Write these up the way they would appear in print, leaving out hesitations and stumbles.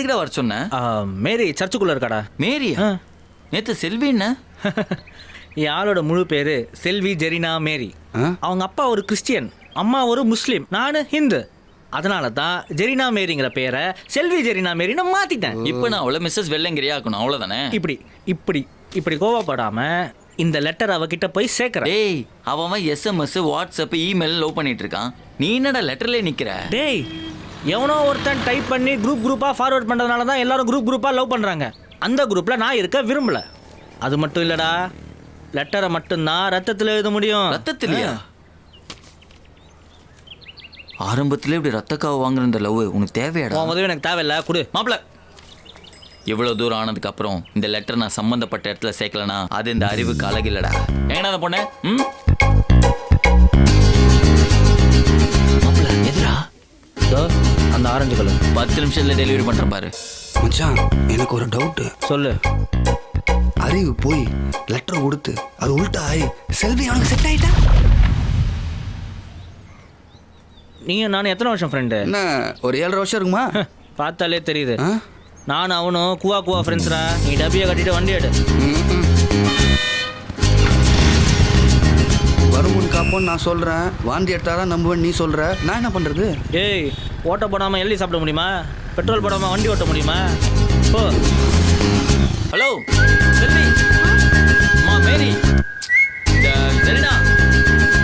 எதுக்குடா வர சொன்ன? மேரி சர்ச்சுக்குள்ள இருக்காடா. மேரியா? நேற்று செல்வி என்ன? என் ஆளோட முழு பேரு செல்வி ஜெரினா மேரி. அவங்க அப்பா ஒரு கிறிஸ்டியன், அம்மா ஒரு முஸ்லீம், நான் ஹிந்து. அதனால தான் ஜெரினா மேரிங்கிற பேரை செல்வி ஜெரினா மேரின்னு மாத்திட்டேன். இப்போ நான் அவளை மிஸ்ஸஸ் வெள்ளங்கிரியா ஆக்கணும், அவ்வளோதானே? இப்படி இப்படி இப்படி கோவப்படாம இந்த லெட்டர் அவகிட்ட போய் சேர்க்கிறேன். டேய், அவன் எஸ்எம்எஸ் வாட்ஸ்அப் இமெயில் லவ் பண்ணிட்டு இருக்கான். நீ என்னடா லெட்டர்லேயே நிற்கிற? டேய், எவனோ ஒருத்தன் டைப் பண்ணி குரூப்பாக ஃபார்வர்ட் பண்ணுறதுனால தான் எல்லாரும் குரூப்பாக லவ் பண்ணுறாங்க. அந்த குரூப்பில் நான் இருக்க விரும்பல. அது மட்டும் இல்லைடா, லெட்டரை மட்டும்தான் ரத்தத்தில் எழுத முடியும். ரத்தத்திலையா? ஆரம்பத்திலே இப்படி ரத்தக்காவை வாங்குற இந்த லவ் உனக்கு தேவையாடா? உதவி எனக்கு தேவையில்லை, கொடு மாப்பிள்ள. இவ்வளோ தூரம் ஆனதுக்கு அப்புறம் இந்த லெட்டர் நான் சம்மந்தப்பட்ட இடத்துல சேர்க்கலனா அது இந்த அறிவுக்கு அழகில்லடா. எங்கடா அந்த பொண்ணு? மாப்பிள்ள எதிரா அந்த ஆரஞ்சு கலர் 10 நிமிஷத்துல டெலிவரி பண்றேன் பாரு. மச்சான், எனக்கு ஒரு டவுட்டு. சொல்லு. அறிவு போய் லெட்டர் கொடுத்து அது உள்டா ஆகி செல்வி அவனுக்கு செட் ஆயிட்டா? நீயும் நானும் எத்தனை வருஷம் ஃப்ரெண்டு? என்ன ஒரு 7 வருஷம் இருக்குமா? பார்த்தாலே தெரியுது. நானும் அவனும் குவா ஃப்ரெண்ட்ஸ்ரா. நீ டப்பியை கட்டிட்டு வண்டி எடு. வருமுன் காப்போன்னு நான் சொல்கிறேன், வாந்தி எடுத்தாதான் நம்புவேன் நீ சொல்கிற. நான் என்ன பண்ணுறது? ஏய், ஓட்ட போடாமல் எள்ளி சாப்பிட முடியுமா? பெட்ரோல் போடாமல் வண்டி ஓட்ட முடியுமா? ஓ ஹலோ செல்வி, அம்மா மேரி, சரிண்ணா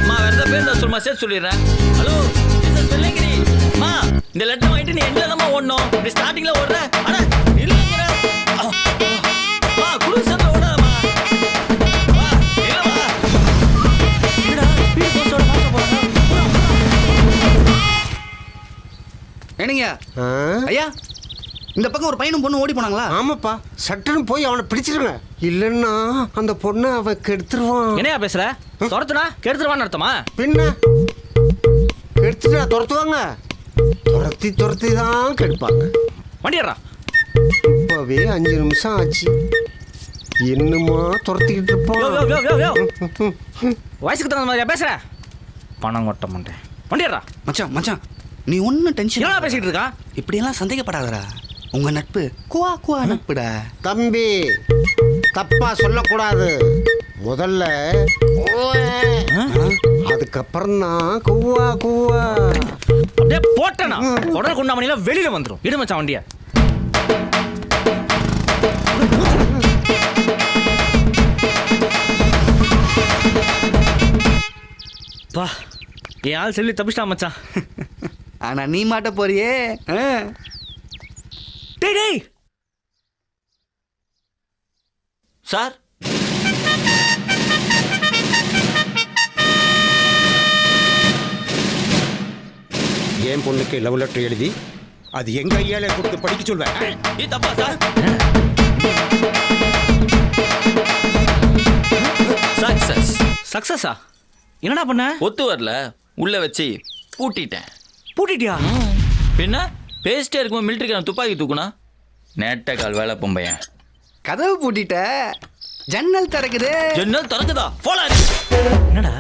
அம்மா வேறு ஏதாவது பேர் தான் சொல்லுமா, சேர்த்து சொல்லிடுறேன். ஹலோ மிஸ்ஸஸ் வெள்ளங்கிரி, அம்மா இந்த லெட்டர் வாங்கிட்டு நீ எங்கே தான் ஓடணும்? இப்படி ஸ்டார்டிங்கில் ஓடுற. ஆனால் இல்லைங்கிற குழு சேர்ந்து ஓடாதம்மா. என்னங்க ஐயா, இந்த பக்கம் ஒரு பையனும் பொண்ணு ஓடி போனாங்களா? ஆமாப்பா, சட்டுன்னு போய் அவனை பிடிச்சிருங்க, இல்லைன்னா அந்த பொண்ணை அவன் கெடுத்துருவான். என்னையா பேசுற? துரத்துனா கெடுத்துருவான்னு அர்த்தமா? பின்ன கெடுத்துட்டா துரத்துவாங்க, துரத்தி தான் கெடுப்பாங்க. வண்டிடுறா. இப்பவே 5 நிமிஷம் ஆச்சு, என்னமா துரத்திக்கிட்டு இருப்போம். வயசுக்கு தகுந்த மாதிரியா பேசுற? பணம் கொட்ட மாட்டேன். வண்டிடுறா. மச்சான் மச்சான், நீ ஒன்றும் டென்ஷன் என்ன பேசிக்கிட்டு இருக்கா? இப்படியெல்லாம் சந்தேகப்படாதடா. உங்க நட்பு குவா நட்புடா. தம்பி, தப்பா சொல்லக்கூடாது. முதல்ல அதுக்கப்புறம் தான் குவா. அப்படியே போட்டனா உடனே குண்டாமணியில வெளியில வந்துடும். இடு மச்சான் வண்டிய. பா, என் ஆள் சொல்லி தப்பிச்சிட்டா மச்சான். ஆனா நீ மாட்ட போறியே. டேய் சார், என் பொண்ணுக்கு லவ் லெட்டர் எழுதி அது எங்க ஐயால கொடுத்து படிக்க சொல்வேன். நீ தப்பா சார்? சக்சஸா? என்னடா பண்ண? ஒத்து வரல, உள்ள வச்சு பூட்டிட்டேன். பூட்டிட்டியா? பின்ன பேசிட்டே இருக்கும்போது மிலிட்டரிக்கான துப்பாக்கி தூக்குனா நேட்ட கால் வேலை பொம்பையன். கதவு பூட்டிட்ட, ஜன்னல் திறக்குது. ஜன்னல் திறக்குதா? போல என்னடா?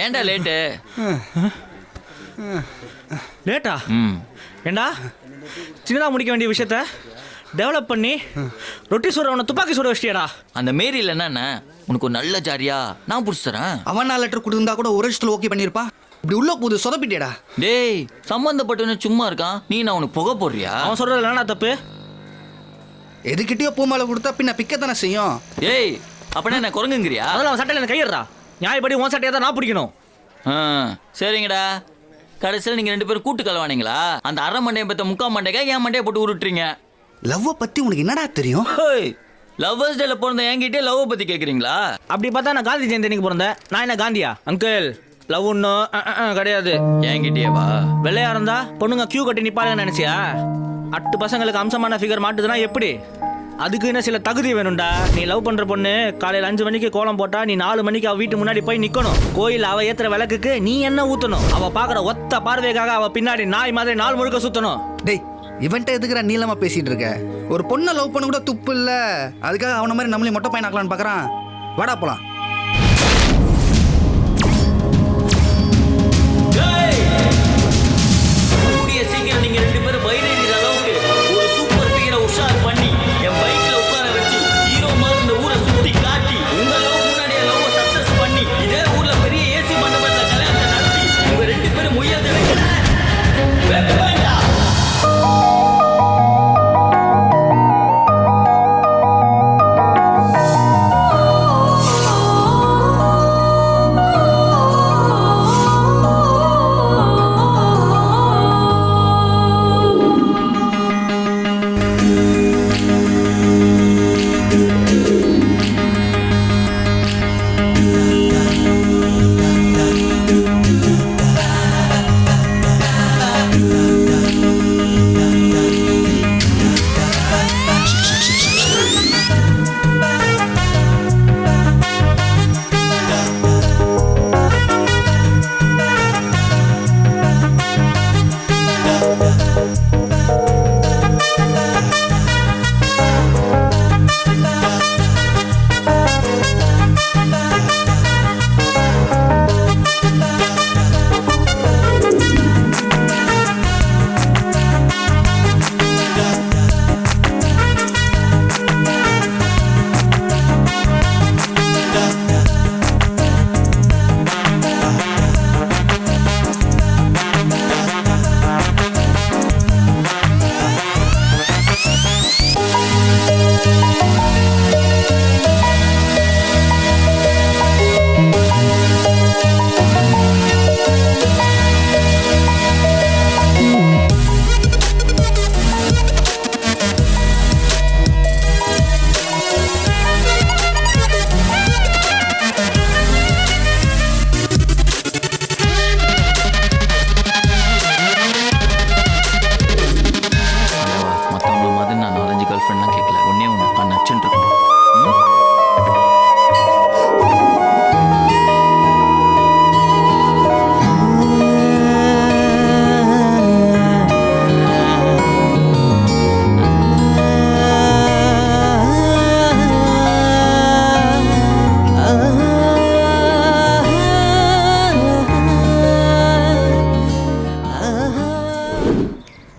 ஏண்டா லேட்டு? லேட்டா? ஏண்டா சின்னதா முடிக்க வேண்டிய விஷயத்த டெவலப் பண்ணி ரொட்டி சுடுறவனை துப்பாக்கி சுட வச்சிட்டியாடா. அந்த மேரியில் என்னன்னா உனக்கு ஒரு நல்ல ஜாரியா நான் பிடிச்சி தரேன். அவன் நான் லெட்டர் கொடுத்துருந்தா கூட ஒரு வருஷத்துல ஓகே பண்ணியிருப்பான். இப்படி உள்ள போது சொதப்பிட்டியடா. டேய், சம்பந்தப்பட்டவனே சும்மா இருக்கான், நீ நான் உனக்கு புகை போடுறியா? அவன் சொல்றது இல்லைனா தப்பு. எதுக்கிட்டயோ பூமாலை கொடுத்தா பின்ன பிக்கத்தானே செய்யும். டேய், அப்படின்னா என்ன குரங்குங்கிறியா? அதெல்லாம் அவன் சட்டையில் கையிடுறா. நியாயப்படி உன் சட்டையை தான் நான் பிடிக்கணும். சரிங்கடா. கடைசியில் நீங்கள் 2 பேரும் கூட்டு கலவானீங்களா? அந்த அரை மண்டையை பற்ற 3/4 மண்டைக்கா என் மண்டையை போட்டு உருட்டுறீங்க. லவ்வை பத்தி உனக்கு என்னடா தெரியும்? லவ்வர்ஸ் டேல பிறந்த என்கிட்டே லவ் பற்றி கேட்குறீங்களா? அப்படி பார்த்தா நான் காந்தி ஜெயந்தி அன்னைக்கு பிறந்தேன். நான் என்ன காந்தியா? அங்கிள் லவ் ஒன்றும் கிடையாது. என்கிட்டயே வா. வெள்ளையா இருந்தா பொண்ணுங்க கியூ கட்டி நிப்பாருன்னு நினைச்சியா? 8 பசங்களுக்கு அம்சமான ஃபிகர் மாட்டுதுன்னா எப்படி? அதுக்கு என்ன சில தகுதி வேணும்டா. நீ லவ் பண்ற பொண்ணு காலையில் 5 மணிக்கு கோலம் போட்டா நீ 4 மணிக்கு அவ வீட்டு முன்னாடி போய் நிக்கணும். கோயில் அவ ஏத்துற விளக்குக்கு நீ என்ன ஊத்தணும். அவ பாக்குற ஒத்த பார்வைக்காக அவ பின்னாடி நாய் மாதிரி 4 முழுக்க சுத்தணும். டேய், இவன்ட்ட எதுக்குற நீளமா பேசிட்டு இருக்க? ஒரு பொண்ணை லவ் பண்ண கூட துப்பு இல்ல, அதுக்காக அவன மாதிரி நம்மளே மொட்டை பையன் ஆக்கலான்னு பாக்குறான். வாடா போலாம். மற்றவங்கள மாதிரி நான் 4-5 கேர்ள் ஃப்ரெண்ட்லாம் கேட்கல. ஒன்னே ஒன்று நான் நச்சுன்னு இருக்கணும்.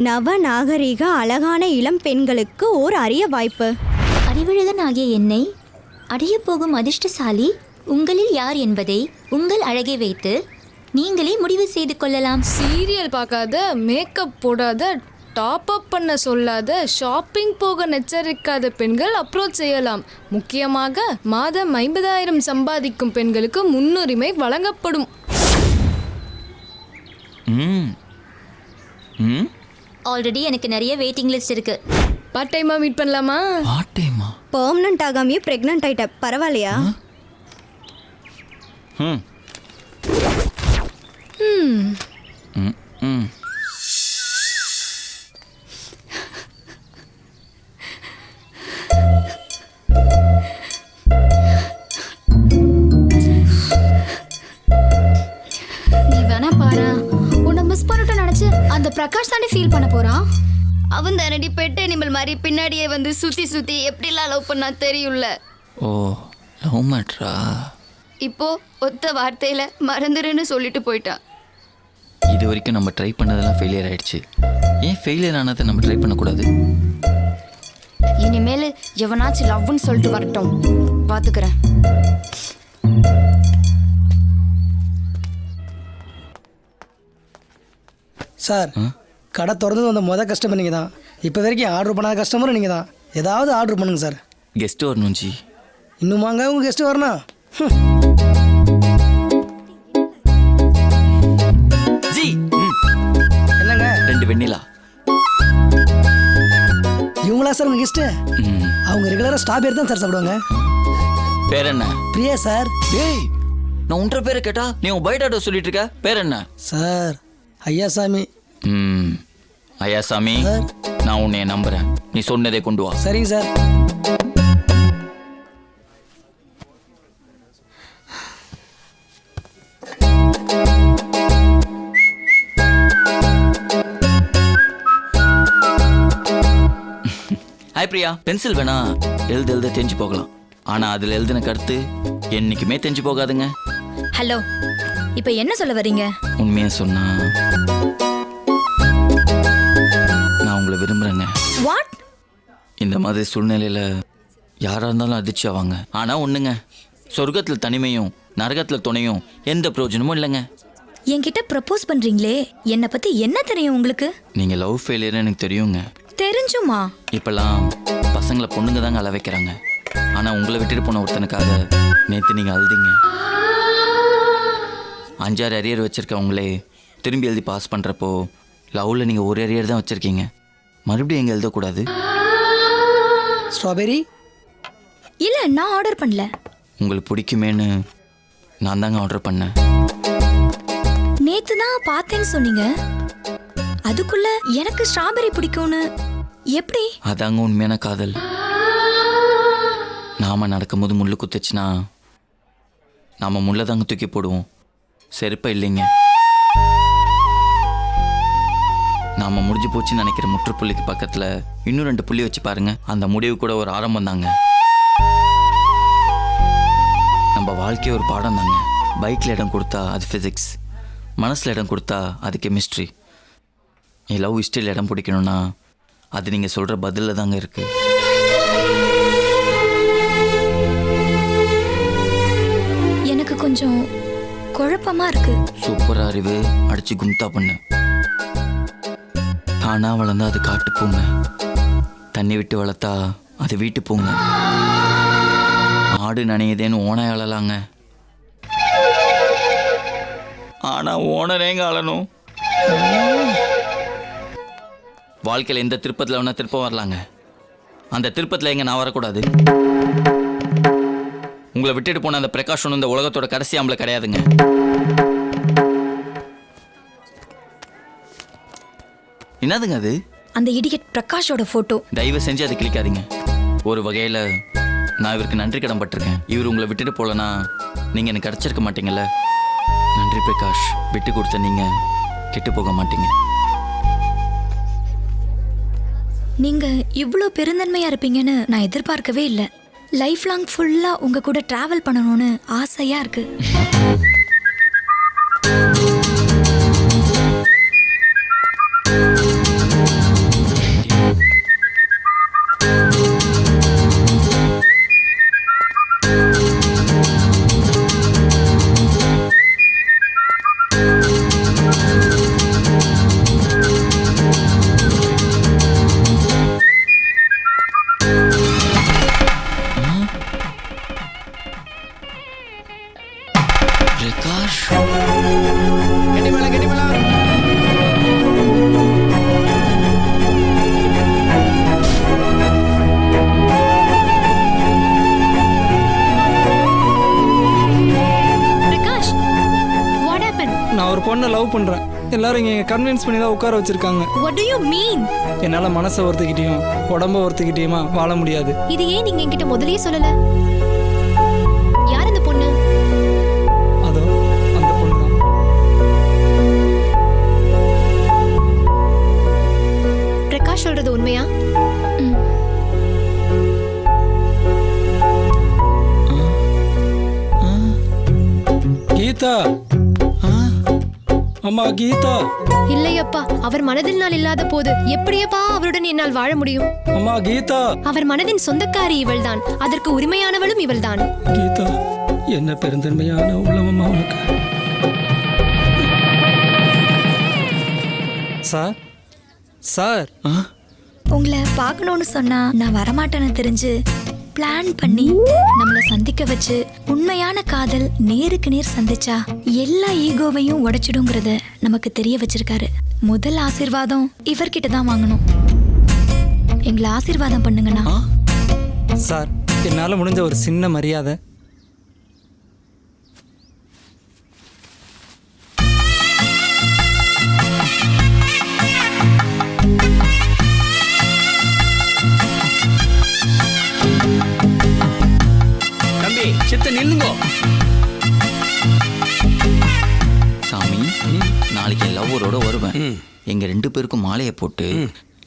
நவநாகரிக அழகான இளம் பெண்களுக்கு ஓர் அரிய வாய்ப்பு. அறிவழகன் ஆகிய என்னை அடையப் போகும் அதிர்ஷ்டசாலி உங்களில் யார் என்பதை உங்கள் அழகை வைத்து நீங்களே முடிவு செய்து கொள்ளலாம். சீரியல் பார்க்காத, மேக்கப் போடாத, டாப் அப் பண்ண சொல்லாத, ஷாப்பிங் போக நச்சரிக்காத பெண்கள் அப்ரோச் செய்யலாம். முக்கியமாக மாதம் 50,000 சம்பாதிக்கும் பெண்களுக்கு முன்னுரிமை வழங்கப்படும். ம் ம் ஆல்ரெடி எனக்கு நிறைய வெயிட்டிங் லிஸ்ட் இருக்கு. பார்ட் டைமாக மீட் பண்ணலாமா? பாட்டேமா? பெர்மனன்ட் ஆகாமையே பிரெக்னன்ட் ஆயிட்ட, பரவாயில்லையா? ம் ம் ம் நீ வேணா பாரு, உன்னை மிஸ் பண்ணிட்டு நினைச்சு அந்த பிரகாஷ் தாண்டி ஃபீல் பண்ண போறான். அவன் தானடி பெட் அனிமல் மாதிரி பின்னாடியே வந்து சுத்தி சுத்தி எப்படிலாம் லவ் பண்ணா தெரியும்ல. ஓ, லவ் மேட்ரா? இப்போ ஒத்த வார்த்தையில மறந்துருன்னு சொல்லிட்டு போயிட்டான். இது வரைக்கும் நம்ம ட்ரை பண்ணதெல்லாம் ஃபெயிலியர் ஆயிடுச்சு. ஏன் ஃபெயிலியர் ஆனதை நம்ம ட்ரை பண்ணக்கூடாது? இனிமேல் எவனாச்சும் லவ்னு சொல்லிட்டு வரட்டும், பாத்துக்கிறேன். சார், கடை திறந்து வந்த மொதல் கஸ்டமர் நீங்கள் தான். இப்போ வரைக்கும் ஆர்டர் பண்ணாத கஸ்டமரும் நீங்கள் தான். ஏதாவது ஆர்டர் பண்ணுங்க சார். கெஸ்ட் வரணும் ஜி. இன்னும் வாங்க உங்கள் கெஸ்ட்டு வரணும். ஜி என்னங்க 2 வெண்ணிலா. இவங்களா சார் உங்கள் கெஸ்ட்டு? ம். அவங்க ரெகுலராக ஸ்ட்ராபெரி தான் சார் சாப்பிடுவாங்க. பேர் என்ன? பிரியா சார். ஏய், நான் உன்ற பேரை கேட்டா நீ உன் பயோடாட்டா சொல்லிட்டு இருக்க. பேர் என்ன? சார் ஐயாசாமி. ம், ஐயாசாமி, சார். நான் உன்னை நம்புறேன். நீ சொன்னதை கொண்டு வா. சரிங்க சார். ஹாய் பிரியா, பென்சில் வேணா? எழுத தெரிஞ்சு போகலாம். ஆனா அதுல எழுதின கருத்து என்னைக்குமே தெரிஞ்சு போகாதுங்க. ஹலோ, இப்போ என்ன சொல்ல வரீங்க? உண்மையா சொன்னா நான் உங்களை விரும்புறேங்க. வாட்? இந்த மாதிரி சூழ்நிலையில யாரா இருந்தாலும் அதிர்ச்சி ஆவாங்க. ஆனா ஒண்ணுங்க, சொர்க்கத்துல தனிமையும் நரகத்துல துணையும் எந்த பிரயோஜனமும் இல்லைங்க. என்கிட்ட ப்ரப்போஸ் பண்றீங்களே, என்னை பத்தி என்ன தெரியும் உங்களுக்கு? நீங்க லவ் ஃபெயிலியர் எனக்கு தெரியுங்க. தெரிஞ்சுமா? இப்பெல்லாம் பசங்களை பொண்ணுங்க தாங்க அழ வைக்கிறாங்க. ஆனா உங்களை விட்டுட்டு போன ஒருத்தனுக்காக நேத்து நீங்க அழுதிங்க. 5-6 அரியர் வச்சிருக்கவங்களே திரும்பி எழுதி பாஸ் பண்றப்போ லவ்ல நீங்க ஒரு அரியர் தான் வச்சிருக்கீங்க. மறுபடியும் எங்க எழுதக்கூடாது? ஸ்ட்ராபெரி இல்ல, நான் ஆர்டர் பண்ணல. உங்களுக்கு பிடிக்குமேன்னு நான் தாங்க ஆர்டர் பண்ணேன். நேத்து தான் பார்த்தேன்னு சொன்னீங்க, அதுக்குள்ள எனக்கு ஸ்ட்ராபெரி பிடிக்கும்னு எப்படி? அதாங்க உண்மையான காதல். நாம நடக்கும்போது முள்ளு குத்துச்சுன்னா நாம முள்ள தாங்க தூக்கி போடுவோம், செருப்ப இல்லைங்க. நாம முடிஞ்சு போச்சுன்னு நினைக்கிற முற்றுப்புள்ளிக்கு பக்கத்துல இன்னும் 2 புள்ளி வச்சு பாருங்க. அந்த முடிவு கூட ஒரு ஆரம்பம் தாங்க. நம்ம வாழ்க்கைய ஒரு பாடம் தாங்க. பைக்ல இடம் கொடுத்தா அது பிசிக்ஸ், மனசுல இடம் கொடுத்தா அது கெமிஸ்ட்ரி. என் லவ் ஹிஸ்டரியில் இடம் பிடிக்கணும்னா அது நீங்க சொல்ற பதில தாங்க இருக்கு. எனக்கு கொஞ்சம் குழப்பமா இருக்கு. சூப்பரா அறிவு, அடிச்சு கும்தா பண்ணு. தானா வளர்ந்தா அது காட்டு பூங்க, தண்ணி விட்டு வளர்த்தா அது வீட்டு போங்க. ஆடு நனையுதேன்னு ஓனை அழலாங்க. ஆனா ஓனரேங்க அழணும். வாழ்க்கையில் எந்த திருப்பத்தில் வேணா திருப்பம் வரலாங்க. அந்த திருப்பத்தில் எங்க நான் வரக்கூடாது. உங்களை விட்டுட்டு போன அந்த பிரகாஷ் ஒன்று இந்த உலகத்தோட கடைசி ஆம்பளை கிடையாதுங்க. என்னதுங்க அது? அந்த இடியட் பிரகாஷோட போட்டோ. தயவு செஞ்சு அதை கிளிக்காதீங்க. ஒரு வகையில் நான் இவருக்கு நன்றி கடன் பட்டிருக்கேன். இவர் உங்களை விட்டுட்டு போகலன்னா நீங்கள் எனக்கு கிடச்சிருக்க மாட்டீங்கல்ல. நன்றி பிரகாஷ். விட்டு கொடுத்த நீங்கள் கெட்டு போக மாட்டீங்க. நீங்க இவ்வளோ பெருந்தன்மையா இருப்பீங்கன்னு நான் எதிர்பார்க்கவே இல்லை. லைஃப் லாங் ஃபுல்லா உங்க கூட டிராவல் பண்ணணும்னு ஆசையா இருக்கு. Prakash, Prakash, what happen? நான் ஒரு பொண்ணை லவ் பண்ணுறேன். எல்லாரும் இங்கே கன்வின்ஸ் பண்ணி தான் உட்கார வச்சிருக்காங்க. What to you mean? என்னால் மனசை ஒருத்துக்கிட்டையும் உடம்ப ஒருத்துக்கிட்டையுமா வாழ முடியாது. இது ஏன் நீங்க என்கிட்ட முதல்லயே சொல்லல? யார் அந்த பொண்ணு? அதோ அந்த பொண்ணு தான். பிரகாஷ் சொல்றது உண்மையா? கீதா, அம்மா கீதா. இல்லையப்பா, அவர் மனதில் நான் இல்லாத போது எப்படியப்பா அவருடன் என்னால் வாழ முடியும்? அம்மா கீதா. அவர் மனதின் சொந்தக்காரி இவள்தான். அதற்கு உரிமையானவளும் இவள்தான். கீதா, என்ன பெருந்தன்மையான உள்ளவம்மா உனக்கு. சார் சார், உங்களை பார்க்கணும்னு சொன்னா நான் வரமாட்டேன்னு தெரிஞ்சு பிளான் பண்ணி நம்மளை சந்திக்க வச்சு உண்மையான காதல் நேருக்கு நேர் சந்திச்சா எல்லா ஈகோவையும் உடைச்சிடுங்கிறத நமக்கு தெரிய வச்சிருக்காரு. முதல் ஆசீர்வாதம் இவர்கிட்ட தான் வாங்கணும். எங்களை ஆசீர்வாதம் பண்ணுங்கண்ணா. சார், என்னால் முடிஞ்ச ஒரு சின்ன மரியாதை. தம்பி சித்த நில்லுங்கோ. சாமி, நாளைக்கு என் லவ்வரோட வருவேன். எங்க 2 பேருக்கும் மாலையை போட்டு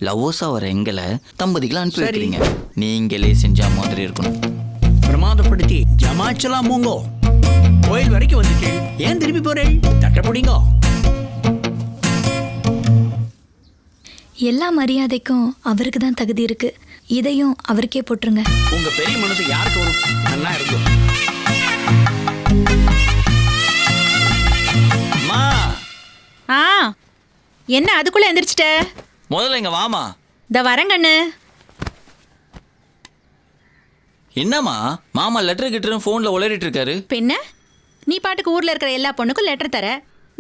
லவ்வர்ஸா வர எங்களை தம்பதிகளை அனுப்பி வைக்கிறீங்க. நீங்களே செஞ்சா மாதிரி இருக்கணும். பிரமாதப்படுத்தி ஜமாச்சலாம் போங்கோ. கோயில் வரைக்கும் வந்துட்டு ஏன் திரும்பி போறேன்? தட்ட பிடிங்கோ. எல்லா மரியாதைக்கும் அவருக்கு தான் தகுதி இருக்கு. இதையும் அவருக்கே போட்டுருங்க. உங்க பெரிய மனசு யாருக்கு வரும்? நல்லா இருக்கும். அம்மா, என்ன அதுக்குள்ள எந்திரிச்சிட்ட? முதல்ல இங்க வாமா. இந்த வரங்கண்ணு. என்னம்மா மாமா லெட்டர் கிட்ட போன்ல உளறிட்டு இருக்காரு? பின்ன நீ பாட்டுக்கு ஊர்ல இருக்கிற எல்லா பொண்ணுக்கும் லெட்டர் தர.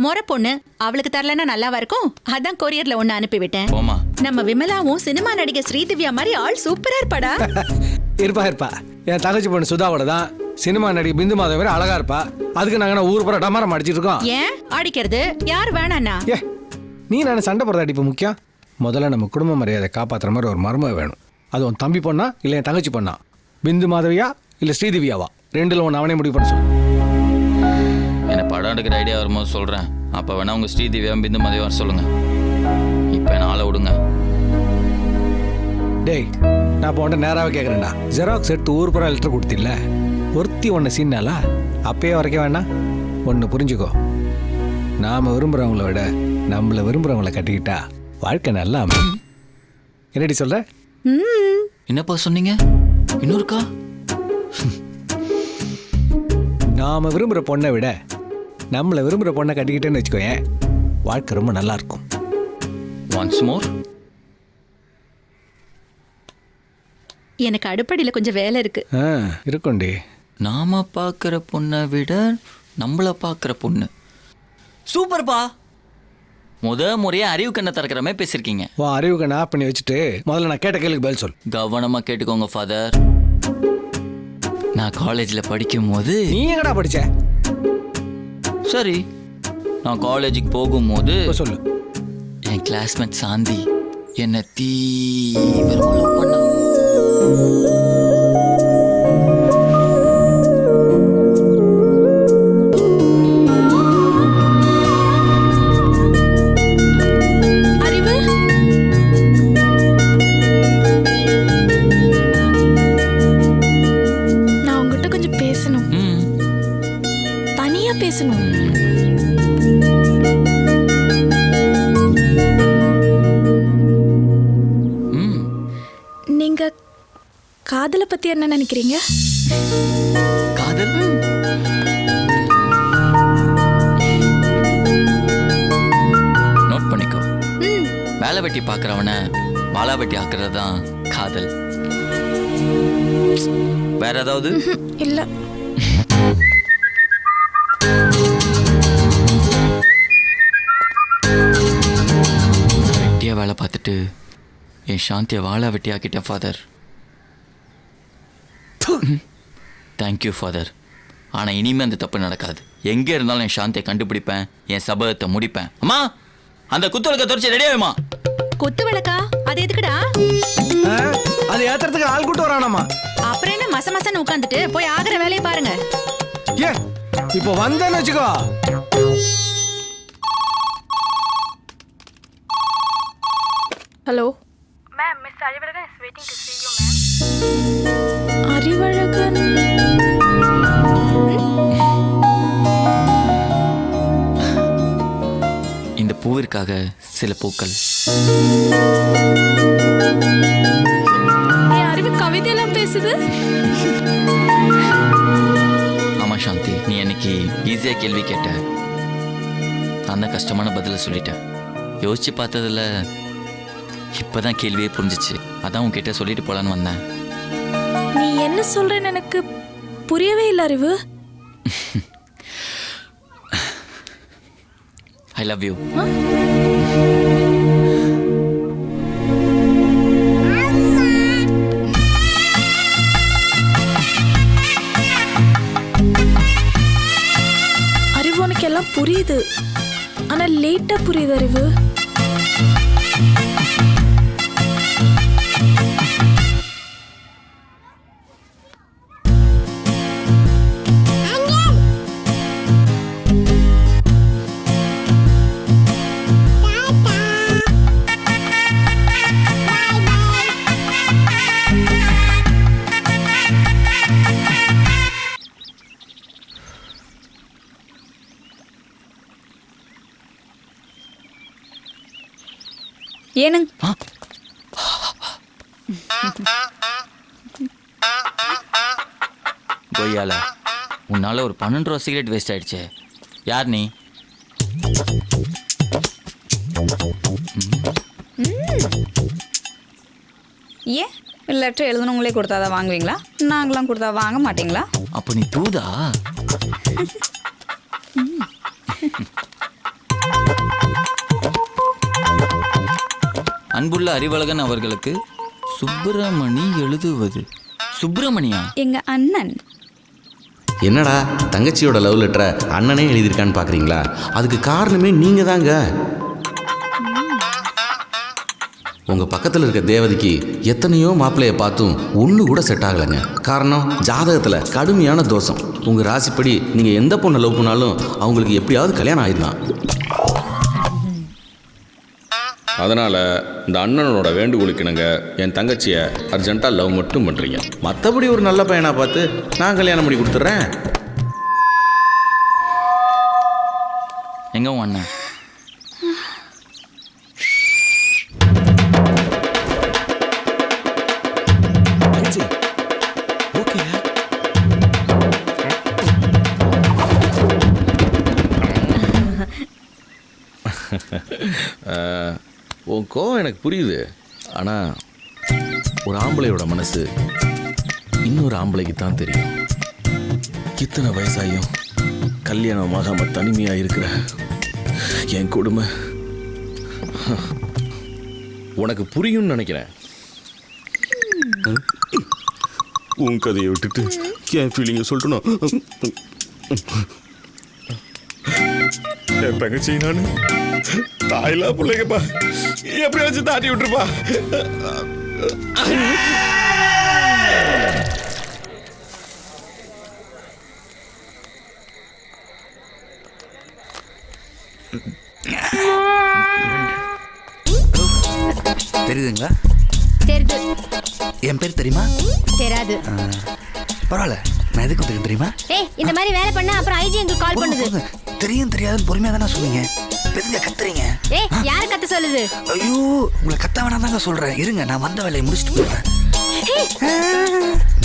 முறை பொண்ணு அவளுக்கு தரலன்னா நல்லாவா இருக்கும்? அதான் கொரியர்ல ஒன்னு அனுப்பிவிட்டேன். போமா. நம்ம விமலாவும் சினிமா நடிகை ஸ்ரீதிவ்யா மாதிரி ஆள் சூப்பரா இருப்பாடா. இருப்பா. என் தங்கச்சி பொண்ணு சுதாவோட தான் சினிமா நடிகை பிந்து மாதவ மாதிரி அழகா இருப்பா. அதுக்கு நாங்க ஊர் பூரா டமாரம் அடிச்சிட்டு இருக்கோம். ஏன் அடிக்கிறது? யார் வேணாண்ணா? ஏ, நீ நான் சண்டை போடுற அடிப்பு முக்கியம். முதல்ல நம்ம குடும்ப மரியாதை காப்பாற்றுற மாதிரி ஒரு மருமக வேணும். அது உன் தம்பி பொண்ணா இல்லை என் தங்கச்சி பொண்ணா? பிந்து மாதவியா இல்லை ஸ்ரீதிவ்யாவா? 2ல் ஒன்று அவனே முடிவு பண்ண சொல்லு. என்ன படம் எடுக்கிற ஐடியா வரும்போது சொல்றேன். அப்ப வேணா உங்க ஸ்ரீதிவ்யா பிந்து மாதிரி வர சொல்லுங்க. இப்ப என்ன ஆளை விடுங்க. டேய், நான் இப்போ உன்ட்ட நேராகவே கேட்குறேன்டா. ஜெராக்ஸ் எடுத்து ஊர் பூரா லெட்டர் கொடுத்தில்ல, ஒருத்தி ஒன்று சீனாலா அப்பயே வரைக்க வேணாம். ஒன்று புரிஞ்சுக்கோ, நாம் விரும்புகிறவங்கள விட நம்மளை விரும்புகிறவங்கள கட்டிக்கிட்டா வாழ்க்கை நல்லா அமையும். என்னடி சொல்ற? என்னப்பா சொன்னீங்க? இன்னொருக்கா? நாம் விரும்புகிற பொண்ணை விட நம்மளை விரும்புகிற பொண்ணை கட்டிக்கிட்டேன்னு வச்சுக்கோயேன், வாழ்க்கை ரொம்ப நல்லா இருக்கும். Once more. எனக்கு அடுப்படியில் கொஞ்சம் வேலை இருக்கு. இருக்கும்டி. நாம பார்க்குற பொண்ணை விட நம்மளை பார்க்குற பொண்ணு சூப்பர்ப்பா. முறையாக அறிவு கண்ணை திறக்கிற மாதிரி பேசியிருக்கீங்க. உன் அறிவு கண்ணை ஆஃப் பண்ணி வச்சுட்டு முதல்ல நான் கேட்ட கேள்விக்கு பதில் சொல். கவனமாக கேட்டுக்கோங்க ஃபாதர். நான் காலேஜில் படிக்கும் போது நீ எங்கடா படிச்ச? சரி, நான் காலேஜுக்கு போகும்போது சொல்லு. என் கிளாஸ்மேட் சாந்தி என்னை தீவிரமா லவ் பண்ணா. அறிவு, நான் உங்ககிட்ட கொஞ்சம் பேசணும். தனியா பேசணும். நீங்க காதலை பத்தி என்ன நினைக்கிறீங்க? காதல்? நோட் பண்ணிக்கோ. வேலை வெட்டி பார்க்குறவன வாழா வெட்டி ஆக்குறது தான் காதல். வேற ஏதாவது? இல்ல. வெட்டியா வேலை பார்த்துட்டு என் சாந்தியை வாழா வெட்டி ஆக்கிட்டேன் ஃபாதர். Thank you father. ஆனால் இனிமேல் அந்த தப்பு நடக்காது. எங்கே இருந்தாலும் என் சாந்தியை கண்டுபிடிப்பேன், என் சபதத்தை முடிப்பேன். அம்மா, அந்த குத்து விளக்க தொடச்சி ரெடியாகுமா? குத்து விளக்கா? அது எதுக்குடா? அது ஏத்துறதுக்கு ஆள் கூட்டு வரானாமா. அப்புறம் என்ன மசமசன்னு உட்காந்துட்டு போய் ஆகிற வேலையை பாருங்க. ஏ, இப்போ வந்தேன்னு வச்சுக்கோ. Hello ma'am, miss Arivazhagan is waiting to see you ma'am. Arivazhagan? இந்த பூவிற்காக சில பூக்கள். என் அறிவு கவிதையெல்லாம் பேசுது. ஆமா சாந்தி, நீ அன்னைக்கு ஈஸியாக கேள்வி கேட்ட. நான் தான் கஷ்டமான பதிலை சொல்லிட்டேன். யோசிச்சு பார்த்ததுல இப்பதான் கேள்வியே புரிஞ்சிச்சு. அதான் உன்கிட்ட சொல்லிட்டு போலான்னு வந்தேன். நீ என்ன சொல்றேன்னு எனக்கு புரியவே இல்லை அறிவு. I love you. அறிவு உனக்கு எல்லாம் புரியுது, ஆனா லேட்டா புரியுது அறிவு. ஏனுங்க கொய்யால, உன்னால ஒரு 12 ரூபா சிகரெட் வேஸ்ட் ஆயிடுச்சு. யார் நீ? ஏன் லெட்டர் எழுதணுங்களே கொடுத்தா தான் வாங்குவீங்களா? நாங்களாம் கொடுத்தா வாங்க மாட்டீங்களா? அப்போ நீ தூதா? அன்புள்ள அறிவழகன் அவர்களுக்கு சுப்பிரமணி எழுதுவது. சுப்பிரமணியா? எங்க அண்ணன். என்னடா தங்கச்சியோட லவ் லெட்டரை அண்ணனே எழுதியிருக்கான்னு பார்க்குறீங்களா? அதுக்கு காரணமே நீங்கள் தாங்க. உங்கள் பக்கத்தில் இருக்க தேவதைக்கு எத்தனையோ மாப்பிள்ளையை பார்த்தும் ஒன்று கூட செட் ஆகலைங்க. காரணம், ஜாதகத்தில் கடுமையான தோஷம். உங்கள் ராசிப்படி நீங்கள் எந்த பொண்ணை லவ் பண்ணாலும் அவங்களுக்கு எப்படியாவது கல்யாணம் ஆகிடலாம். அதனால் இந்த அண்ணனோட வேண்டுகோளுக்கு நாங்கள் என் தங்கச்சியை அர்ஜென்ட்டாக லவ் மட்டும் பண்ணுறீங்க. மற்றபடி ஒரு நல்ல பையனாக பார்த்து நான் கல்யாணம் பண்ணி கொடுத்துட்றேன். எங்க உன் அண்ணன்? உன் கோவம் எனக்கு புரியுது. ஆனால் ஒரு ஆம்பளையோட மனசு இன்னொரு ஆம்பளைக்கு தான் தெரியும். இத்தனை வயசாயும் கல்யாணமாகாம தனிமையா இருக்கிற என் கொடுமை உனக்கு புரியும்னு நினைக்கிறேன். உன் கதையை விட்டுட்டு என் ஃபீலிங்கை சொல்லணும். என் தங்கச்சி நான் தாயிலா பிள்ளைங்கப்பா, எப்படியாச்சும் தாட்டி விட்டுருப்பா. தெரியுதுங்களா? தெரியுது. என் பேர் தெரியுமா? தெரியாது. பரவாயில்ல, நான் எதுக்கு தெரியும் தெரியுமா? ஏய், இந்த மாதிரி வேலை பண்ண அப்புறம் ஐஜி எங்களுக்கு கால் பண்ணுது. தெரியும் தெரியாதுன்னு பொறுமையா தானே சொல்லுங்க, எதுங்க கத்துறீங்க? ஏய், யாரு கத்த சொல்லுது? ஐயோ, உங்களை கத்த வேணாம் தாங்க சொல்றேன். இருங்க, நான் வந்த வேலையை முடிச்சுட்டு போயிடுறேன்.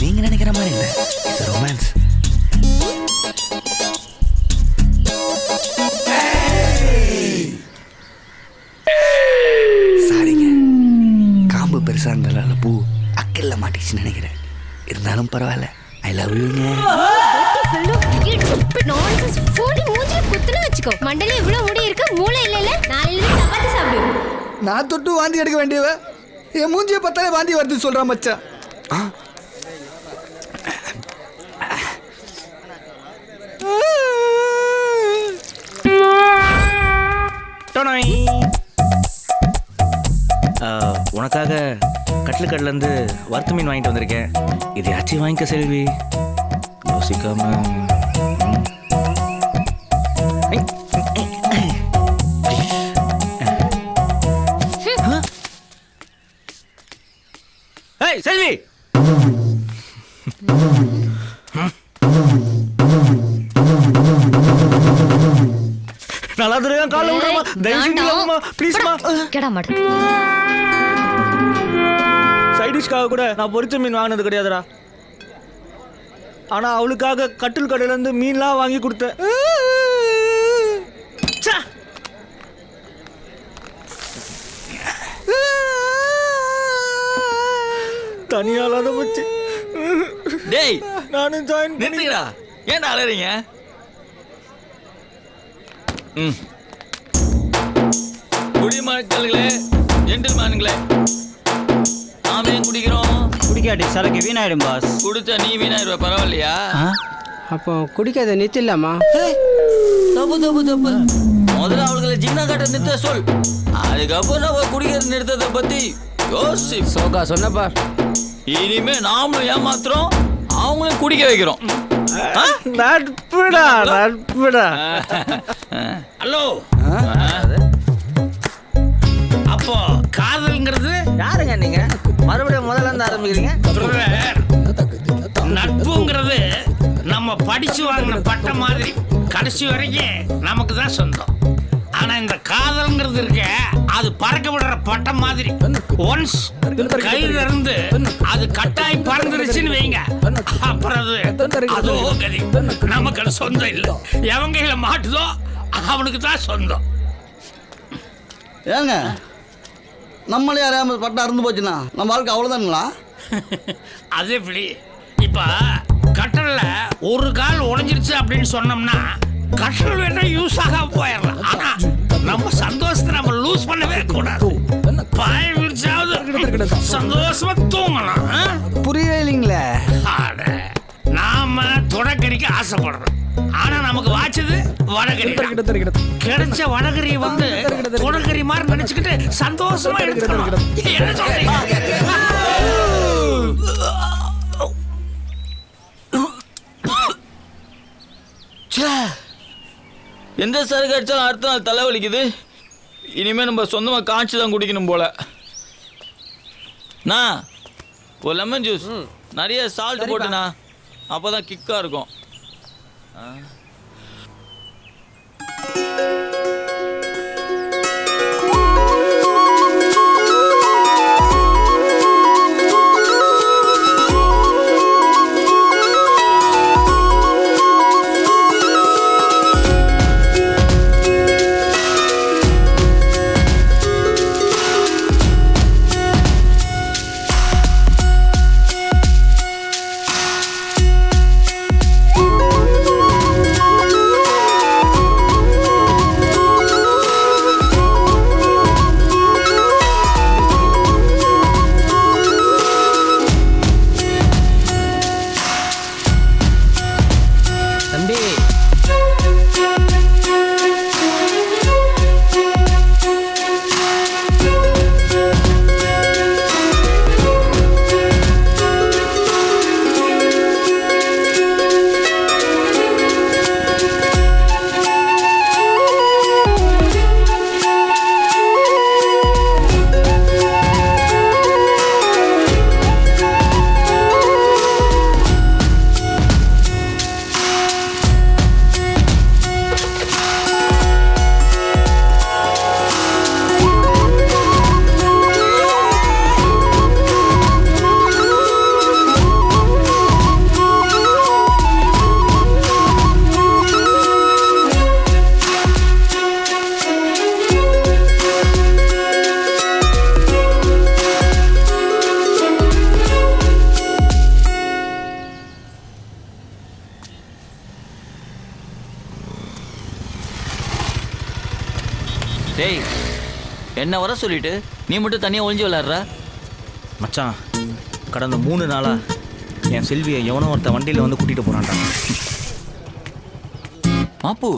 நீங்க நினைக்கிற மாதிரி இல்லை, இது ரொமான்ஸ். சாரிங்க, காம்பு பெருசா இருந்ததால பூ அக்கல்ல மாட்டிச்சுன்னு நினைக்கிறேன். இருந்தாலும் பரவாயில்ல, ஐ லவ் யூங்க. மண்டல இவ்வளவு முடி இருக்கு, மூளை இல்ல. நாளையில சப்பாத்தி சாப்பிடு. நான் தொட்டு வாந்தி எடுக்க வேண்டியவ என் மூஞ்சியை பார்த்தாலே வாந்தி வருது சொல்றா மச்சான். உனக்காக கட்லுக்கடலேருந்து வறுத்து மீன் வாங்கிட்டு வந்திருக்கேன். இதையாச்சும் வாங்கிக்க செல்வி, யோசிக்காம. ஏய் செல்வி, நல்லா தெரியும். காலை விடுமா, தயவுமா, ப்ளீஸ்மா. கேடா மாடு. சைடிஷ்காக கூட நான் பொரிச்ச மீன் வாங்கினது கிடையாதுடா. ஆனா அவளுக்காக கட்டில் கடையில இருந்து மீன்லாம் வாங்கி கொடுத்தேன். தனியாலாத வச்சு டேய், நானும் ஜாயின் நிறுத்துங்கடா. ஏன்டா அலறீங்க? குடிமக்களே, ஜென்டில்மேன்களே, நாமே குடிக்கிறோம். குடிக்காட்டி சரக்கு வீணாயிடும் பாஸ். குடிச்சா நீ வீணாயிருவ, பரவாயில்லையா? அப்போ குடிக்காத நிறுத்திடலாமா? தப்பு தப்பு தப்பு. முதல்ல அவளுகளை ஜின்னா காட்ட நிறுத்த சொல். அதுக்கப்புறம் நம்ம குடிக்கிறது நிறுத்தத்தை பத்தி யோசி. சோகா சொன்னப்பா. இனிமே நாமளும் ஏமாத்துறோம், அவங்களையும் குடிக்க வைக்கிறோம். நட்புடா நட்புடா. ஹலோ, அப்போ காதல்ங்கிறது யாருங்க நீங்க? மறுபடியும் முதல்ல இருந்து ஆரம்பிக்கிறீங்க. நட்புங்கிறது நம்ம படிச்சு வாங்கின பட்டம் மாதிரி கடைசி வரைக்கும் நமக்கு தான் சொந்தம். ஆனா இந்த காதல்ங்கிறது இருக்க, அது பறக்க விடுற பட்டம் மாதிரி. ஒன்ஸ் கையில இருந்து அது கட்டாயி பறந்துருச்சுன்னு வைங்க, அப்புறம் அதோ கதி. நமக்கு அது சொந்தம் இல்லை. எவன் கையில மாட்டுதோ அவனுக்கு தான் சொந்தம். ஏங்க, நம்மளே அறியாம பட்டம் அறுந்து போச்சுன்னா நம்ம வாழ்க்கை அவ்வளோதானுங்களா? அது எப்படி? இப்ப கட்டல்ல ஒரு கால் உடைஞ்சிருச்சு அப்படின்னு சொன்னோம்னா கட்டல் வேணா யூஸ் ஆகாம போயிடலாம். ஆனா நம்ம சந்தோஷத்தை நம்ம லூஸ் பண்ணவே கூடாது. பாய விரிச்சாவது சந்தோஷமா தூங்கலாம். புரியவே இல்லைங்களே. நாம தொடக்கறிக்கு ஆசைப்படுறோம், ஆனா நமக்கு வாச்சது வடகறி. கிடைச்ச வடகறி வந்து தொடக்கறி மாதிரி நினைச்சுக்கிட்டு சந்தோஷமா எடுத்துக்கணும். என்ன சொல்றீங்க? எந்த சரக்கு அடிச்சாலும் அடுத்த நாள் தலைவலிக்குது. இனிமே நம்ம சொந்தமா காய்ச்சி தான் குடிக்கணும் போல. நான் ஒரு லெமன் ஜூஸ் நிறைய சால்ட் போட்டுண்ணா, அப்போதான் கிக்கா இருக்கும். டேய் என்ன வர சொல்லிட்டு நீ மட்டும் தனியாக ஒளிஞ்சு விளாட்ற? மச்சான் கடந்த 3 நாளா என் செல்வியை எவனோ ஒருத்த வண்டியில் வந்து கூட்டிகிட்டு போகிறான்டா. மாப்பு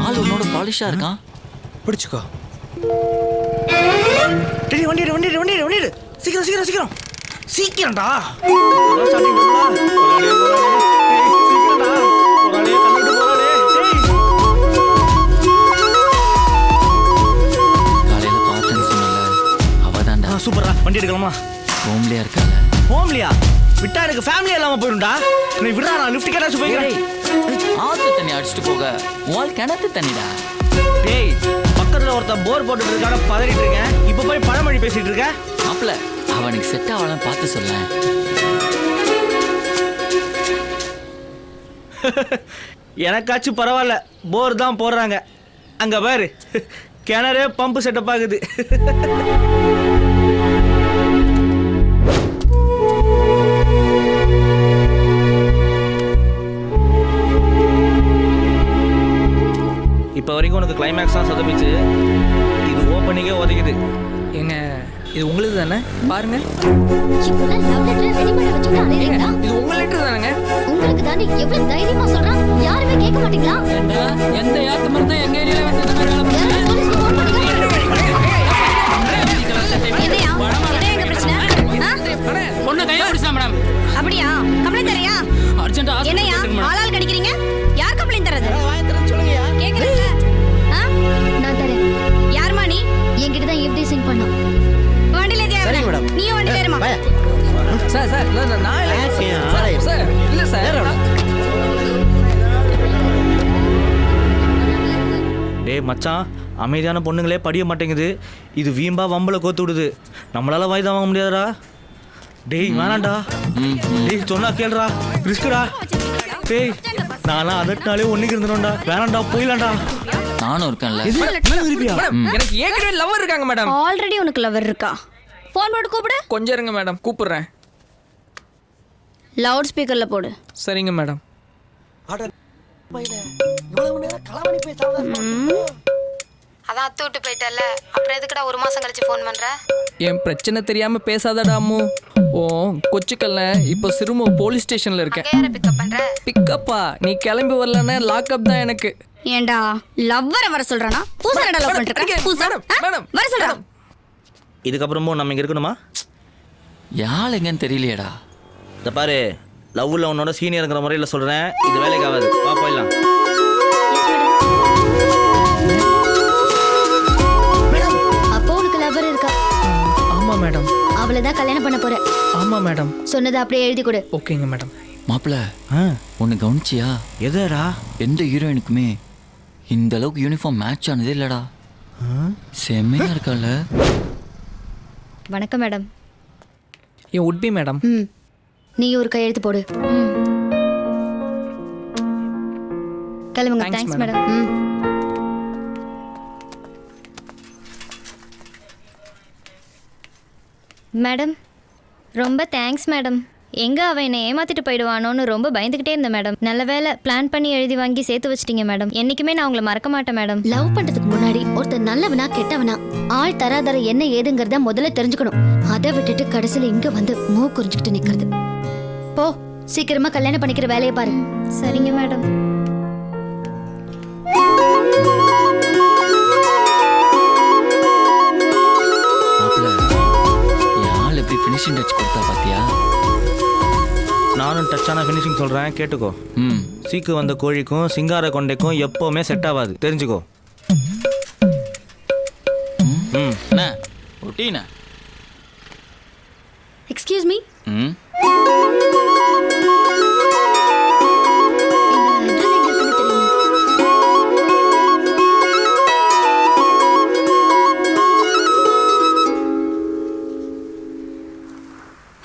ஆள் உன்னோட பாலிஷாக இருக்கான். பிடிச்சிக்கோ. டேய் வண்டிடு சீக்கிரம் சீக்கிரம்டா. காலையில் பார்த்தேன்னு சொன்னல அவ தான்டா. சூப்பரா வண்டி எடுக்கலாமா? ஹோம்லியா இருக்கால. ஹோம்லியா விட்டா எனக்கு ஃபேமிலி இல்லாம போயிடும்டா. நீ விடுறா, நான் லிஃப்ட் கேட்டாச்சு போய்க்கிறேன். ஆத்து தண்ணி அடிச்சுட்டு போக உன் கிணத்து தண்ணிடா. டேய் பக்கத்துல ஒருத்தன் போர் போட்டுட்டு இருக்கான பதறிட்டு இருக்கேன். இப்போ போய் பழமொழி பேசிட்டு இருக்க. மாப்பிள்ள அவனுக்கு செட் ஆகலாம் பார்த்து சொல்ல. எனக்காச்சும் பரவாயில்ல, போர் தான் போடுறாங்க. அங்க பாரு கிணறு பம்பு செட்டப் ஆகுது. இப்போ வரைக்கும் உனக்கு கிளைமேக்ஸ் தான் சொதப்பிச்சு. இது ஓப்பனிங்கே உதைக்குது. ஏங்க இது உங்களுக்கு தானே? பாருங்க இப்போலாம் லவ் லெட்டர் ரெடிமேட் வச்சுட்டு அலையறீங்களா? இது உங்க லெட்டர் தானேங்க? உங்களுக்கு தாண்டி எவ்வளவு தைரியமா சொல்றான்? யாருமே கேட்க மாட்டீங்களா? எந்த யாத்து மாதிரி தான் எங்க ஏரியால வந்து இந்த மாதிரி வேலை யாரும் போலீஸ்க்கு ஃபோன் பண்ணுங்க. என்னையா? என்ன எங்க பிரச்சனை? பொண்ணு கையில பிடிச்சா மேடம். அப்படியா? கம்ப்ளைண்ட் தரையா? அர்ஜென்ட் என்னையா ஆளால் கடிக்கிறீங்க? யார் கம்ப்ளைண்ட் தரது? சொல்லுங்கயா. கேக்குறீங்க? நான் தரேன். யார்மா நீ? என்கிட்ட தான் எப்படி சிங் பண்ணோம். வண்டில ஏறியா? சரி மேடம். நீயும் வண்டில ஏறுமா? சார் நான் இல்ல சார். டேய் மச்சான், அமைதியான பொண்ணுங்களே படிய மாட்டேங்குது. இது வீம்பா வம்பல கோத்து விடுது. நம்மளால வாய்தான் வாங்க முடியாதுடா. டேய் வேணாண்டா. டேய் சொன்னா கேளுடா, ரிஸ்க்குடா. டேய் நானா அதட்டாலே ஒண்ணுக்கு இருந்தனோடா. வேணாண்டா போயிடலாம்டா. நானும் இருக்கேன்ல. எனக்கு ஏற்கனவே லவர் இருக்காங்க மேடம். ஆல்ரெடி உனக்கு லவர் இருக்கா? ஃபோன் போட்டு கூப்பிடு. கொஞ்சம் இருங்க மேடம், கூப்பிடுறேன். லவுட் ஸ்பீக்கர்ல போடு. சரிங்க மேடம். அதான் அத்து விட்டு போயிட்டல, அப்புறம் எதுக்குடா 1 மாசம் கழிச்சு ஃபோன் பண்ற? என் பிரச்சனை தெரியாம பேசாதடா அம்மு. ஓ கொச்சிக்கல்ல இப்போ சிறுமு போலீஸ் ஸ்டேஷன்ல இருக்கேன். யாரை பிக்கப் பண்ற? பிக்கப்பா நீ கிளம்பி வரலன்னா லாக்அப் தான் எனக்கு. ஏண்டா லவ்வர வர சொல்றானா? பூசாரடா லவ் பண்றக்க? பூசா மேடம் வர சொல்றா. இதுக்கப்புறமும் நம்ம இங்க இருக்கணுமா? யாழ் எங்கன்னு தெரியலையேடா. இந்த பாரு, லவ்ல உன்னோட சீனியருங்கிற முறையில் சொல்றேன். இது வேலைக்கு ஆகாது. வா போயிடலாம். அப்போ உனக்கு லவர் இருக்கா? ஆமா மேடம். அவளை தான் கல்யாணம் பண்ண போற. ஆமா மேடம். சொன்னதை அப்படியே எழுதி கொடு. ஓகேங்க மேடம். மாப்பிள்ள ஒன்று கவனிச்சியா? எதடா? எந்த ஹீரோயினுக்குமே இந்த அளவுக்கு யூனிஃபார்ம் மேட்ச் ஆனதே இல்லடா. செம்மையா இருக்கால. வணக்கம் மேடம். என் உட்பி மேடம். நீ ஒரு கையெழுத்து போடு. கிளம்புங்க. Thanks madam. மேடம் ரொம்ப தேங்க்ஸ் மேடம். எங்க அவன் என்னை ஏமாத்திட்டு போயிடுவானோன்னு ரொம்ப பயந்துகிட்டே இருந்தேன் மேடம். நல்ல வேலை பிளான் பண்ணி எழுதி வாங்கி சேர்த்து வச்சிட்டீங்க மேடம். என்னைக்குமே நான் உங்களை மறக்க மாட்டேன் மேடம். லவ் பண்றதுக்கு முன்னாடி ஒருத்தர் நல்லவனா கெட்டவனா ஆள் தராதர என்ன ஏதுங்கிறத முதல்ல தெரிஞ்சுக்கணும். அதை விட்டுட்டு கடைசியில இங்க வந்து குறிஞ்சுக்கிட்டு நிக்கிறது. போ சீக்கிரமா கல்யாணம் பண்ணிக்கிற வேலையை பாரு. சரிங்க மேடம். எப்படி ஃபினிஷிங் டச் கொடுத்தா பாத்தியா? நானும் டச்சான ஃபினிஷிங் சொல்கிறேன், கேட்டுக்கோ. சீக்கு வந்த கோழிக்கும் சிங்கார கொண்டைக்கும் எப்போவுமே செட் ஆகாது, தெரிஞ்சுக்கோ. ரொட்டீனா? Excuse me.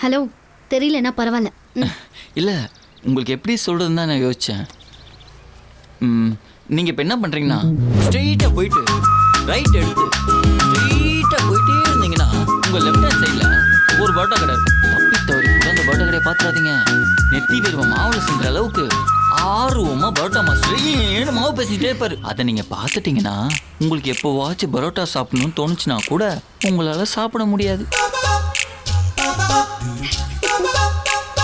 ஹலோ, தெரியலன்னா பரவாயில்ல. இல்லை உங்களுக்கு எப்படி சொல்கிறதுன்னு தான் நான் யோசித்தேன். நீங்கள் இப்போ என்ன பண்ணுறீங்கன்னா ஸ்ட்ரெயிட்டாக போயிட்டு ரைட் எடுத்து ஸ்ட்ரெயிட்டாக போயிட்டே இருந்தீங்கன்னா உங்கள் லெஃப்ட் ஹேண்ட் சைடில் ஒரு பரோட்டா கடை இருக்கும். தப்பி தவறி கூட அந்த பரோட்டா கடையை பார்த்துடாதீங்க. நெத்தி விரும்ப மாவுளை செஞ்ச அளவுக்கு ஆர்வமா பரோட்டா மாஸ்டர் ஏன்னு மாவு பேசிக்கிட்டே இருப்பாரு. அதை நீங்க பார்த்துட்டீங்கன்னா உங்களுக்கு எப்போவாச்சும் பரோட்டா சாப்பிடணும்னு தோணுச்சுன்னா கூட உங்களால சாப்பிட முடியாது.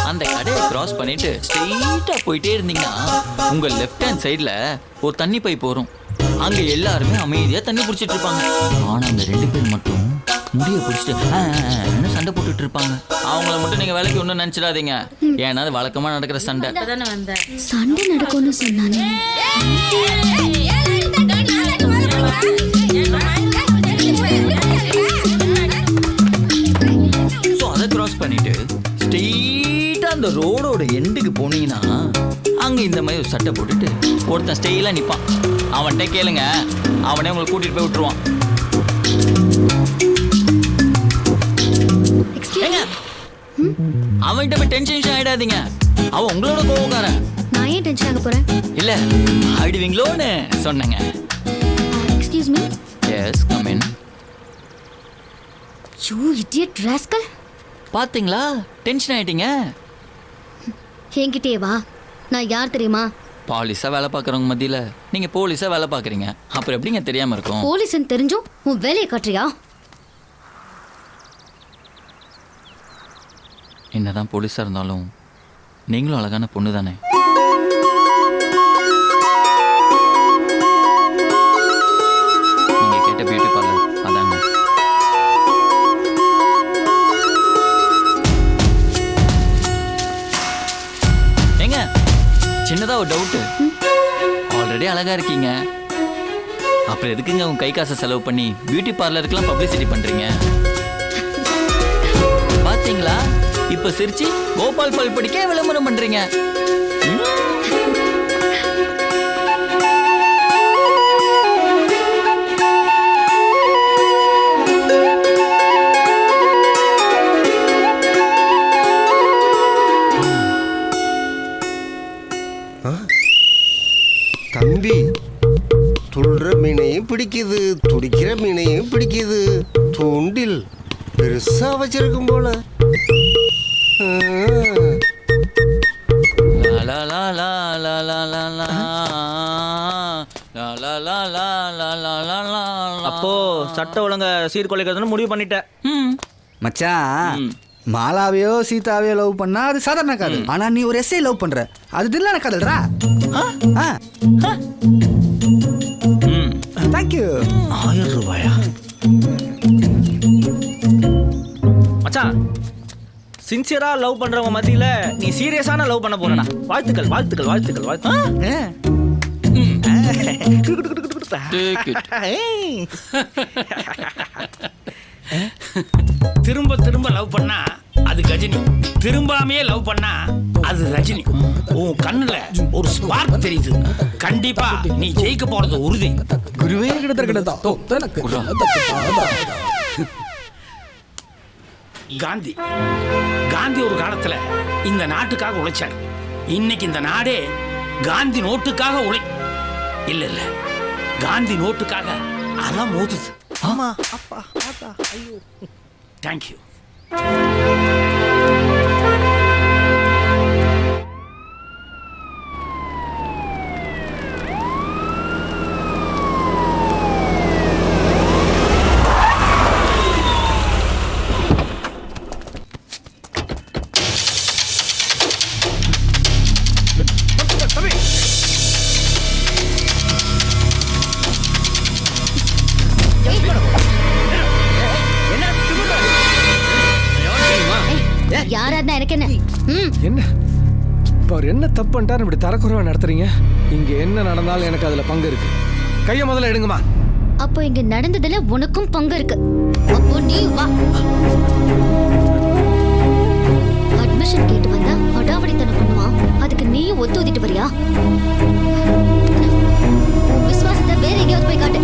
அந்த கடையை கிராஸ் பண்ணிட்டு ஸ்ட்ரெயிட்டா போயிட்டே இருந்தீங்கன்னா உங்க லெஃப்ட் ஹேண்ட் சைடுல ஒரு தண்ணி பைப் வரும். அங்க எல்லாருமே அமைதியா தண்ணி குடிச்சிட்டு இருப்பாங்க. ஆனா அந்த 2 பேர் மட்டும் முடிய பிடிச்சிட்டு சண்டை போட்டுட்டு இருப்பாங்க. அவங்கள மட்டும் நீங்க வேலைக்கு ஒன்றும் நினைச்சிடாதீங்க. ஏன்னா அது வழக்கமா நடக்கிற சண்டை. சண்டை நடக்கும்னு சொன்னானே. ஸோ அதை கிராஸ் பண்ணிட்டு ஸ்ட்ரெயிட்டா அந்த ரோடோட எண்டுக்கு போனீங்கன்னா அங்க இந்த மாதிரி ஒரு சட்டை போட்டுட்டு ஒருத்தன் ஸ்டெயிலா நிப்பான். அவன்கிட்ட கேளுங்க, அவனே உங்களை கூட்டிட்டு போய் விட்டுருவான். அவன்கிட்ட போய் டென்ஷன் ஆயிடாதீங்க. அவன் உங்களோட கோவக்காரன். நான் ஏன் டென்ஷன் ஆக போறேன்? இல்ல ஆயிடுவீங்களோன்னு சொன்னேங்க. Excuse me. Yes come in. You idiot rascal. பாத்தீங்களா டென்ஷன் ஆயிட்டீங்க. என்கிட்டயே வா. நான் யார் தெரியுமா? பாலிஸா வேலை பார்க்குறவங்க மத்தியில நீங்க போலீஸா வேலை பார்க்குறீங்க. அப்புறம் எப்படிங்க தெரியாம இருக்கும்? போலீஸ்ன்னு தெரிஞ்சும் உன் வேலையை காட்டுறியா? என்னதான் போலீஸா இருந்தாலும் நீங்களும் அழகான பொண்ணு தானே. நீங்க கேட்ட பியூட்டி பார்லர் அதாங்க. ஏங்க சின்னதா ஒரு டவுட்டு. ஆல்ரெடி அழகா இருக்கீங்க, அப்புறம் எதுக்குங்க உங்க கை காசை செலவு பண்ணி பியூட்டி பார்லருக்குலாம் பப்ளிசிட்டி பண்றீங்க? பாத்தீங்களா இப்ப சிரிச்சு கோபால் பல் படிக்க விளம்பரம் பண்றீங்க. தம்பி துள்ளுற மீனையும் பிடிக்குது, துடிக்கிற மீனையும் பிடிக்குது. தூண்டில் பெருசா வச்சிருக்கும் போல. அப்போ சட்ட ஒழுங்க சீர்குலைக்கிறதுன்னு முடிவு பண்ணிட்டேன். மச்சான், மாலாவையோ சீதாவையோ லவ் பண்ணா அது சாதாரண காதல். ஆனா நீ ஒரு எஸ்ஐ லவ் பண்ற, அது தில்லான காதல்ரா. தேங்க்யூ. 1000 ரூபாயா? மச்சான், சின்சியரா லவ் பண்றவங்க மத்தியில நீ சீரியஸான லவ் பண்ண போறடா. வாழ்த்துக்கள் வாழ்த்துக்கள் வாழ்த்துக்கள் வாழ்த்துக்கள். திரும்ப திரும்ப லவ் பண்ணா அது கஜினி, திரும்பாமையே லவ் பண்ணா அது ரஜினி. உன் கண்ணுல ஒரு ஸ்பார்க் தெரியுது. கண்டிப்பா நீ ஜெயிக்க போறது உறுதி. குருவே காந்தி காந்தி ஒரு காலத்துல இந்த நாட்டுக்காக உழைச்சார். இன்னைக்கு இந்த நாடே காந்தி நோட்டுக்காக இல்ல இல்ல காந்தி நோட்டுக்காக அதான் மோதுது. ஆமா அப்பா ஆத்தா ஐயோ. தேங்க்யூ. யாரா இருந்தா எனக்கு என்ன? என்ன இப்போ அவர் என்ன தப்பு பண்ணிட்டாரு இப்படி தரக்குறைவா நடத்துறீங்க? இங்க என்ன நடந்தாலும் எனக்கு அதுல பங்கு இருக்கு. கையை முதல்ல எடுங்கம்மா. அப்போ இங்க நடந்ததுல உனக்கும் பங்கு இருக்கு. அப்போ நீ வா. அட்மிஷன் கேட்டு வந்தா அடாவடித்தனம் பண்ணுவான். அதுக்கு நீயும் ஒத்து ஊதிட்டு வரியா? விசுவாசத்தை வேற எங்கேயாவது போய் காட்டு.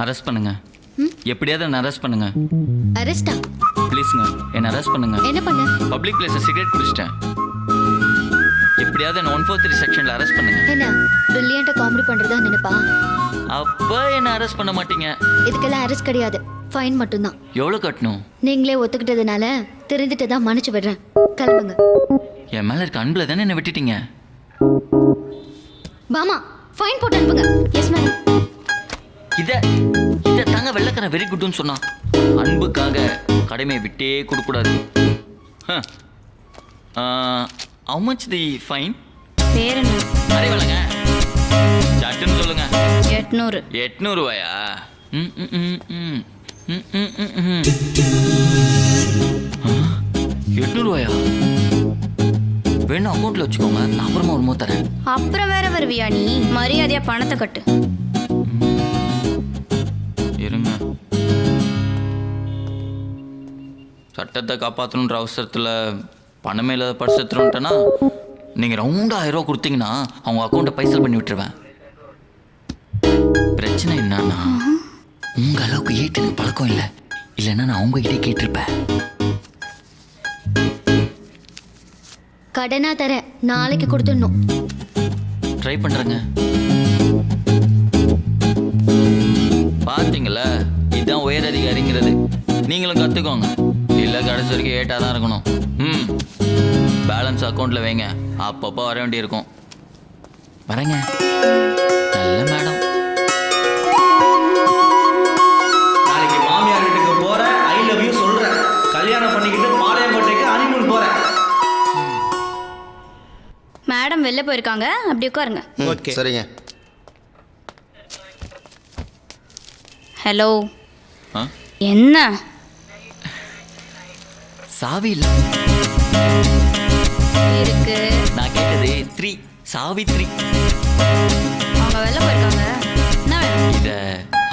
அரெஸ்ட் பண்ணுங்க. எப்படியாவது என்ன அரெஸ்ட் பண்ணுங்க. அரெஸ்டா? ப்ளீஸ்ங்க என்ன அரெஸ்ட் பண்ணுங்க. என்ன பண்ண? பப்ளிக் பிளேஸ்ல சிகரெட் குடிச்சிட்டேன். எப்படியாவது என்ன 143 செக்ஷன்ல அரெஸ்ட் பண்ணுங்க. என்ன பிரில்லியண்டா காமெடி பண்றதா நினைப்பா? அப்ப என்ன அரெஸ்ட் பண்ண மாட்டீங்க. இதுக்கெல்லாம் அரெஸ்ட் கிடையாது, ஃபைன் மட்டும்தான். எவ்வளவு கட்டணும்? நீங்களே ஒத்துக்கிட்டதுனால தெரிஞ்சுட்டு தான் மன்னிச்சு விடுறேன். கிளம்புங்க. என் மேல இருக்க அன்புல தானே என்ன விட்டுட்டீங்க. பாமா ஃபைன் போட்டு அனுப்புங்க. Yes madam. இத தாங்க வெள்ளக்காரன் வெரி குட்னு சொன்னான். அன்புக்காக கடமையை விட்டே கொடுக்கூடாது. How much the fine? பேர் என்ன? அறிவலங்க. சட்டுன்னு சொல்லுங்க. 800. 800 ரூபாயா? 800 ரூபாயா? வேணும் அக்கௌண்ட்ல வச்சுக்கோங்க, நான் அப்புறமா ஒரு தரேன். அப்புறம் வேற வருவியா நீ? மரியாதையா பணத்தை கட்டு. இருங்க. சட்டத்தை காப்பாற்றணுன்ற அவசரத்தில் பணமே இல்லாத பர்ஸ் எடுத்துட்டேன்னா நீங்கள் ரவுண்டாக 1000 ரூபா கொடுத்தீங்கன்னா அவங்க அக்கௌண்ட்டை பைசல் பண்ணி விட்டுருவேன். பிரச்சனை என்னன்னா உங்கள் அளவுக்கு ஏட்டு பழக்கம் இல்லை, இல்லைன்னா நான் அவங்ககிட்டே கேட்டிருப்பேன். கடனா தரேன், நாளைக்கு கொடுத்துடணும். ட்ரை பண்ணுறேங்க. பார்த்தீங்களா, இதுதான் உயர் அதிகாரிங்கிறது. நீங்களும் கற்றுக்கோங்க, இல்லை கடைசி வரைக்கும் ஏட்டாக தான் இருக்கணும். பேலன்ஸ் அக்கௌண்ட்டில் வைங்க, அப்பப்போ வர வேண்டியிருக்கும். வரேங்க. நல்ல மேடம். நாளைக்கு மாமியார் வீட்டுக்கு போகிறேன், ஐ லவ் யூ சொல்கிறேன். கல்யாணம் பண்ணிக்கிட்டு பாளையங்கோட்டைக்கு ஹனிமூன் போகிறேன். மேடம் வெளில போயிருக்காங்க, அப்படி உட்காருங்க. ஓகே சரிங்க. ஹலோ. ஆ என்ன? சாவி இல்லை இருக்கு. நான் கேட்டது 3 சாவித்ரி. அவங்க வெளில போயிருக்காங்க. என்ன வேணும்? இதை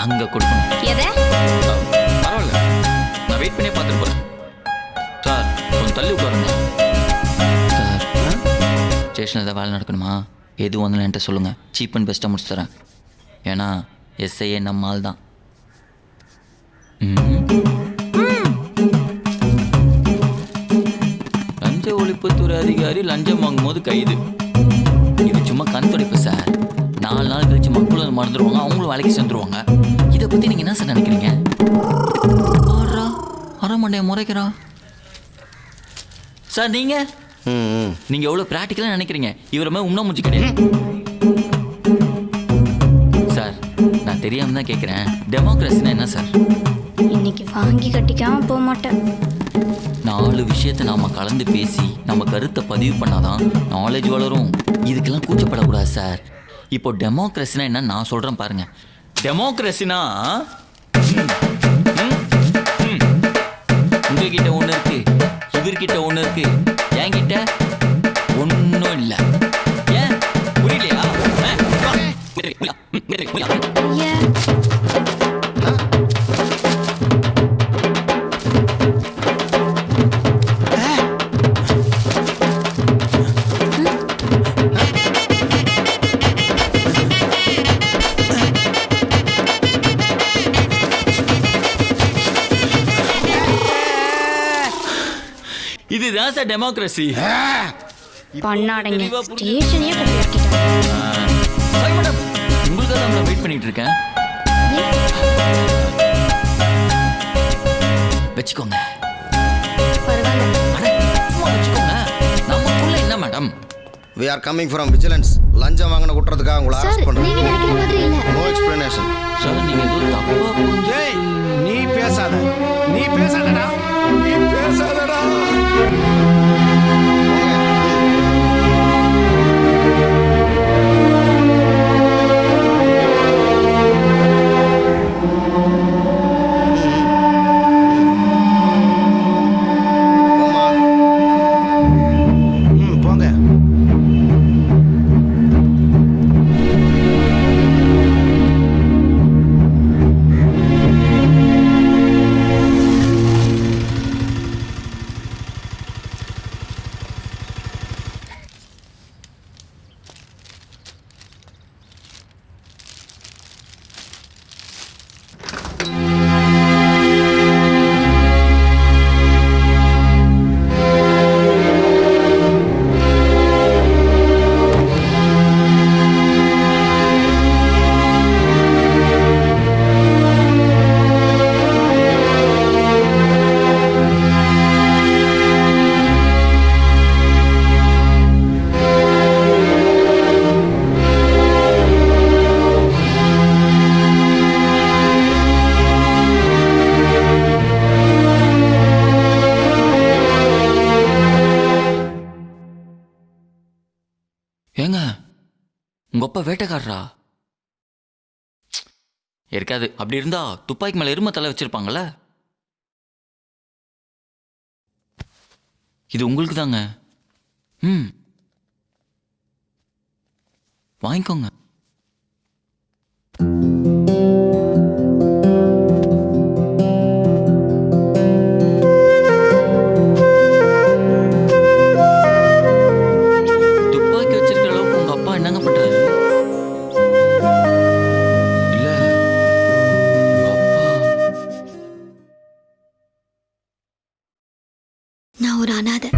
அங்கே கொடுக்கணும். எதை? பரவாயில்ல, நான் வெயிட் பண்ணி பார்த்துட்டு போகிறேன். சார் கொஞ்சம் தள்ளி உட்காருங்க. சார் ஸ்டேஷனில் ஏதாவது வேலை நடக்கணுமா? எது வந்தாலும் என்கிட்ட சொல்லுங்கள், சீப் அண்ட் பெஸ்ட்டாக முடிச்சு தரேன். ஏன்னா எஸ்ஐஏ நம்ம ஆள் தான். லஞ்ச ஒழிப்புத்துறை அதிகாரி லஞ்சம் வாங்கும்போது கைது. இது சும்மா கண் துடைப்பு சார். 4 நாள் கழிச்சு மக்களும் மறந்துடுவாங்க, அவங்களும் வேலைக்கு சேர்ந்துருவாங்க. இதை பற்றி நீங்கள் என்ன சார் நினைக்கிறீங்க? அரை மண்டைய முறைக்கிறான் சார். நீங்கள் எவ்வளோ ப்ராக்டிக்கலாக நினைக்கிறீங்க, இவரை மாதிரி உண்ணா மூஞ்சி கிடையாது சார். நான் தெரியாமல் தான் கேட்குறேன், டெமோக்ரஸினா என்ன சார்? இன்னைக்கு வாங்கி கட்டிக்காம போக மாட்டேன். 4 விஷயத்தை நாம் கலந்து பேசி நம்ம கருத்தை பதிவு பண்ணாதான் நாலேஜ் வளரும். இதுக்கெல்லாம் கூச்சப்படக்கூடாது சார். இப்போ டெமோக்ரஸினா என்ன நான் சொல்கிறேன் பாருங்க. டெமோக்ரஸினா உங்ககிட்ட ஒன்று இருக்கு, இவர்கிட்ட ஒன்று இருக்கு, என்கிட்ட ஒன்றும் இல்லை. ஏன் புரியலையா? இதுதான் சார் டெமோக்ரஸி. பண்ணாடங்க ஸ்டேஷனையே கட்டிட்டாங்க. சாரி மேடம், உங்களுக்காக தான் நான் வெயிட் பண்ணிட்டு இருக்கேன். வச்சுக்கோங்க. அட, சும்மா வச்சுக்கோங்க. நமக்குள்ள என்ன madam? We are coming from vigilance. லஞ்சம் வாங்கின குற்றத்துக்காக உங்களை அரெஸ்ட் பண்றோம். நீங்க நினைக்கிற மாதிரி இல்ல. No explanation. சார் நீங்க ஏதோ தப்பா புரிஞ்சு. நீ பேசாதடா. நீ பேசாதடா. போங்க. ஏங்க உங்க அப்பா வேட்டைக்காரரா? இருக்காது. அப்படி இருந்தா துப்பாக்கி மேல எருமை தலை வச்சிருப்பாங்கல்ல. இது உங்களுக்கு தாங்க. வாங்கிக்கோங்க. துப்பாக்கி வச்சிருக்கிற அளவுக்கு உங்க அப்பா என்னங்க பண்றாரு? இல்ல உங்க அப்பா நான் ஒரு அனாதை.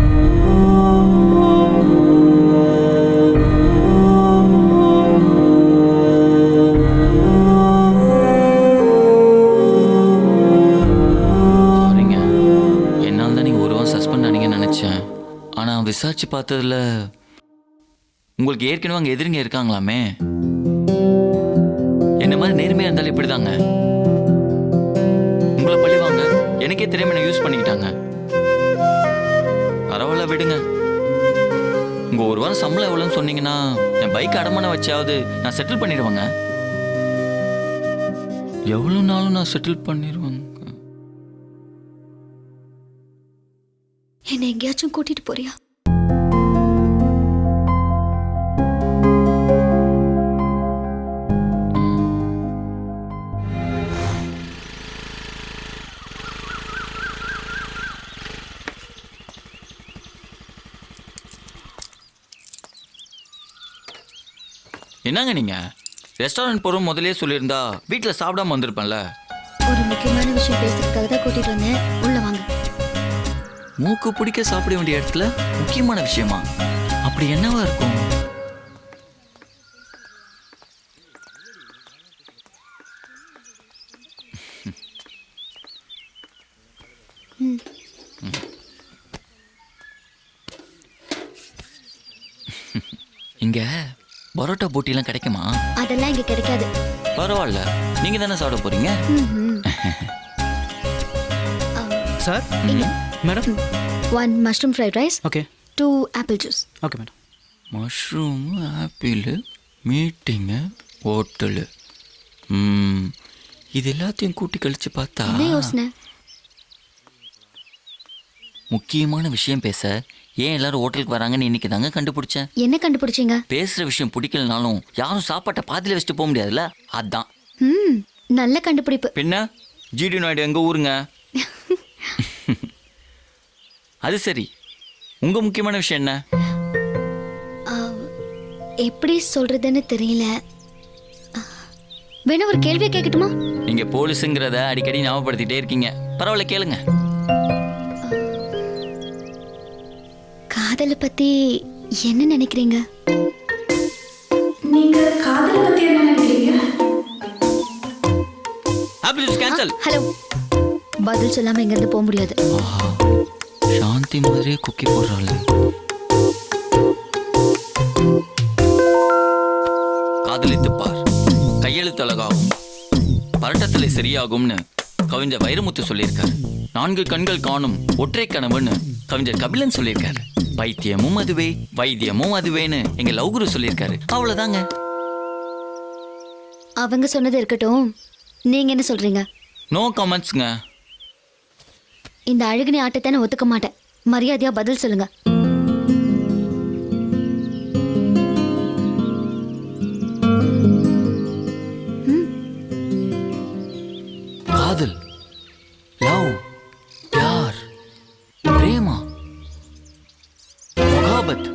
சாரிங்க. என்னால் தான் நீங்க ஒரு வாரம் சஸ்பெண்ட் ஆனீங்கன்னு நினைச்சேன். ஆனா விசாரிச்சு பார்த்ததுல உங்களுக்கு ஏற்கனவே அங்கே எதிரிங்க இருக்காங்களாமே. என்ன மாதிரி நேர்மையாக இருந்தாலும் இப்படிதாங்க. உங்களை பழி வாங்க எனக்கே தெரியாம என்ன யூஸ் பண்ணிக்கிட்டாங்க. பரவாயில்ல விடுங்க. உங்க ஒரு வாரம் சம்பளம் எவ்வளோன்னு சொன்னீங்கன்னா என் பைக் அடமான வச்சாவது நான் செட்டில் பண்ணிடுவேங்க. எவ்வளோ நாளும் நான் செட்டில் பண்ணிடுவேங்க. என்னை எங்கேயாச்சும் கூட்டிட்டு போறியா? என்னங்க நீங்க ரெஸ்டாரண்ட் போகிற முதலே சொல்லியிருந்தா வீட்டில் சாப்பிடாம வந்திருப்பேன்ல. ஒரு முக்கியமான விஷயம் பேசுறதுக்காக தான் கூட்டிட்டு வந்தேன். உள்ள வாங்க. மூக்கு பிடிக்க சாப்பிட வேண்டிய இடத்துல முக்கியமான விஷயமா? அப்படி என்னவா இருக்கும்? இங்க பரோட்டா போட்டிலாம் கிடைக்குமா? அதெல்லாம் இங்க கிடைக்காது. பரவாயில்ல, நீங்க தானே சாப்பிட போறீங்க. Sir madam 1 mushroom fried rice. Okay. 2 apple juice. Okay madam. Mushroom, apple, மீட்டிங்கு, ஹோட்டலு. இது எல்லாத்தையும் கூட்டி கழிச்சு பார்த்தா என்ன யோசனை? முக்கியமான விஷயம் பேச ஏன் எல்லாரும் ஹோட்டலுக்கு வராங்கன்னு இன்னைக்கு தாங்க கண்டுபிடிச்சேன். என்ன கண்டுபிடிச்சீங்க? பேசுற விஷயம் பிடிக்கலனாலும் யாரும் சாப்பாட்டை பாதியில வச்சுட்டு போக முடியாதுல்ல, அதான். நல்ல கண்டுபிடிப்பு. பின்ன ஜிடி நாயுடு எங்க ஊருங்க. அது சரி, உங்க முக்கியமான விஷயம் என்ன? எப்படி சொல்றதுன்னு தெரியல. வேணா ஒரு கேள்வியை கேட்கட்டுமா? நீங்க போலீஸுங்கிறத அடிக்கடி ஞாபகப்படுத்திட்டே இருக்கீங்க. பரவாயில்ல, கேளுங்க. காதலை பத்தி என்ன நினைக்கிறீங்க? நீங்க காதலை பத்தி என்ன நினைக்கிறீங்க? Apple cancel. ஹலோ, பதில் சொல்லாம எங்க இருந்து போக முடியாது. சாந்தி மாதிரியே குக்கி போடுறாள். காதலித்து பார், கையெழுத்து அழகாகும், பரட்டத்தலை சரியாகும்னு கவிஞர் வைரமுத்து சொல்லியிருக்காரு. 4 கண்கள் காணும் ஒற்றை கனவுன்னு கவிஞர் கபிலன் சொல்லியிருக்காரு. பைத்தியமும் அதுவே, வைத்தியமும் அதுவேன்னு எங்க லவ்குரு சொல்லியிருக்காரு. அவ்வளவுதாங்க. அவங்க சொன்னது இருக்கட்டும், நீங்க என்ன சொல்றீங்க? நோ கமெண்ட்ஸ்ங்க. இந்த அழுகினி ஆட்டத்தை நான் ஒத்துக்க மாட்டேன். மரியாதையா பதில் சொல்லுங்க. காதல், லவ், பியார், பிரேமா, முகாபத்.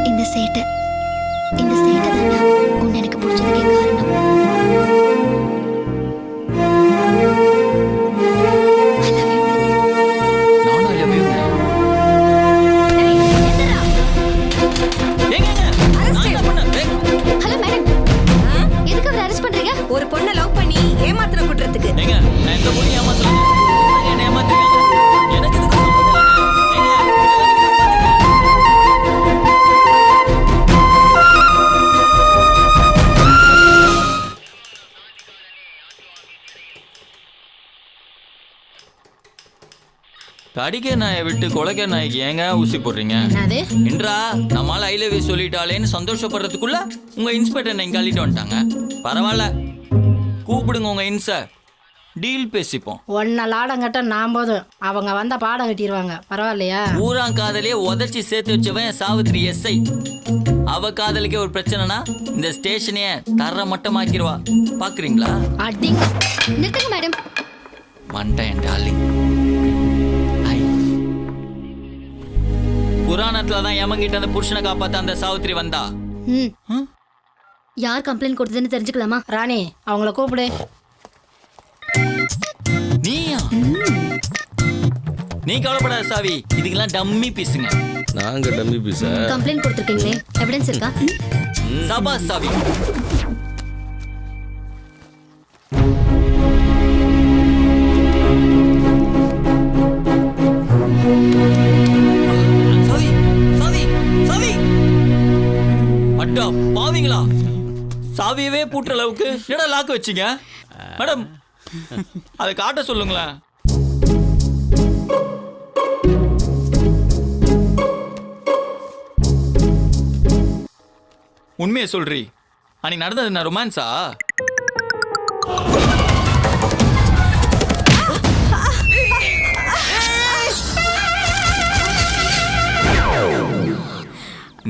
இந்த சேட்டை தாண்டா உன்னை எனக்கு பிடிச்சதுக்கே காரணம். I love you. கடிக்க நாயை விட்டு கொலைக்க நாய்க்கு ஏங்க ஊசி போடுறீங்க? என்னது? இன்றா நம்மளால ஐ லவ் யூ சொல்லிட்டாலேன்னு சந்தோஷப்படுறதுக்குள்ள உங்க இன்ஸ்பெக்டர் நீங்க அள்ளிட்டு வந்துட்டாங்க. பரவாயில்ல, கூப்பிடுங்க உங்க இன்ஸ, டீல் பேசிப்போம். ஒன்ன லாடம் கட்ட நான் போதும், அவங்க வந்தா பாடம் கட்டிடுவாங்க. பரவாயில்லையா? ஊரான் காதலே உதச்சி சேர்த்து வச்சவன் சாவித்ரி எஸ்ஐ. அவ காதலுக்கே ஒரு பிரச்சனைனா இந்த ஸ்டேஷனையே தர மட்டமாக்கிடுவா. பாக்குறீங்களா? அடிங்க. நிறுத்துங்க மேடம். Mundane darling. புராணத்துல தான் யமங்கிட்ட அந்த புருஷனை காப்பாத்த அந்த சாவித்ரி வந்தா. யார் கம்ப்ளைண்ட் கொடுத்ததுன்னு தெரிஞ்சுக்கலாமா? ராணி, அவங்கள கூப்பிடு. நீயா? நீ கவலைப்படாத சாவி, இதுக்கெல்லாம் டம்மி பீஸுங்க. நாங்க டம்மி பீஸா? கம்ப்ளைண்ட் கொடுத்துருக்கீங்களே, எவிடன்ஸ் இருக்கா? சபா சாவி. சாவி சாவி சாவி. அட்டா பாவீங்களா, சாவியவே பூட்டுற அளவுக்கு என்னடா லாக்கு வச்சீங்க? மேடம் அதை காட்ட சொல்லுங்களேன். உண்மையை சொல்றி, அன்னைக்கு நடந்தது என்ன ரொமான்ஸா?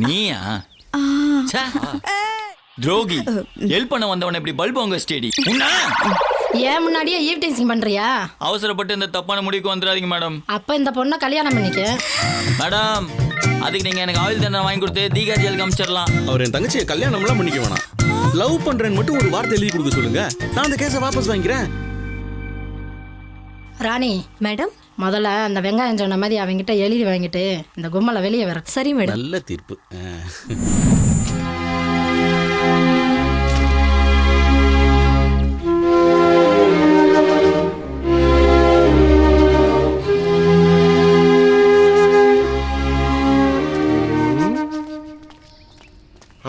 நீயா? துரோகி, ஹெல்ப் பண்ண வந்தவன இப்படி பல்பு வாங்க ஸ்டேடி. ஏன் முன்னாடியே ஈவ்டீசிங் பண்றியா? அவசரப்பட்டு இந்த தப்பான முடிவுக்கு வந்துடாதீங்க மேடம். அப்ப இந்த பொண்ணை கல்யாணம் பண்ணிக்க. மேடம், அதுக்கு நீங்க எனக்கு ஆயில் தண்டனை வாங்கி கொடுத்து தீகா ஜெயிலுக்கு அமிச்சிடலாம். அவர் என் தங்கச்சியை கல்யாணம்லாம் பண்ணிக்க வேணாம். லவ் பண்றேன்னு மட்டும் ஒரு வார்த்தை எழுதி கொடுக்க சொல்லுங்க, நான் அந்த கேஸை வாபஸ் வாங்கிக்கிறேன். ராணி மேடம், முதல்ல அந்த வெங்காயம் சொன்ன மாதிரி அவங்கிட்ட எழுதி வாங்கிட்டு இந்த கும்மலை வெளியே வர. சரி மேடம். நல்ல தீர்ப்பு.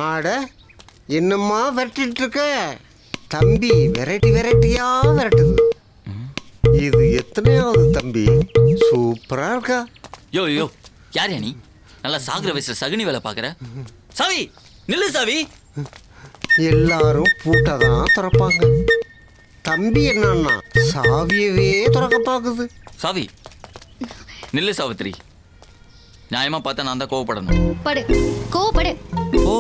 ஆட என்னம்மா விரட்டிட்டு இருக்க தம்பி? வெரைட்டியா விரட்டுது. இது எத்தனையாவது தம்பி? சூப்பரா இருக்கா. யோ யோ, யார் நீ? நல்லா சாகுற வயசுல சகுனி வேலை பாக்குற. சாவி நில்லு சாவி. எல்லாரும் பூட்டதான் திறப்பாங்க, தம்பி என்னன்னா சாவியவே திறக்க பாக்குது. சாவி நில்லு சாவித்ரி. நியாயமா பார்த்தா நான் தான் கோவப்படணும். படு, கோவப்படு. ஓ,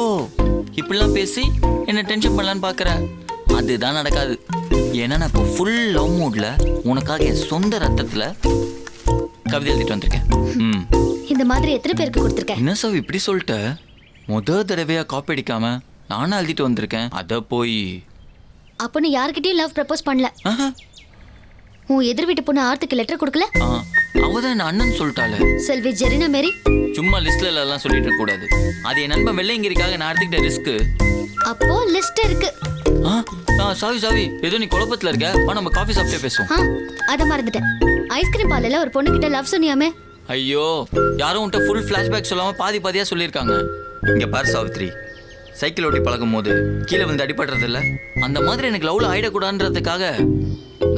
இப்படிலாம் பேசி என்ன டென்ஷன் பண்ணலான்னு பாக்குற? அதுதான் நடக்காது. ஏன்னா நான் இப்போ ஃபுல் லவ் மூட்ல உனக்காக என் சொந்த ரத்தத்துல கவிதை எழுதிட்டு வந்திருக்கேன். இந்த மாதிரி எத்தனை பேருக்கு கொடுத்துருக்கேன்? என்ன சாவி இப்படி சொல்லிட்ட? முதல் தடவையா காப்பி அடிக்காம நானும் எழுதிட்டு வந்திருக்கேன். அத போய் அப்போ நீ யார்கிட்டயும் லவ் ப்ரப்போஸ் பண்ணல? உன் எதிர் வீட்டு பொண்ணு ஆர்த்திக்கு லெட்டர் கொடுக்கல? அவதான் என் அண்ணன் சொல்லிட்டாளே. செல்வி ஜெரினா மேரி. சும்மா லிஸ்ட்ல எல்லாம் சொல்லிட்டு இருக்க கூடாது. அது என் நண்பன் வெள்ளையங்கிரிக்காக நான் எடுத்துக்கிட்ட ரிஸ்க். அப்போ லிஸ்ட் இருக்கு. சாவி சாவி, ஏதோ நீ குழப்பத்துல இருக்க. நம்ம காஃபி சாப்பிட்டே பேசுவோம். அத மறந்துட்டேன். ஐஸ்கிரீம் பார்லர்ல ஒரு பொண்ணு கிட்ட லவ் சொன்னியாமே? ஐயோ, யாரும் உன்ட்ட ஃபுல் ஃபிளாஷ்பேக் சொல்லாம பாதி பாதியா சொல்லியிருக்காங்க. இங்க பாரு சாவித்ரி, சைக்கிள் ஓட்டி பழகும் போது கீழே வந்து அடிபடுறது இல்ல, அந்த மாதிரி எனக்கு லவ்ல ஆயிடக்கூடாதுன்றதுக்காக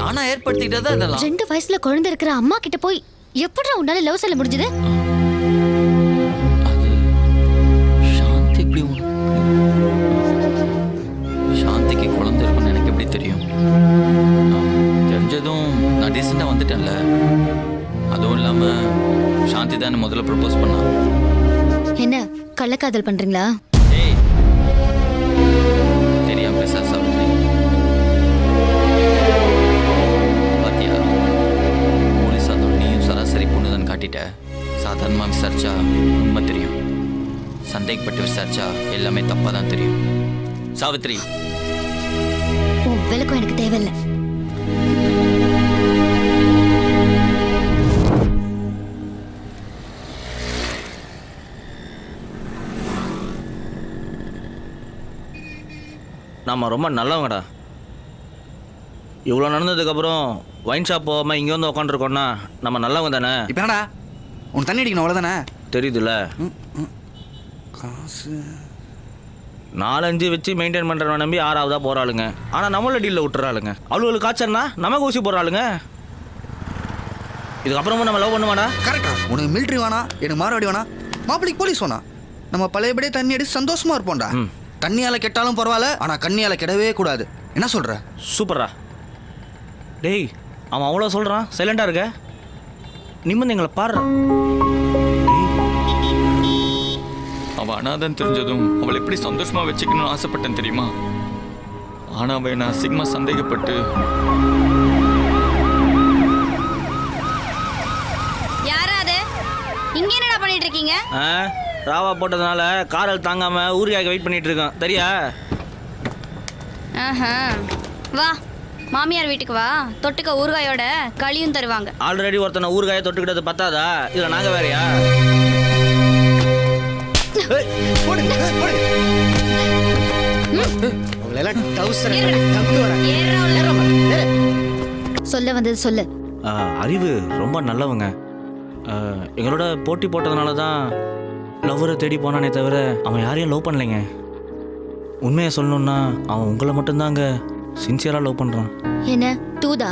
நானா ஏற்படுத்திக்கிட்டதா இதெல்லாம். 2 வயசுல குழந்தை இருக்கிற அம்மா கிட்ட போய் எப்படிடா உன்னால லவ் சொல்ல முடிஞ்சது? சாந்தி எப்படி சாந்திக்கு குழந்தை இருக்குன்னு எனக்கு எப்படி தெரியும்? தெரிஞ்சதும் நான் டீசெண்டா வந்துட்டேன்ல. அதுவும் இல்லாம சாந்தி தான் முதல்ல ப்ரப்போஸ் பண்ணா. என்ன கள்ளக்காதல் பண்றீங்களா? ஏய், தெரியாம பேச சாவித்ரி. பாத்தியா, போலீஸ் அதோட நீயும் சராசரி பொண்ணுதான் காட்டிட்ட. சாதாரணமா விசாரிச்சா உண்மை தெரியும், சந்தேகப்பட்டு விசாரிச்சா எல்லாமே தப்பா தான் தெரியும். சாவித்ரி, உன் விளக்கம் எனக்கு தேவையில்லை. நம்ம ரொம்ப நல்லவங்கடா. இவ்வளோ நடந்ததுக்கப்புறம் ஒயின் ஷாப் போகாமல் இங்கே வந்து உட்காந்துருக்கோன்னா நம்ம நல்லவங்க தானே. இப்போ என்னடா உன் தண்ணி அடிக்கணும் அவ்வளோதானே? தெரியுதுல்ல, காசு 4-5 வச்சு மெயின்டைன் பண்ணுறவன் நம்பி 6ஆவதாக போகிறாளுங்க. ஆனால் நம்மள டீலில் விட்டுறாளுங்க. அவளுக்கு காய்ச்சல்னா நமக்கு ஊசி போடுறாளுங்க. இதுக்கப்புறமும் நம்ம லவ் பண்ணுவாடா? கரெக்டா? உனக்கு மிலிட்ரி வேணாம், எனக்கு மாரவாடி வேணாம், மாப்பிள்ளைக்கு போலீஸ் வேணாம். நம்ம பழையபடியே தண்ணி அடிச்சு சந்தோஷமா இருப்போம்டா. தண்ணியால கெட்டாலும் பரவாயில்ல, ஆனா கண்ணியால கெடவே கூடாது. என்ன சொல்ற? சூப்பரா. டேய், அவன் அவ்வளோ சொல்கிறான், சைலண்டாக இருக்க. நிம்மதி எங்களை பாடுற. அவள் அனாதன் தெரிஞ்சதும் அவளை எப்படி சந்தோஷமா வச்சுக்கணும்னு ஆசைப்பட்டேன் தெரியுமா? ஆனா அவ நான் சிக்மா சந்தேகப்பட்டு. யாரா அது? இங்க என்னடா பண்ணிட்டு இருக்கீங்க? ராவா போட்டதுனால காரல் தாங்காம ஊறுகாய்க்கு வெயிட் பண்ணிட்டு இருக்கோம், தெரியா? வா, மாமியார் வீட்டுக்கு வா. தொட்டுக்க ஊறுகாயோட களியும் தருவாங்க. ஆல்ரெடி ஒருத்தனை ஊறுகாயை தொட்டுக்கிட்டது பத்தாதா? இதுல நாங்க வேறையா? சொல்ல வந்தது சொல்லு. அறிவு ரொம்ப நல்லவங்க. எங்களோட போட்டி போட்டதுனால தான் லவ்வரை தேடி போனானே தவிர அவன் யாரையும் லவ் பண்ணலைங்க. உண்மையை சொல்லணும்னா அவன் உங்களை மட்டும்தாங்க சின்சியராக லவ் பண்ணுறான். என்ன தூதா?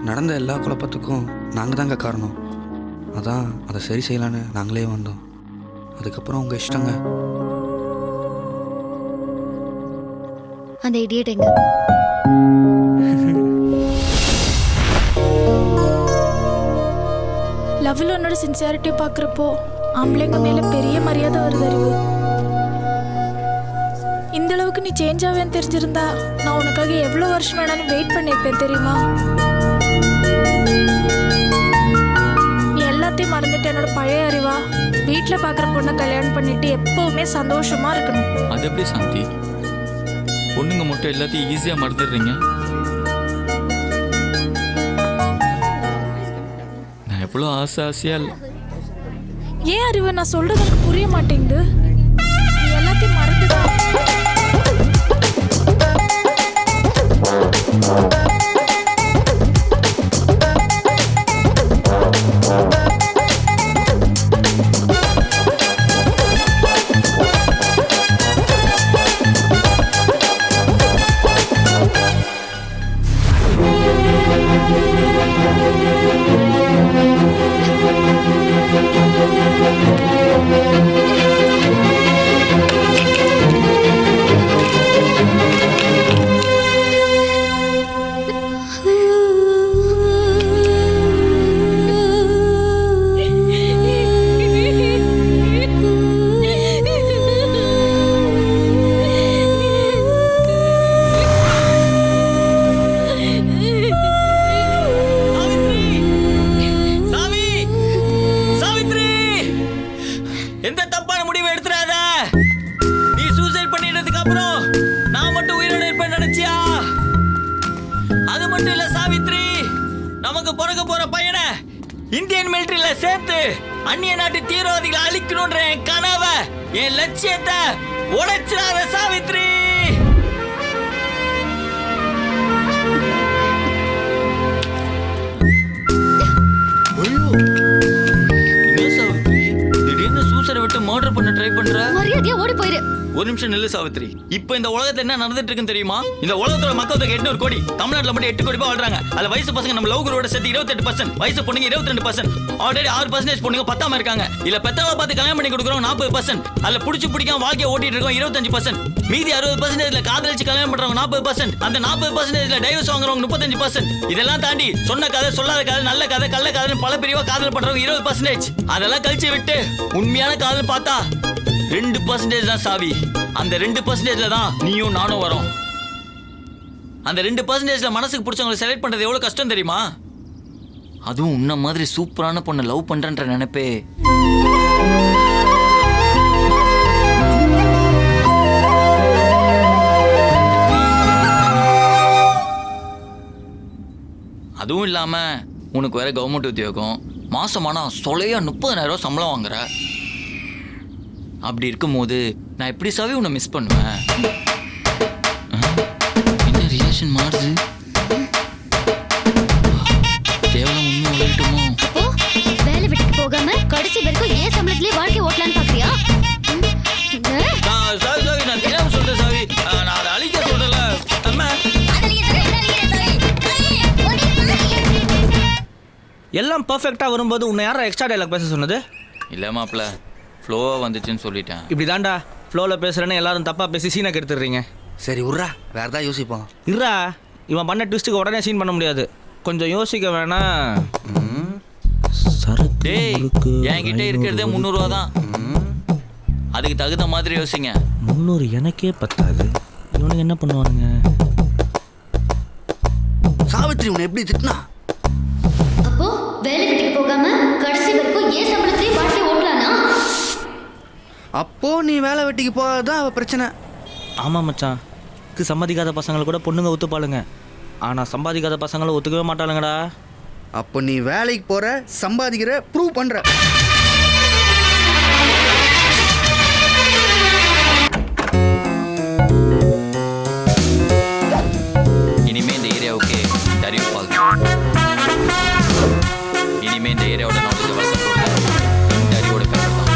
நடந்த எல்லா குழப்பத்துக்கும் நாங்கள் தாங்க காரணம். அதான் அதை சரி செய்யலான்னு நாங்களே வந்தோம். அதுக்கப்புறம் உங்கள் இஷ்டங்க. அந்த இடியட் எங்க? லவ்ல உன்னோட சின்சியாரிட்டி பார்க்குறப்போ ஆம்பளைங்க மேலே பெரிய மரியாதை வருது அறிவு. இந்த அளவுக்கு நீ சேஞ்ச் ஆவேன்னு தெரிஞ்சிருந்தா நான் உனக்காக எவ்வளோ வருஷம் வேணாலும் வெயிட் பண்ணியிருப்பேன் தெரியுமா? நீ எல்லாத்தையும் மறந்துட்டு என்னோட பழைய அறிவா வீட்டில் பார்க்குற பொண்ணை கல்யாணம் பண்ணிட்டு எப்பவுமே சந்தோஷமா இருக்கணும். அது எப்படி சாந்தி? பொண்ணுங்க மட்டும் எல்லாத்தையும் ஈஸியா மறந்துடுறீங்க. நான் எவ்வளோ ஆசையா இல்லை. ஏன் அறிவு நான் சொல்றது எனக்கு புரிய மாட்டேங்குது. நீ எல்லாத்தையும் மறந்துதான். எந்த தப்பான முடிவை எடுத்துறாத. நீ சூசைட் பண்ணிட்டதுக்கு அப்புறம் நான் மட்டும் உயிரோட இருப்பேன் நினைச்சியா? அது மட்டும் இல்ல சாவித்ரி, நமக்கு பிறக்க போற பையனை இந்தியன் மிலிட்டரியில சேர்த்து அந்நிய நாட்டு தீவிரவாதிகளை அழிக்கணும்ன்ற என் கனவை, என் லட்சியத்தை உடைச்சிடாத சாவித்ரி. விட்டு மர்டர் பண்ண ட்ரை பண்ற? மரியாதையா ஓடி போயிரு. ஒரு நிமிஷம் நில்லு சாவித்ரி. இப்போ இந்த உலகத்துல என்ன நடந்துட்டு இருக்குன்னு தெரியுமா? இந்த உலகத்தோட மக்கள் தொகை 800 கோடி. தமிழ்நாட்டுல மட்டும் 8 கோடி பேர் வாழ்றாங்க. அதுல வயசு பசங்க நம்ம லவ் குரூவோட சேர்த்து 28%, வயசு பொண்ணுங்க 22%, ஆல்ரெடி 6% பொண்ணுங்க பத்தாம இருக்காங்க. இல்ல பெத்தவ பார்த்து கல்யாணம் பண்ணி கொடுக்குறோம் 40%, அதுல புடிச்சு பிடிக்காம வாழ்க்கைய ஓட்டிட்டு இருக்கோம் 25%, மீதி 60% காதலிச்சு கல்யாணம் பண்றவங்க 40%, அந்த 40% டைவர்ஸ் வாங்குறவங்க 35%. இதெல்லாம் தாண்டி சொன்ன கதை, சொல்லாத கதை, நல்ல கதை, கள்ள கதைன்னு பல பிரிவா காதல் பண்றவங்க 20%. அதெல்லாம் கழிச்சு விட்டு உண்மையான காதல் பார்த்தா 2% தான் சாவி. அந்த 2%ல தான் நீயும் நானும் வரோம். அந்த 2%ல மனசுக்கு பிடிச்சவங்களை செலக்ட் பண்றது எவ்வளவு கஷ்டம் தெரியுமா? அதுவும் உன்ன மாதிரி சூப்பரான பொண்ணை லவ் பண்றன்ற நினைப்பே. அதுவும் இல்லாம உனக்கு வேற கவர்மெண்ட் உத்தியோகம், மாசமானா சொலையா 30,000 சம்பளம் வாங்குற. அப்படி இருக்கும்போது நான் எப்படி சாவி உன்னை மிஸ் பண்ணுவேன்? என்ன ரியாக்ஷன் மாறுது? தேவலாம் உண்மை உழையட்டுமோ? வேலை விட்டுட்டு போகாம கடைசி வரைக்கும் ஏன் சம்பளத்திலே வாழ்க்கை ஓட்டலான்னு பாக்குறியா? சாவி சாவி, நான் தெரியாம சொல்றேன் சாவி. நான் அதை அழிக்க சொல்றல அம்மா. எல்லாம் பர்ஃபெக்டாக வரும்போது உன்னை யாரா எக்ஸ்ட்ரா டைலாக் பேச சொன்னது? இல்லை மாப்பிள்ள ஃப்ளோவாக வந்துச்சுன்னு சொல்லிட்டேன். இப்படி தாண்டா ஃப்ளோவில் பேசுகிறேன்னு எல்லாரும் தப்பாக பேசி சீனை கெடுத்துடுறீங்க. சரி உர்றா, வேற ஏதாவது யோசிப்போம். இருடா, இவன் பண்ண ட்விஸ்ட்டுக்கு உடனே சீன் பண்ண முடியாது. கொஞ்சம் யோசிக்க வேணா. டேய், என்கிட்ட இருக்கிறதே 300 ரூபா தான். அதுக்கு தகுந்த மாதிரி யோசிங்க. 300 எனக்கே பத்தாது, இவனுக்கு என்ன பண்ணுவானுங்க? சாவித்ரி உன்னை எப்படி திட்டினா? அப்போ வேலை வெட்டிக்கு போகாம கடைசி வரைக்கும் ஏன் சம்பளத்திலே வாழ்க்கை ஓட்டலானா? அப்போ நீ வேலை வெட்டிக்கு போகாதான் அவ பிரச்சனை. ஆமாம் மச்சான், சம்பாதிக்காத பசங்களை கூட பொண்ணுங்க ஒத்துப்பாளுங்க, ஆனால் சம்பாதிக்காத பசங்களை ஒத்துக்கவே மாட்டாளுங்கடா. அப்போ நீ வேலைக்கு போற, சம்பாதிக்கிற, ப்ரூவ் பண்ற. இனிமே இந்த ஏரியாவுக்கு டரியூ ஃபால்ஸ். இனிமே இந்த ஏரியாவோட நாலேஜ் வளர்க்க போகிறது டரியோட பேப்பர் தான்.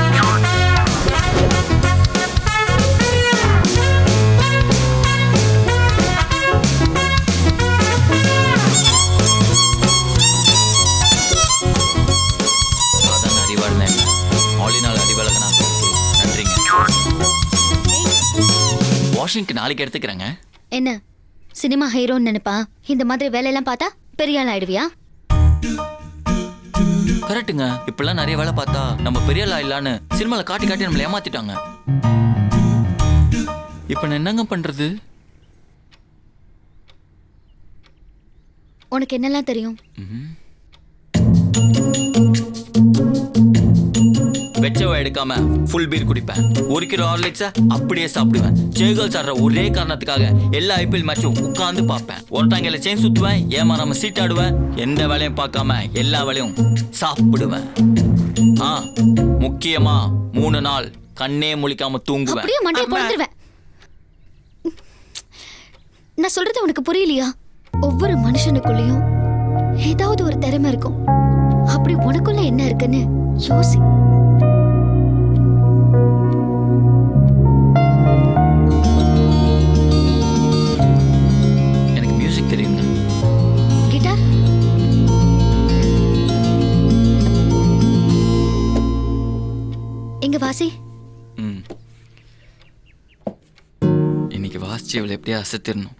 சாதாரண அறிவாளனா என்ன, ஆலினால் அறிவாளனா நன்றிங்க. வாஷிங்க்கு நாளைக்கு எடுத்துக்கிறேங்க. என்ன சினிமா ஹீரோன்னு நினைப்பா? இந்த மாதிரி வேலையெல்லாம் பார்த்தா பெரிய ஆள் ஆயிடுவியா? கரெக்டுங்க. இப்பெல்லாம் நிறைய வேலை பார்த்தா நம்ம பெரிய ஆள் ஆயிடலான்னு சினிமாவில் காட்டி காட்டி நம்மளை ஏமாத்திட்டாங்க. இப்போ நான் என்னங்க பண்றது? உனக்கு என்னெல்லாம் தெரியும்? வெச்சவை எடுக்காம ஃபுல் பீர் குடிப்பேன். 1 கிலோ ஹார்லிக்ஸை அப்படியே சாப்பிடுவேன். ஜெய்கல்ஸ் ஆடுற ஒரே காரணத்துக்காக எல்லா ஐபிஎல் மேட்சும் உட்காந்து பார்ப்பேன். ஒருத்தாங்கையில செயின் சுத்துவேன், ஏமாறாம சீட்டாடுவேன். எந்த வேலையும் பார்க்காம எல்லா வேலையும் சாப்பிடுவேன். முக்கியமா 3 நாள் கண்ணே முழிக்காம தூங்குவேன். அப்படியே மண்டையை பொளந்துருவேன். நான் சொல்றது உனக்கு புரியலையா? ஒவ்வொரு மனுஷனுக்குள்ளேயும் ஏதாவது ஒரு திறமை இருக்கும். அப்படி உனக்குள்ள என்ன இருக்குன்னு யோசி. எனக்கு மியூசிக் தெரியுங்க. கிட்டார்? எங்க வாசி. இன்னைக்கு வாசிச்சு இவளை எப்படியா அசத்திரணும்.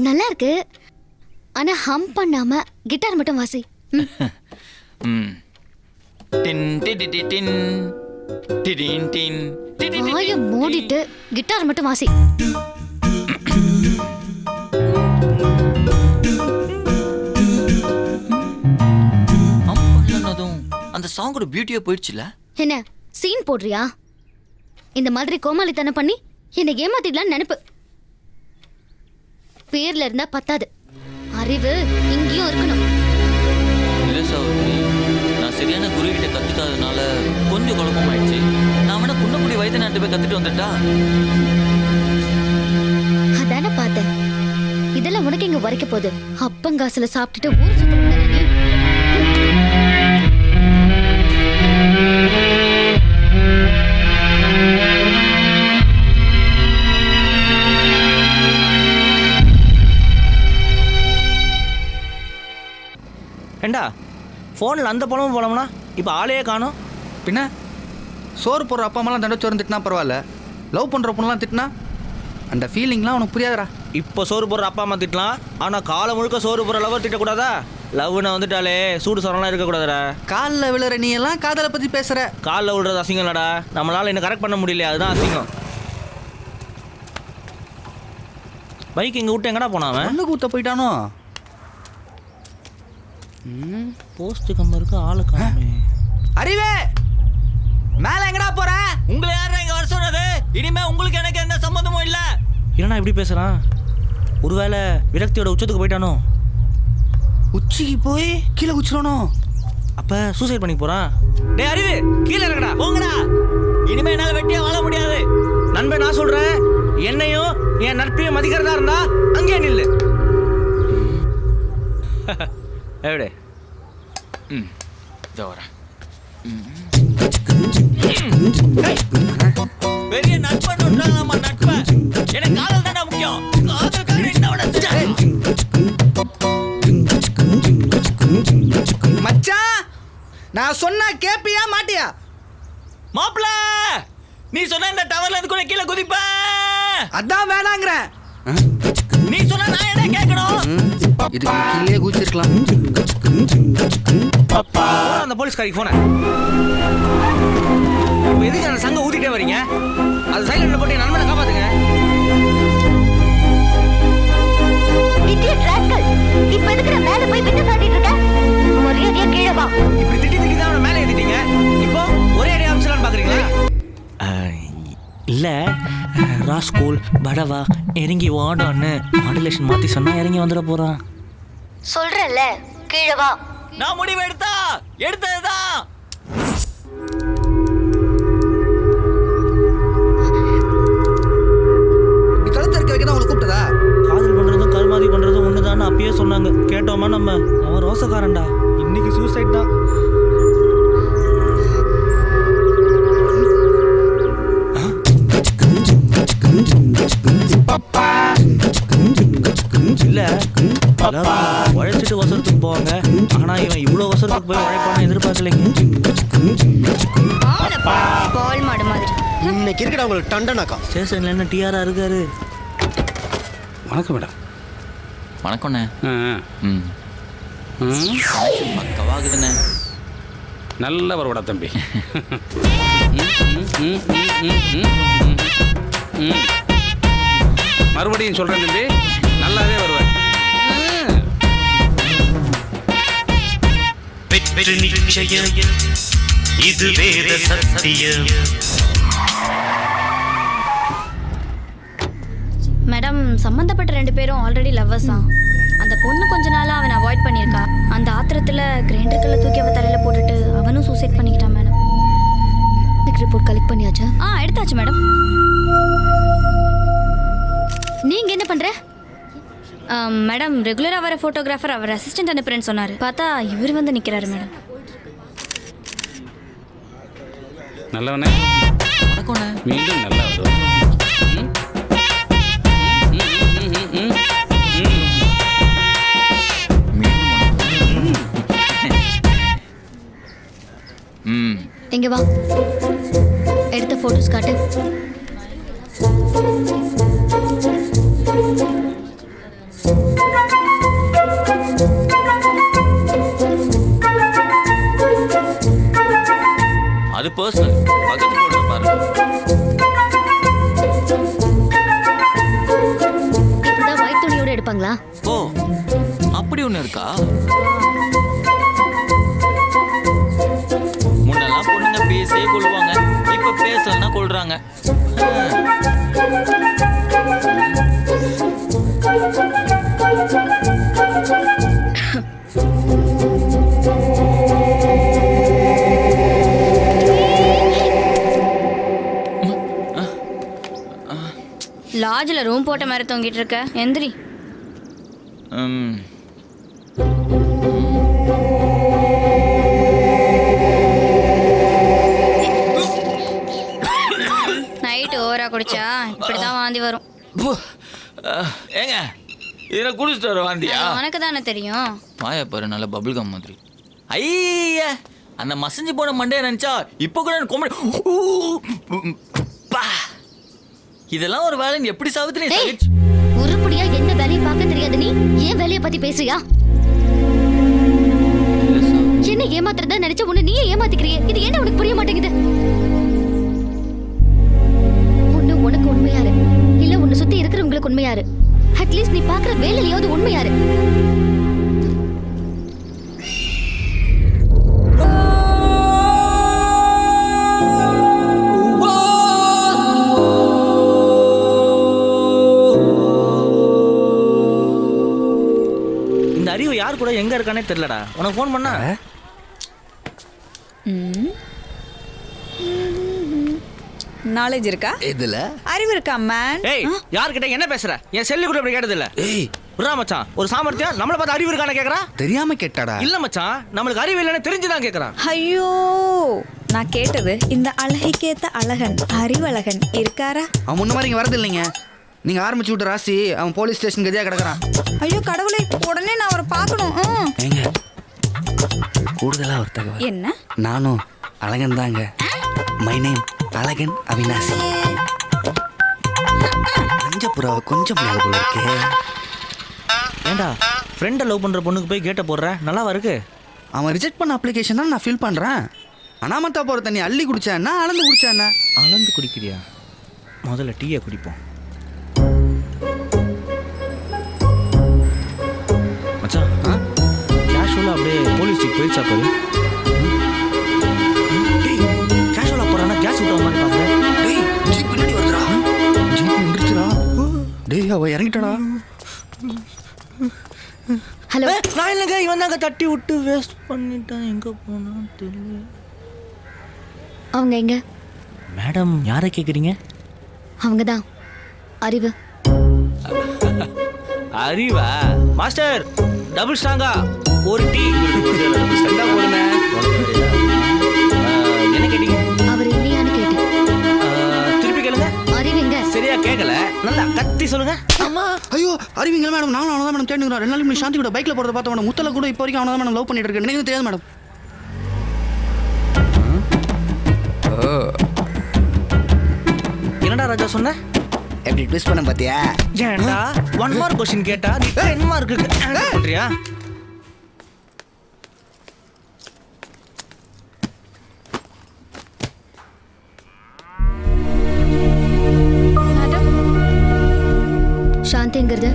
நல்லா இருக்கு, ஆனா ஹம் பண்ணாம கிட்டார் மட்டும் வாசி. வாயை மூடிட்டு கிட்டார் மட்டும் வாசி. அந்த சாங்கோட பியூட்டியா போயிடுச்சுல. என்ன சீன் போடுறியா? இந்த மாதிரி கோமாளித்தனம் பண்ணி என்னை ஏமாத்திடலான்னு நினைப்பு. பேர்ல இருந்தா பத்தாது, அறிவு இங்கேயும் இருக்கணும். இல்ல சௌத்ரி, நான் சரியான குரு கிட்ட கத்துக்காதனால கொஞ்சம் குழப்பமாயிடுச்சு. நான் வேணா குன்னக்குடி வைத்தியநாட்டு போய் கத்துட்டு வந்துட்டா. அதான பார்த்தேன். இதெல்லாம் உனக்கு இங்க வரைக்க போகுது. அப்பங்காசுல சாப்பிட்டுட்டு ஊர் சுத்தணும் தானே நீ? ஏண்டா ஃபோனில் அந்த பழமும் போலம்னா இப்போ ஆளையே காணும். பின்ன சோறு போடுற அப்பா அம்மாலாம் தண்டச்சோறு திட்டினா பரவாயில்ல, லவ் பண்ணுற பொண்ணுலாம் திட்டினா அந்த ஃபீலிங்லாம் உனக்கு புரியாதரா? இப்போ சோறு போடுற அப்பா அம்மா திட்டலாம், ஆனால் காலம் முழுக்க சோறு போடுற லவர் திட்டக்கூடாதா? லவ்னு வந்துட்டாலே சூடு சொரலாம் இருக்கக்கூடாதுடா. காலில் விழுற நீ எல்லாம் காதலை பற்றி பேசுகிற. காலில் விழுறது அசிங்கம் இல்லடா, நம்மளால் இன்னும் கரெக்ட் பண்ண முடியல, அதுதான் அசிங்கம். பைக் இங்கே விட்டு எங்கடா போனான்? ஒன்று கூத்த போயிட்டானோ? போஸ்ட் கம்பருக்கு ஆளு காணுமே. அறிவே, மேலே எங்கடா போற? உங்களை யாரும் இங்க வர சொன்னது? இனிமே உங்களுக்கு எனக்கு எந்த சம்பந்தமும் இல்ல. என்னடா இப்படி பேசுறான்? ஒருவேளை விரக்தியோட உச்சத்துக்கு போயிட்டானோ? உச்சிக்கு போய் கீழே குச்சிடனோ? அப்ப சூசைட் பண்ணி போறான். டேய் அறிவு, கீழே இறங்கடா, போங்கடா. இனிமே என்னால வெட்டியா வாழ முடியாது. நண்பன் நான் சொல்றேன், என்னையும் என் நட்பையும் மதிக்கிறதா இருந்தா அங்கே நில்லு. எப்படி இதோ வரேன். பெரிய நட்பன் நம்ம நட்பன். எனக்கு காதல் தானே முக்கியம். காதல்காரன் என்ன விட மச்சான் நான் சொன்னா கேப்பியா மாட்டியா? மாப்பிள நீ சொன்ன இந்த டவர்ல இருந்து கூட கீழே குதிப்ப. அதான் வேணாங்கிறேன். நீ சொன்னா நான் என்ன கேட்கணும்? இதுக்கு கீழே குதிச்சிருக்கலாம். அந்த போலீஸ்காரிக்கு போனேன். எதுக்கு அந்த சங்கம் ஊத்திட்டே வரீங்க? அது சைலண்ட்ல போட்டு நண்பனை காப்பாத்துங்க. இப்ப எதுக்கு மேல போய் விட்டு காட்டிட்டு இருக்க? ஒரே கீழே வா. இப்படி திட்டி தான் அவனை மேலே ஏத்திட்டீங்க. இப்போ ஒரே அடி அமிச்சலான்னு பாக்குறீங்களா? இல்ல ராஸ்கூல் படவா இறங்கி வாடான்னு மாடுலேஷன் மாத்தி சொன்னா இறங்கி வந்துட போறான். சொல்றேன்ல கீழே வா. நான் முடிவு எடுத்ததுதான். கழுத்து இருக்க வைக்க தான் உங்களை கூப்பிட்டதா? காதல் பண்றதும் கருமாதி பண்றதும் ஒண்ணுதான் அப்பயே சொன்னாங்க. கேட்டோமா நம்ம? அவன் ரோசக்காரன்டா. இன்னைக்கு சூசைட் தான். இல்ல எல்லாரும் உழைச்சிட்டு வசரத்துக்கு போவாங்க. ஆனா இவன் இவ்வளவு வசரத்துக்கு போய் உழைப்பான எதிர்பார்க்கலைங்க. பால் மாடு மாதிரி. இன்னைக்கு இருக்கடா உங்களுக்கு டண்டனாக்கா. ஸ்டேஷன்ல என்ன டிஆரா இருக்காரு? வணக்கம் மேடம். வணக்கம்ண்ணே. பக்கவாகுதுண்ணே. நல்ல வரவடா தம்பி. மறுபடியும் சொல்றேன் தம்பி, நல்லாவே வருவார். இது வேத சத்தியம். மேடம் சம்மந்தப்பட்ட 2 பேரும் ஆல்ரெடி லவ்வர்ஸ் தான். அந்த பொண்ணு கொஞ்ச நாளா அவனை அவாய்ட் பண்ணியிருக்கா. அந்த ஆத்திரத்துல கிரைண்டர் கல்ல தூக்கி அவ தலையில போட்டுட்டு அவனும் சூசைட் பண்ணிக்கிட்டான் மேடம். ரிப்போர்ட் கலெக்ட் பண்ணியாச்சா? எடுத்தாச்சு மேடம். நீங்க என்ன பண்ற? மேடம் ரெகுலரா வர போட்டோகிராஃபர் அவர் அசிஸ்டன்ட் அனுப்புறேன்னு சொன்னாரு. பார்த்தா இவர் வந்து நிக்கிறாரு மேடம். நல்லவனே. மீண்டும் நல்லா வருவார். இங்க வா. எடுத்த போட்டோஸ் காட்டு. அது பர்சனல். பக்கத்து போட்டு பாருங்க. இப்பதான் ஒயிட் துணியோட எடுப்பாங்களா? ஓ அப்படி ஒண்ணு இருக்கா? முன்னெல்லாம் பொண்ணுங்க பேசியே கொள்வாங்க. இப்ப பேசலன்னா கொள்றாங்க. லாட்ஜில் ரூம் போட்ட மாதிரி தொங்கிட்டு இருக்க. எந்திரி. நைட்டு ஓவரா குடிச்சா இப்படிதான் வாந்தி வரும். ஏங்க இதை குடிச்சிட்டு வர வாந்தியா? உனக்கு தானே தெரியும். வாய பாரு, நல்ல பபிள் கம் மாதிரி. ஐய அந்த மசஞ்சு போன மண்டைய நினைச்சா இப்ப கூட கொம்பு. இதெல்லாம் ஒரு வேலை. எப்படி சாவித்திரி உருப்படியா என்ன வேலையை பார்க்க தெரியாது நீ? ஏன் வேலையை பத்தி பேசுறியா? என்ன ஏமாத்துறதா நினைச்ச உன்னை நீயே ஏமாத்திக்கிறியே. இது என்ன உனக்கு புரிய மாட்டேங்குது? ஒண்ணு உனக்கு உண்மையாரு, இல்ல உன்னை சுத்தி இருக்கிறவங்களுக்கு உண்மையாரு. அட்லீஸ்ட் நீ பாக்குற வேலையிலயாவது உண்மையாரு. அறிவு யார் கூட எங்க இருக்கானே தெரியலடா. உனக்கு ஃபோன் பண்ணா நாலேஜ் இருக்கா? இதுல அறிவு இருக்கா மேன்? ஏய் யார்கிட்ட என்ன பேசுற? என் செல்லு கூட அப்படி கேட்டது இல்ல. ஏய் விட்றா மச்சான், ஒரு சாமர்த்தியம் நம்மளை பார்த்து அறிவு இருக்கான கேட்குறா. தெரியாம கேட்டாடா. இல்ல மச்சான், நம்மளுக்கு அறிவு இல்லைன்னு தெரிஞ்சுதான் கேட்குறான். ஐயோ, நான் கேட்டது இந்த அழகைக்கேத்த அழகன் அறிவழகன் இருக்காரா? அவன் முன்ன மாதிரி இங்கே வரது இல்லைங்க. நீங்கள் ஆரம்பிச்சு விட்டு ராசி அவன் போலீஸ் ஸ்டேஷன் கதியாக கிடக்குறான். ஐயோ கடவுளே, உடனே நான் அவரை பார்க்கணும். ஏங்க கூடுதலாக ஒரு தகவல். என்ன? நானும் அழகன் தாங்க. மை நேம் அழகன் அவினாசி. பஞ்சபுராவை கொஞ்சம் மேலே போல இருக்கே. ஏண்டா ஃப்ரெண்டை லவ் பண்ணுற பொண்ணுக்கு போய் கேட்ட போடுற, நல்லாவா இருக்கு? அவன் ரிஜெக்ட் பண்ண அப்ளிகேஷன் தான் நான் ஃபில் பண்ணுறேன். அனாமத்தா போகிற தண்ணி அள்ளி குடிச்சேன்னா அளந்து குடிச்சேன்னா. அளந்து குடிக்கிறியா? முதல்ல டீயை குடிப்போம். மச்சான், கேஷுவலாக அப்படியே போலீஸ் ஜீப் போயிடுச்சா பாரு. கேஷுவலாக போகிறான்னா கேஸ் விட்ட மாதிரி பார்க்குறேன். டேய், ஜீப் பின்னாடி வருதுடா. ஜீப் நின்றுச்சுடா. டேய், அவ இறங்கிட்டடா. ஹலோ, நான் இல்லைங்க, இவன் தாங்க தட்டி விட்டு வேஸ்ட் பண்ணிட்டான். எங்கே போனான்னு தெரியல. அவங்க எங்க? மேடம், யாரை கேட்குறீங்க? அவங்க தான் அறிவு. அறிவா? மாஸ்டர், டபுள் ஸ்ட்ராங்கா ஒரு டீ. போடுங்க. என்ன கேட்டீங்க? அவர் இல்லையான்னு கேட்டேன். திருப்பி கேளுங்க. அறிவு எங்க? சரியா கேட்கல, நல்லா கத்தி சொல்லுங்க. அம்மா, ஐயோ அறிவிங்க மேடம். நானும் அவனை தான் மேடம் தேடிக்கிறேன். 2 நாளைக்கு சாந்தி கூட பைக்கில் போகிறத பார்த்தா மேடம். முத்தல கூட இப்போ வரைக்கும் அவனை தான் மேடம் லவ் பண்ணிட்டு இருக்கேன். எனக்கு தெரியாது மேடம். என்னடா ராஜா சொன்ன? எப்படி ட்விஸ்ட் பண்ண பார்த்தியா? ஏன்டா 1 மார்க் கொஸ்டின் கேட்டா நீ 10 மார்க்குக்கு ஆன்சர் பண்றியா? மேடம், சாந்திங்கிறது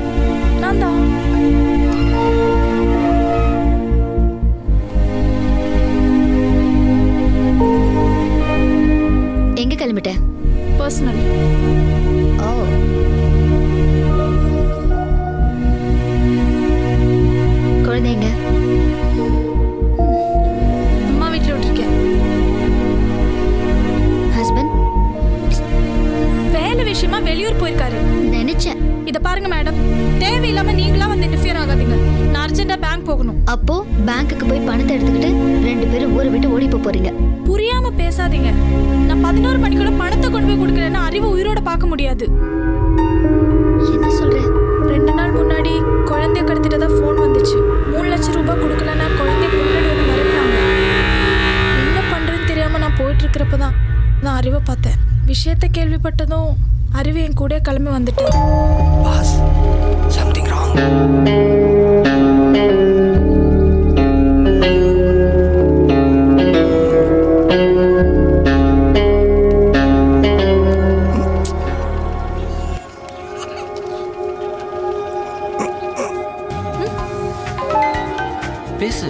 நான் தான். எங்க கிளம்பிட்ட? பர்சனல். ஓ, குழந்தைங்க அம்மா வீட்டில் விட்டுருக்கேன். ஹஸ்பண்ட் வேலை விஷயமா வெளியூர் போயிருக்காரு. நினைச்சேன். இத பாருங்க மேடம், தேவையில்லாம நீங்களா வந்து இன்டர்ஃபியர் ஆகாதீங்க. நான் அர்ஜென்ட்டா பேங்க் போகணும். அப்போ பேங்க்குக்கு போய் பணத்தை எடுத்துக்கிட்டு 2 பேரும் ஊரை விட்டு ஓடி போறீங்க. புரியாம பேசாதீங்க. நான் 11 மணிக்குள்ள பணத்தை கொண்டு போய் கொடுக்கலன்னா அறிவு உயிரோட பார்க்க முடியாது. என்ன சொல்ற? 2 நாள் முன்னாடி குழந்தைய கடத்திட்டதா ஃபோன் வந்துச்சு. 3 லட்சம் ரூபாய் கொடுக்கலன்னா குழந்தைய கொண்டுட்டு வந்து மிரட்டினாங்க. என்ன பண்றதுன்னு தெரியாம நான் போயிட்டு இருக்கிறப்பதான் நான் அறிவை பார்த்தேன். விஷயத்தை கேள்விப்பட்டதும் அறிவு என் கூட கிளம்பி வந்துட்டேன். Boss, something wrong. பேசு.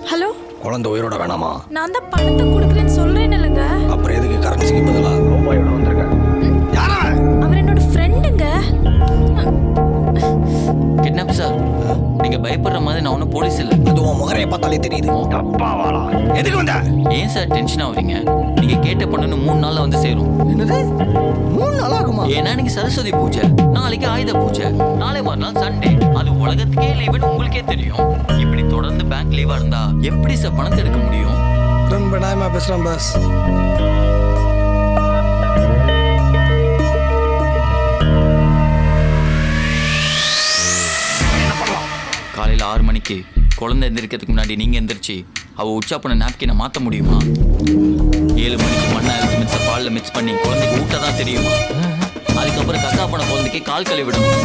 ஹலோ, குழந்தை உயிரோட வேணாமா? நான் தான் பணத்தை கொடுக்குறேன்னு சொல்றேன் இல்லைங்க. அப்புறம் எதுக்கு கரன்சிக்கு பதிலா ரூபாயோட வந்திருக்கேன்? அவர் என்னோட ஃப்ரெண்டுங்க. கிட்னாப் சார், நீங்க பயப்படுற மாதிரி நான் ஒன்றும் போலீஸ் இல்லை. அது உன் முகரையை பார்த்தாலே தெரியுது. தப்பாவாளா? எதுக்கு வந்த? ஏன் சார் டென்ஷன் ஆகுறீங்க? நீங்க கேட்ட பொண்ணுன்னு 3 நாள்ல வந்து சேரும். என்னது 3 நாள் ஆகுமா? ஏன்னா நீங்க சரஸ்வதி பூஜை, நாளைக்கு ஆயுத பூஜை, நாளை மறுநாள் சண்டே. அது உலகத்துக்கே லீவுன்னு உங்களுக்கே தெரியும். இப்படி தொடர்ந்து பேங்க் லீவா இருந்தா எப்படி சார் பணத்தை எடுக்க முடியும்? ரொம்ப நாயமா பேசுகிறேன் பாஸ். காலையில் 6 மணிக்கு குழந்தை எந்திரிக்கிறதுக்கு முன்னாடி நீங்க எந்திரிச்சு அவள் உச்சா பண்ண நாப்கினை மாற்ற முடியுமா? 7 மணிக்கு மண்ணா எடுத்து மிச்ச பாலில் மிக்ஸ் பண்ணி குழந்தைக்கு ஊட்ட தான் தெரியுமா? அதுக்கப்புறம் கக்கா பண்ண குழந்தைக்கு கால் கழுவி விடணும்.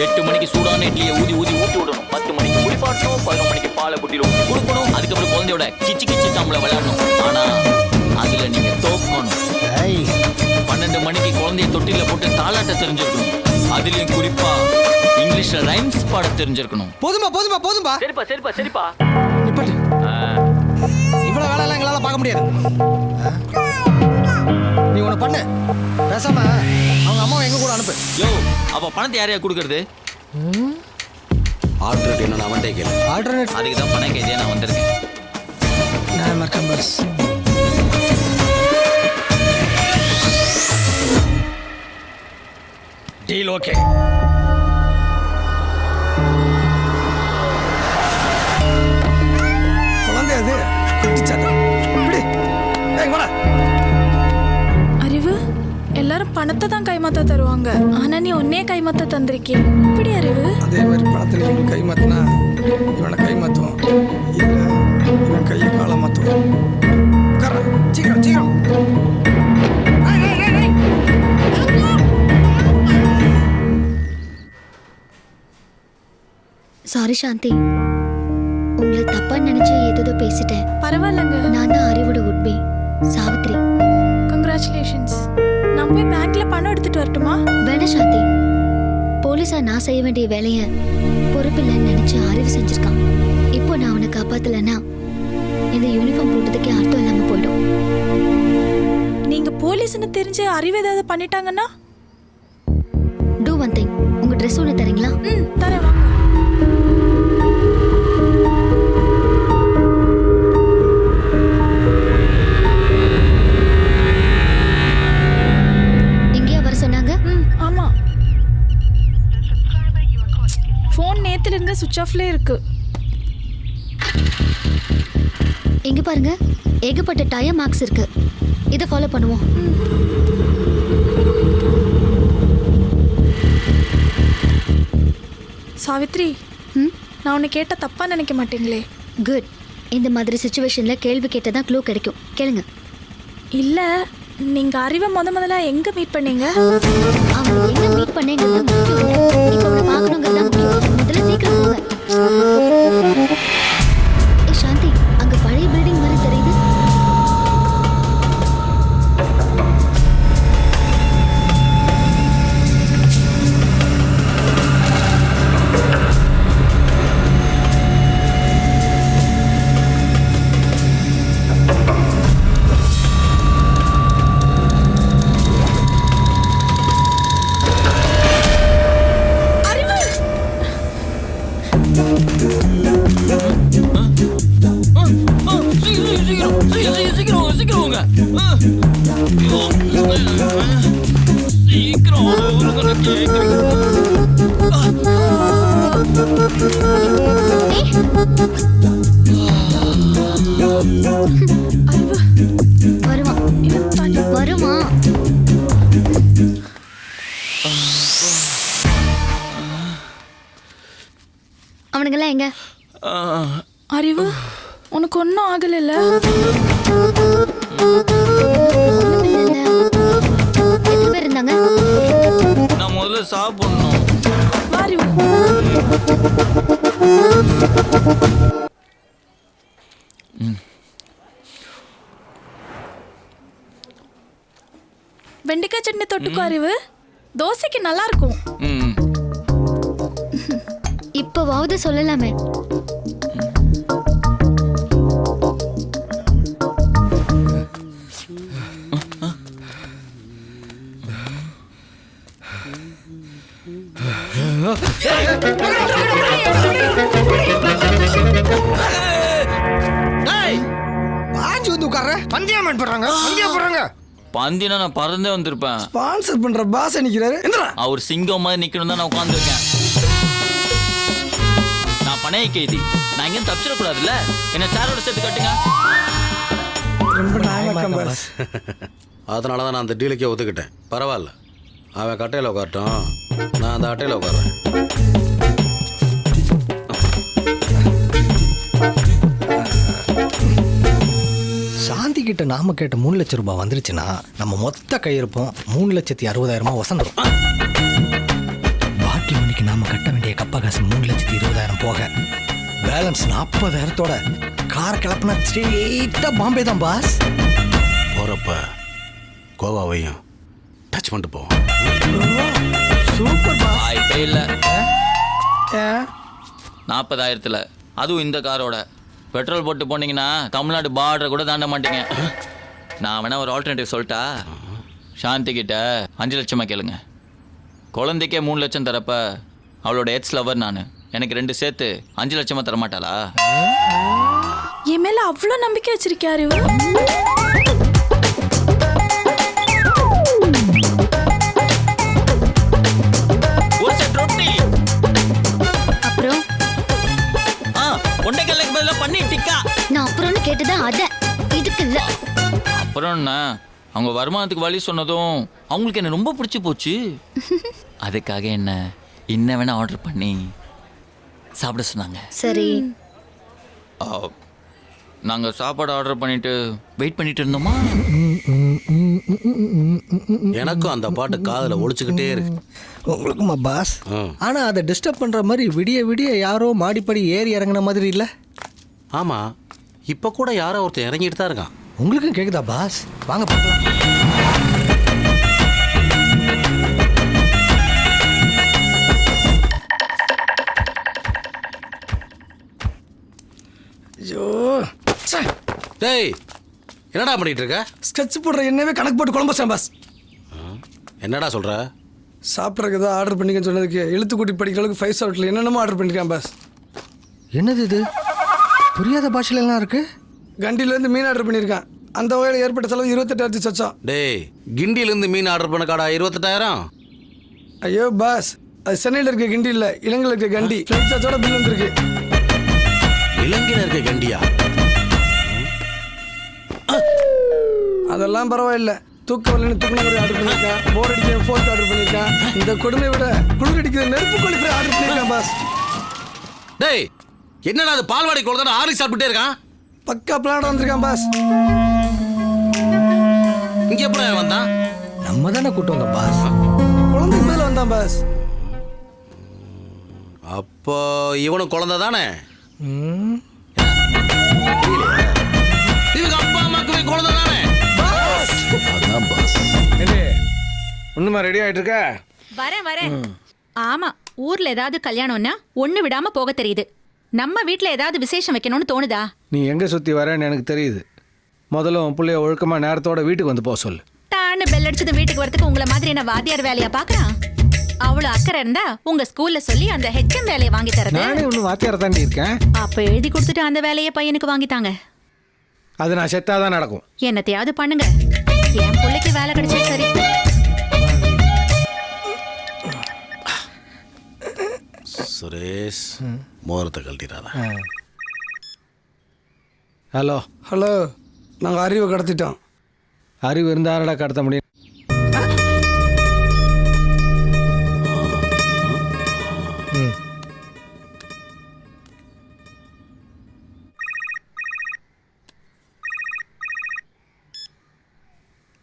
8 மணிக்கு சூடான இட்லியை ஊதி ஊதி ஊட்டி விடணும். 10 மணிக்கு குளிப்பாட்டணும். 11 மணிக்கு பாலை குட்டியில் ஊற்றி கொடுக்கணும். அதுக்கப்புறம் குழந்தையோட கிச்சு கிச்சு தாம்பளை விளையாடணும். ஆனால் அதில் நீங்கள் தோக்கணும். 12 மணிக்கு குழந்தைய தொட்டியில் போட்டு தாளாட்ட தெரிஞ்சிருக்கணும். அதுலேயும் குறிப்பா இங்கிலீஷ்ல ரைம்ஸ் பாட தெரிஞ்சிருக்கணும். போதுமா போதுமா போதுமா. சரிப்பா சரிப்பா சரிப்பா. நிப்பாட்டு. இவ்வளவு வேலை எல்லாம் எங்களால பார்க்க முடியாது. நீ ஒண்ணு பண்ணு, பேசாம அவங்க அம்மாவை எங்க கூட அனுப்பு. யோ, அப்ப பணத்தை யாரையா கொடுக்கறது? ஆல்டர்னேட் என்ன அவன்டே கேளு. ஆல்டர்னேட் அதுக்கு தான் பணம் கைதியா நான் வந்திருக்கேன். நான் மறக்கேன் பாஸ். Deal okay. பணத்தை தான் கைமாத்த தருவாங்க. ஆனா நீ ஒன்னே கைமாத்த தந்திருக்கே, இப்படி அறிவு? அதே மாதிரி பணத்தில் இவன் கை மாற்றினா இவனை கை மாற்றுவோம், இல்லை இவன் கையை காலை மாற்றுவோம். சீக்கிரம் சீக்கிரம். சாரி சாந்தி, உங்களை தப்பா நினைச்சு ஏதோ பேசிட்டேன். பரவாயில்லங்க. நான் தான் அறிவோட உட்பி சாவித்ரி. கங்க்ராச்சுலேஷன்ஸ். நான் போய் பேங்க்ல பணம் எடுத்துட்டு வரட்டுமா? வேணா சாந்தி, போலீஸா நான் செய்ய வேண்டிய வேலையை பொறுப்பில்லைன்னு நினைச்சு அறிவு செஞ்சிருக்கான். இப்போ நான் அவனை காப்பாத்தலைன்னா இந்த யூனிஃபார்ம் போட்டதுக்கே அர்த்தம் இல்லாம போயிடும். நீங்க போலீஸ்னு தெரிஞ்சு அறிவு ஏதாவது பண்ணிட்டாங்கன்னா? டூ ஒன் திங், உங்க ட்ரெஸ் ஒன்று தரீங்களா? தரேன் வாங்க. எங்கேயா வர சொன்னாங்க? ஆமா, ஃபோன் நேத்துல இருந்து சுவிட்ச் ஆஃப்ல இருக்கு. இங்க பாருங்க, ஏகப்பட்ட டயர் மார்க்ஸ் இருக்கு. இதை ஃபாலோ பண்ணுவோம். சாவித்ரி, நான் உன்னை கேட்ட தப்பா நினைக்க மாட்டீங்களே? குட். இந்த மாதிரி சுச்சுவேஷன்ல கேள்வி கேட்டதான் க்ளூ கிடைக்கும். கேளுங்க. இல்ல, நீங்க அறிவை முதல்ல எங்க மீட் பண்ணீங்க? அவங்க எங்க மீட் பண்ணேங்கிறது முக்கியம் இல்லை. இப்போ அவனை பார்க்கணுங்கிறது தான் முக்கியம். முதல்ல சீக்கிரம் போங்க. ஏ சாந்தி, அங்க பழைய பில்டிங் மாதிரி தெரியுது. வருமா? அவனுங்கெல்லாம் எங்க? அறிவு, உனக்கு ஒன்றும் ஆகலைல்ல? எத்தனை பேர் இருந்தாங்க? நான் முதல்ல சாப்பிடணும். அறிவு, வெண்டைக்காய் சட்னி தொட்டுக்கோ அறிவு, தோசைக்கு நல்லா இருக்கும். இப்போவாவது சொல்லலாமே. வாஞ்சி வந்து உட்கார பந்தியம் போடுறாங்க, பந்தியம் போடுறாங்க. பந்தினா நான் பறந்தே வந்திருப்பேன். ஸ்பான்சர் பண்ற பாஸ் நிக்கிறாரு. அவர் சிங்கம் மாதிரி நிக்கணும் தான் நான் உட்காந்துருக்கேன். நான் பணைய கைதி, நான் எங்கேயும் தப்பிச்சிடக்கூடாதுல்ல. என்ன சேரோட சேர்த்து கட்டுங்க. ரொம்ப நாயக்கம் பாஸ். அதனால தான் நான் அந்த டீலுக்கே ஒத்துக்கிட்டேன். பரவாயில்ல, அவன் கட்டையில் உட்காரட்டும், நான் அந்த அட்டையில் உட்கார்றேன். சாந்தி கிட்ட நாம கேட்ட 3 லட்சம் ரூபாய் வந்துருச்சுன்னா நம்ம மொத்த கையிருப்போம் 3,60,000 வசந்துடும். பாக்கி மணிக்கு நாம கட்ட வேண்டிய கப்ப காசு 3,20,000 போக பேலன்ஸ் 40,000 கார் கிளப்புனா ஸ்ட்ரெயிட்டா பாம்பே தான் பாஸ். போகிறப்ப கோவாவையும் டச் பண்ணிட்டு போவோம். Super pass. வாய்ப்பே இல்லை. 40,000 அதுவும் இந்த காரோட. பெட்ரோல் போட்டு போனீங்கன்னா தமிழ்நாடு பார்டரை கூட தாண்ட மாட்டீங்க. நான் வேணா ஒரு ஆல்டர்னேட்டிவ் சொல்லிட்டா? சாந்தி கிட்ட 5 லட்சமாக கேளுங்க. குழந்தைக்கே 3 லட்சம் தரப்ப அவளோட எக்ஸ் லவர் நான். எனக்கு 2 சேர்த்து 5 லட்சமாக தரமாட்டாளா? என் மேல அவ்வளோ நம்பிக்கை வச்சிருக்கே அறிவு. ஒரு செட் ரொட்டி. அப்புறம் கொண்டைக்கல்லுக்கு பதிலாக பண்ணி டிக்கா. நான் அப்புறம்னு கேட்டதா அத, இதுக்கு இல்ல. அப்புறம் என்ன, அவங்க வருமானத்துக்கு வழி சொன்னதும் அவங்களுக்கு என்ன ரொம்ப பிடிச்சி போச்சு. அதுக்காக என்ன வேணா ஆர்டர் பண்ணி சாப்பிட சொன்னாங்க. சரி. நாங்கள் சாப்பாடு ஆர்டர் பண்ணிட்டு வெயிட் பண்ணிட்டு இருந்தோமா. எனக்கும் அந்த பாட்டு காதில் ஒழிச்சுக்கிட்டே இருக்கு. உங்களுக்குமா பாஸ்? ஆனால் அதை டிஸ்டர்ப் பண்ணுற மாதிரி விடிய விடிய யாரோ மாடிப்படி ஏறி இறங்கின மாதிரி இல்லை? ஆமாம், இப்போ கூட யாரோ ஒருத்தர் இறங்கிட்டு தான் இருக்கான். உங்களுக்கும் கேட்குதா பாஸ்? வாங்க பார்க்கலாம். ஐயோ, டேய் என்னடா பண்ணிட்டு இருக்க? ஸ்கெட்ச் போடுற என்னவே கணக்கு போட்டு குழம்பு பாஸ். என்னடா சொல்ற? சாப்பிட்றதுக்கு தான் ஆர்டர் பண்ணிக்கன்னு சொன்னதுக்கு எழுத்துக்கூட்டி படிக்கிற அளவுக்கு 5 ஸ்டார் ஹோட்டலில் என்னென்னமோ ஆர்டர் பண்ணியிருக்கேன் பாஸ். என்னது இது? புரியாத பாஷையிலலாம் இருக்கு. கண்டியிலேருந்து மீன் ஆர்டர் பண்ணியிருக்கேன். அந்த வகையில் ஏற்பட்ட செலவு 28,000 சொச்சம். டேய், கிண்டியிலேருந்து மீன் ஆர்டர் பண்ண காடா 28,000? ஐயோ பாஸ், அது சென்னையில் இருக்க கிண்டி இல்லை, இலங்கையில் இருக்க கண்டி. ஃப்ளைட் சார்ஜோட பில் வந்துருக்கு. இலங்கையில் இருக்க கண்டியா? அதெல்லாம் பரவாயில்ல. தூக்க வரலன்னு தூக்கணாங்குடி ஆர்டர் பண்ணியிருக்கேன். போர் அடிக்க ஃபோர்க் ஆர்டர் பண்ணியிருக்கேன். இந்த கொடுமை விட குளிர் அடிக்கிற நெருப்பு கோழி ஃப்ரை ஆர்டர் பண்ணியிருக்கேன் பாஸ். டேய், என்னடா அது பால்வாடி குழந்தை ஆரி சாப்பிட்டே இருக்கான்? பக்கா பிளான் வந்திருக்கான் பாஸ். இங்க எப்படி வந்தான்? நம்ம தானே கூட்டு வந்தோம் பாஸ். குழந்தைக்கு மேல வந்தான் பாஸ். அப்போ இவனும் குழந்தை தானே? இவங்க அப்பா அம்மாக்குமே குழந்தை தானே? அதான் பாஸ். ஒண்ணுமா ரெடி ஆயிட்டு இருக்க? வரேன். ஆமா, ஊர்ல ஏதாவது கல்யாணம்னா ஒண்ணு விடாம போக தெரியுது. நம்ம வீட்ல ஏதாவது விசேஷம் வைக்கணும்னு தோணுதா? நீ எங்க சுத்தி வரேன்னு எனக்கு தெரியுது. முதல்ல உன் பிள்ளைய ஒழுக்கமா நேரத்தோட வீட்டுக்கு வந்து போக சொல்லு. டான்னு பெல் அடிச்சது வீட்டுக்கு வரதுக்கு உங்களை மாதிரி என்ன வாத்தியார் வேலையா பாக்குறான்? அவ்வளவு அக்கறை இருந்தா உங்க ஸ்கூல்ல சொல்லி அந்த ஹெச்எம் வேலையை வாங்கி தரது. நானே ஒன்னும் வாத்தியார தாண்டி இருக்கேன். அப்ப எழுதி கொடுத்துட்டு அந்த வேலையை பையனுக்கு வாங்கிட்டாங்க. அது நான் செத்தாதான் நடக்கும். என்னத்தையாவது பண்ணுங்க, என் பிள்ளைக்கு வேலை கிடைச்சா சரி. சுரேஷ், மோரத்தை கழட்டிடாதா? ஹலோ ஹலோ, நாங்கள் அறிவை கடத்திட்டோம். அறிவு இருந்தாரடா கடத்த முடியும்.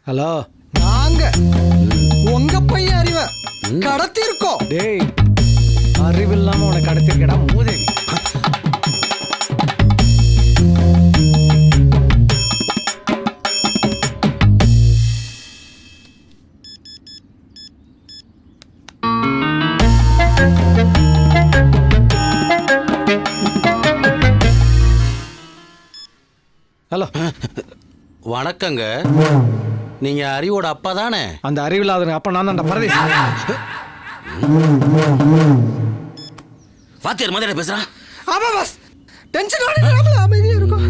ஹலோ, நாங்க உங்க பையன் அறிவை கடத்தி இருக்கோம். டேய், அறிவு இல்லாம உனக்கு கடத்திருக்கடா மூதேவி. ஹலோ, வணக்கங்க. நீங்க அறிவோட அப்பா தானே? அந்த அறிவில்லாத அப்பா நான் தான் பரதேசி. வாத்தியார் மாதிரி பேசுறான். ஆமா பாஸ், டென்ஷன் ஆகல, அமைதியா இருக்கும்.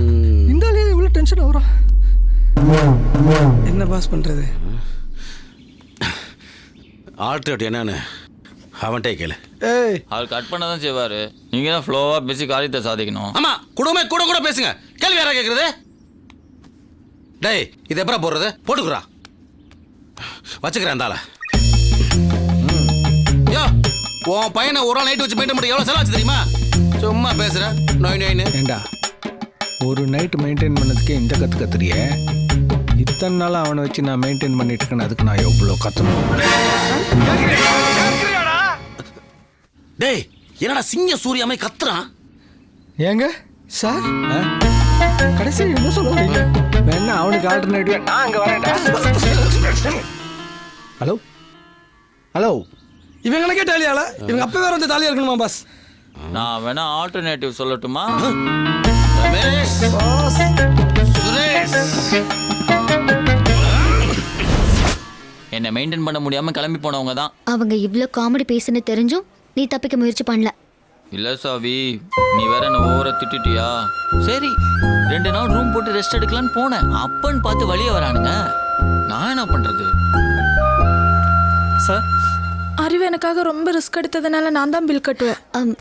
இந்த ஆளே இவ்வளவு டென்ஷன் ஆகுறான். என்ன பாஸ் பண்றது? ஆல்டர்னேட் என்னன்னு அவன்கிட்ட கேளு. ஏய், அவர் கட் பண்ண தான் செய்வார். நீங்கள் தான் ஃப்ளோவாக பேசி காரியத்தை சாதிக்கணும். ஆமா, கூட பேசுங்க. கேள்வி யாரா கேட்கறது? டேய், இது எப்பரா போடுறது? போட்டுக்குறா, வச்சுக்கிறேன் அந்த ஆளை. யோ, உன் பையனை ஒரு நாள் நைட்டு வச்சு மெயின்டைன் பண்ணி எவ்வளோ செலவாச்சு தெரியுமா? சும்மா பேசுற நோய். ஏண்டா, ஒரு நைட் மெயின்டைன் பண்ணதுக்கே இந்த கத்துறிய. இத்தனை நாள் அவனை வச்சு நான் மெயின்டைன் பண்ணிட்டு இருக்கேன். அதுக்கு நான் எவ்வளோ கத்தணும். டேய், என்னடா சிங்க சூர்யாமே கத்துறான்? ஏங்க சார், கடைசி என்ன சொல்லுவாங்க? வேணா அவனுக்கு ஆல்டர்னேட்டிவா நான் அங்க வரேன்டா. ஹலோ ஹலோ, இவங்களுக்கே தாலியால இவங்க அப்பவே வேற வந்து தாலியா இருக்கணுமா பாஸ்? நான் வேணா ஆல்டர்னேட்டிவ் சொல்லட்டுமா? ரமேஷ், சுரேஷ், என்னை மெயின்டைன் பண்ண முடியாம கிளம்பி போனவங்க தான். அவங்க இவ்ளோ காமெடி பேசுன்னு தெரிஞ்சும் நீ தப்பிக்க முயற்சி பண்ணல. இல்ல சாவி, நீ வேற என்ன ஓவரா திட்டிட்டியா? சரி, 2 நாள் ரூம் போட்டு ரெஸ்ட் எடுக்கலான்னு போனேன். அப்பன்னு பார்த்து வழியே வரானுங்க. நான் என்ன பண்றது? சார், அறிவு எனக்காக ரொம்ப ரிஸ்க் எடுத்ததுனால நான் தான் பில் கட்டுவேன்.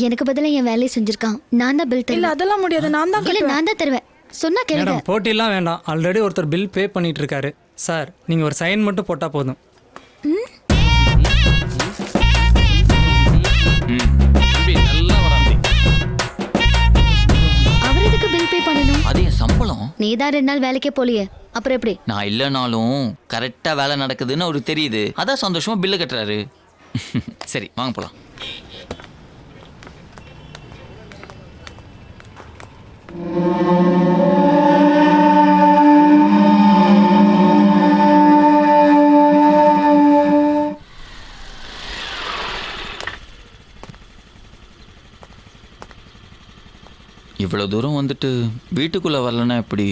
எனக்கு பதிலா என் வேலையை செஞ்சிருக்கான். நான் தான் பில் தருவேன். இல்ல, அதெல்லாம் முடியாது. நான் தான் இல்ல, நான் தான் தருவேன். சொன்னா கேளுங்க. மேடம் போட்டிலாம் வேண்டாம், ஆல்ரெடி ஒருத்தர் பில் பே பண்ணிட்டு இருக்காரு. சார் நீங்கள் ஒரு சைன் மட்டும் போட்டால் போதும். அவர் எதுக்கு பில் பே பண்ணணும்? அது என் சம்பளம். நீ தான் 2 நாள் வேலைக்கே போலியே, அப்புறம் எப்படி? நான் இல்லைனாலும் கரெக்டாக வேலை நடக்குதுன்னு அவருக்கு தெரியுது, அதான் சந்தோஷமா பில்லு கட்டுறாரு. சரி வாங்க போலாம். இவ்வளோ தூரம் வந்துட்டு வீட்டுக்குள்ளே வரலன்னா எப்படி?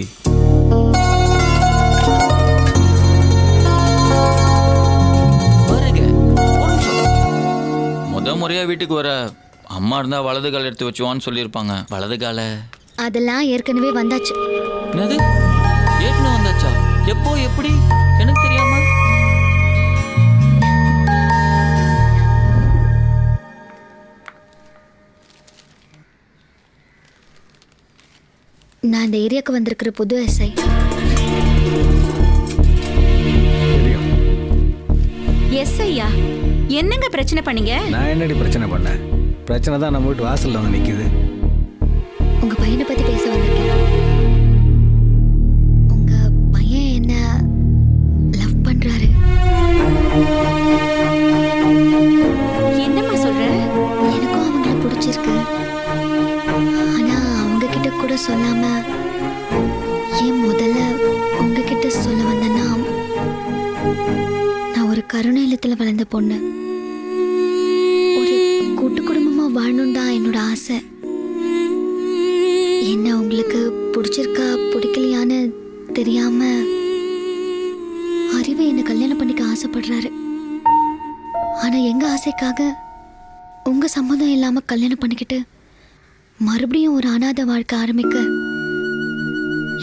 முறையாக வீட்டுக்கு வர அம்மா இருந்தால் வலது கால் எடுத்து வச்சுவான்னு சொல்லியிருப்பாங்க. வலது காலை அதெல்லாம் ஏற்கனவே வந்தாச்சு. என்னது ஏற்கனவே வந்தாச்சா? எப்போ எப்படி எனக்கு தெரியாம? நான் இந்த ஏரியாவுக்கு வந்திருக்கிற புது எஸ்ஐ. எஸ்ஐயா, என்னங்க பிரச்சனை பண்ணீங்க? நான் என்னடி பிரச்சனை பண்ணேன்? பிரச்சனை தான் நம்ம வீட்டு வாசல்ல வந்து நிக்குது. உங்க பையனை பத்தி பேச வந்திருக்கேன். உங்க பையன் என்ன லவ் பண்றாரு. என்னம்மா சொல்ற? எனக்கும் அவங்கள பிடிச்சிருக்கு. ஆனா அவங்க கிட்ட கூட சொல்லாம ஏன் முதல்ல உங்ககிட்ட சொல்ல வந்தேன்னா, நான் ஒரு கருணை இல்லத்துல வளர்ந்த பொண்ணு. ஒரு கூட்டு குடும்பமா வாழணும் தான் என்னோட ஆசை. என்ன உங்களுக்கு பிடிச்சிருக்கா பிடிக்கலையான்னு தெரியாம அறிவு என்ன கல்யாணம் பண்ணிக்க ஆசைப்படுறாரு. ஆனா எங்க ஆசைக்காக உங்க சம்மதம் இல்லாம கல்யாணம் பண்ணிக்கிட்டு மறுபடியும் ஒரு அனாதை வாழ்க்கை ஆரம்பிக்க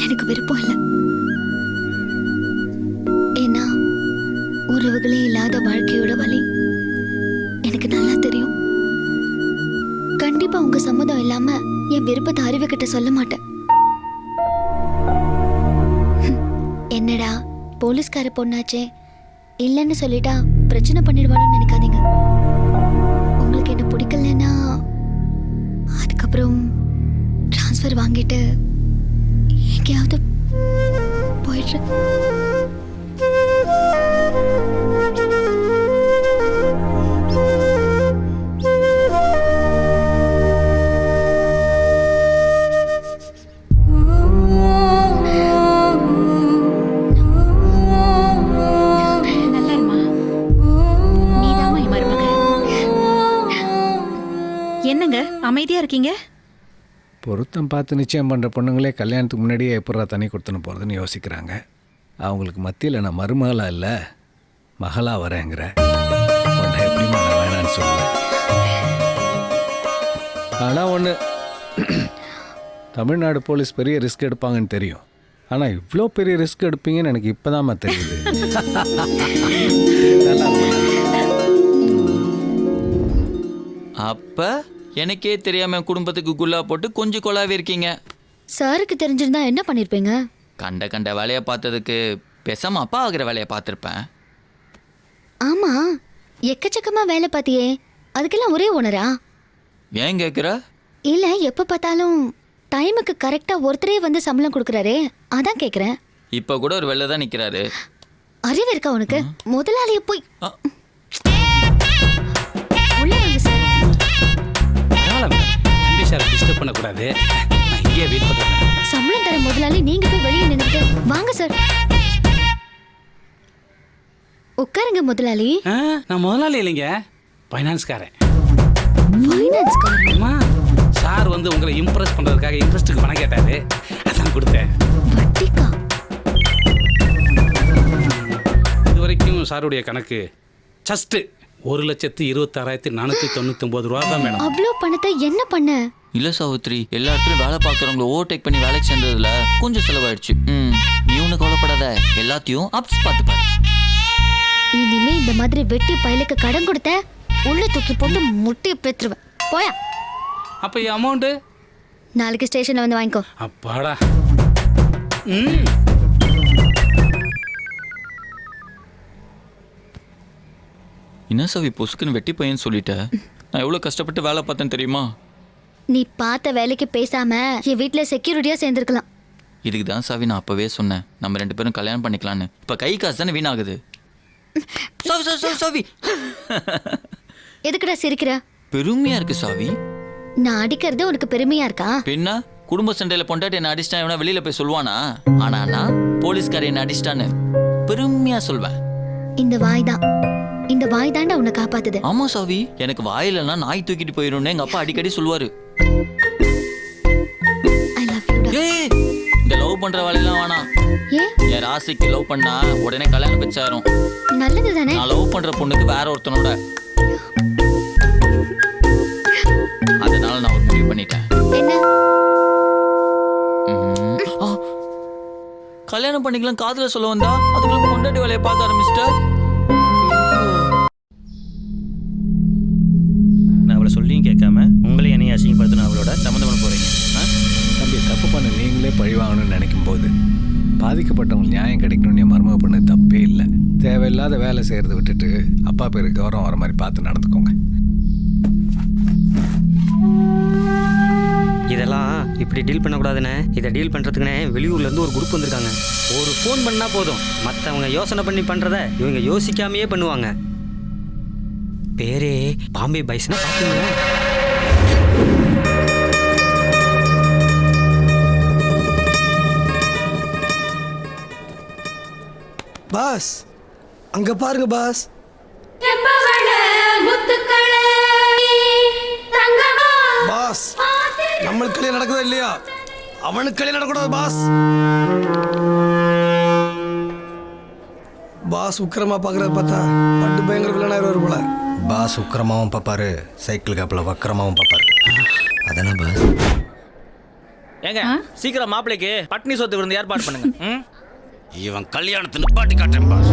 எனக்கு விருப்பம் இல்லை. ஏன்னா உறவுகளே இல்லாத வாழ்க்கையோட வலி எனக்கு நல்லா தெரியும். கண்டிப்பா உங்க சம்மதம் இல்லாம என் விருப்பத்தை அறிவு கிட்ட சொல்ல மாட்டேன். என்னடா போலீஸ்கார பொண்ணாச்சே, இல்லைன்னு சொல்லிட்டா பிரச்சனை பண்ணிடுவான்னு நினைக்காதீங்க. உங்களுக்கு என்ன பிடிக்கலன்னா அதுக்கப்புறம் ட்ரான்ஸ்ஃபர் வாங்கிட்டு எங்கேயாவது போயிட்டு என்னங்க அமைதியா இருக்கீங்க? பொருத்தம் பார்த்து நிச்சயம் பண்ணுற பொண்ணுங்களே கல்யாணத்துக்கு முன்னாடியே எப்படா தண்ணி கொடுத்துன்னு போகிறதுன்னு யோசிக்கிறாங்க. அவங்களுக்கு மத்தியில் நான் மருமகளா இல்லை மகளா வரேங்கிற உன்னை எப்படிமா நான் வேணான்னு சொல்லுவேன். ஆனால் ஒன்று, தமிழ்நாடு போலீஸ் பெரிய ரிஸ்க் எடுப்பாங்கன்னு தெரியும். ஆனால் இவ்வளோ பெரிய ரிஸ்க் எடுப்பீங்கன்னு எனக்கு இப்போ தான்மா தெரியுது. நல்லா அப்ப எனக்கே தெரியாம குடும்பத்துக்கு குல்லா போட்டு கொஞ்சம் கொலாவே இருக்கீங்க. சாருக்கு தெரிஞ்சிருந்தா என்ன பண்ணிருப்பீங்க? கண்ட கண்ட வேலையை பார்த்ததுக்கு பேசாம அப்பா ஆகிற வேலையை பார்த்துருப்பேன். ஆமா, எக்கச்சக்கமா வேலை பார்த்தியே, அதுக்கெல்லாம் ஒரே ஓனரா? ஏன் கேட்குற? இல்ல, எப்ப பார்த்தாலும் டைமுக்கு கரெக்டா ஒருத்தரே வந்து சம்பளம் கொடுக்குறாரே, அதான் கேக்குறேன். இப்ப கூட ஒரு வெளில தான் நிக்கிறாரு. அறிவு இருக்கா உனக்கு? முதலாளிய போய் உள்ள வாங்க சார். டிஸ்டர்ப் பண்ணக்கூடாது, நான் இங்கே வெயிட் பண்ணுறேன். சம்பளம் தர முதலாளி நீங்க போய் வெளியே நின்னுட்டு வாங்க சார். உட்காருங்க முதலாளி. நான் முதலாளி இல்லைங்க, ஃபைனான்ஸ்காரன். ஃபைனான்ஸ்காரன்? சார் வந்து உங்களை இம்ப்ரெஸ் பண்றதுக்காக இன்ட்ரெஸ்ட்டுக்கு பணம் கேட்டாரு, அதான் கொடுத்தேன். வட்டிக்கா? இது வரைக்கும் சாருடைய கணக்கு ஜஸ்ட் 1,26,499 ரூபா தான் மேடம். அவ்வளோ பணத்தை என்ன பண்ண? இல்ல சாவித்ரி, எல்லா இடத்துலயும் வேலை பார்க்குறவங்கள ஓவர்டேக் பண்ணி வேலைக்கு சேர்ந்ததுல கொஞ்சம் செலவாயிடுச்சு. நீ ஒன்றும் கவலைப்படாத, எல்லாத்தையும் அப்ஸ் பார்த்துப்பாரு. இனிமே இந்த மாதிரி வெட்டி பயலுக்கு கடன் கொடுத்த உள்ள தூக்கி போட்டு முட்டி பெற்றுவேன். போயா. அப்ப அமௌண்ட் நாளைக்கு ஸ்டேஷன்ல வந்து வாங்கிக்கோ. அப்பாடா. என்ன சாவி பொசுக்குன்னு வெட்டி பையன் சொல்லிட்ட. நான் எவ்வளோ கஷ்டப்பட்டு வேலை பார்த்தேன் தெரியுமா? நீ பார்த்த வேலைக்கு பேசாம என் வீட்டில் செக்யூரிட்டியா சேர்ந்துருக்கலாம். இதுக்கு தான் சாவி நான் அப்பவே சொன்னேன் நம்ம 2 பேரும் கல்யாணம் பண்ணிக்கலான்னு. இப்போ கை காசு தானே வீணாகுது. சாவி சாவி சாவி சாவி எதுக்குடா சிரிக்கிற? பெருமையா இருக்கு சாவி. நான் அடிக்கிறது உனக்கு பெருமையா இருக்கா? பின்ன குடும்ப சண்டையில பொண்டாட்டி என்ன அடிச்சிட்டா இவனா வெளியில போய் சொல்லுவானா? ஆனா நான் போலீஸ்கார என்ன அடிச்சிட்டான்னு பெருமையா சொல்வேன். இந்த வாய் தாண்டா உன்னை காப்பாத்துது. ஆமா சாவி, எனக்கு வாயிலன்னா நாய் தூக்கிட்டு போயிடும்னு எங்க அப்பா அடிக்கடி சொல்லுவாரு. ஏய், இந்த லவ் பண்ற வேலையெல்லாம் வேணாம். என் ராசிக்கு லவ் பண்ணா உடனே கல்யாணம் வச்சாரும். நல்லது தானே. நான் லவ் பண்ற பொண்ணுக்கு வேற ஒருத்தனோட, அதனால நான் ஒரு முடிவு பண்ணிட்டேன். என்ன? கல்யாணம் பண்ணிக்கலாம் காதுல சொல்ல வந்தா அதுக்குள்ள பொண்டாட்டி வேலையை பார்க்க ஆரம்பிச்சிட்டேன். நான் அவளை சொல்லியும் கேட்காம உங்களே என்னைய அசிங்கப்படுத்தின அவளோட சம்மந்தம் பண்ண போறீங்க. தம்பி, தப்பு பண்ண நீங்களே பழி வாங்கணும்னு நினைக்கும் போது பாதிக்கப்பட்டவங்களுக்கு நியாயம் கிடைக்கணும்னு என் மருமக பண்ண தப்பே இல்லை. தேவையில்லாத வேலை செய்கிறத விட்டுட்டு அப்பா பேருக்கு கௌரவம் வர மாதிரி பார்த்து நடந்துக்கோங்க. இதெல்லாம் இப்படி டீல் பண்ணக்கூடாதுண்ணே. இதை டீல் பண்ணுறதுக்குண்ணே வெளியூர்லேருந்து ஒரு குரூப் வந்திருக்காங்க. ஒரு ஃபோன் பண்ணால் போதும், மற்றவங்க யோசனை பண்ணி பண்ணுறத இவங்க யோசிக்காமையே பண்ணுவாங்க. பேரே பாம்பே பைஸ்னா பார்த்துங்க. பாஸ் அங்க பாருங்க பாஸ். பாஸ் நம்மளுக்கு கல்யாணம் நடக்குதா இல்லையா? அவனுக்கு கல்யாணம் நடக்கூடாது பாஸ். பாஸ் உக்கிரமா பாக்குறத பார்த்தா பட்டு பயங்கர வில்லனாயிரம் போல. பாஸ் உக்கிரமாவும் பார்ப்பாரு, சைக்கிள் காப்பில் வக்கரமாவும் பார்ப்பாரு. அதானே பாஸ்? ஏங்க சீக்கிரம் மாப்பிள்ளைக்கு பட்னி சொத்து விருந்து ஏற்பாடு பண்ணுங்க. இவன் கல்யாணத்தை நிப்பாட்டி காட்டுறேன் பாஸ்.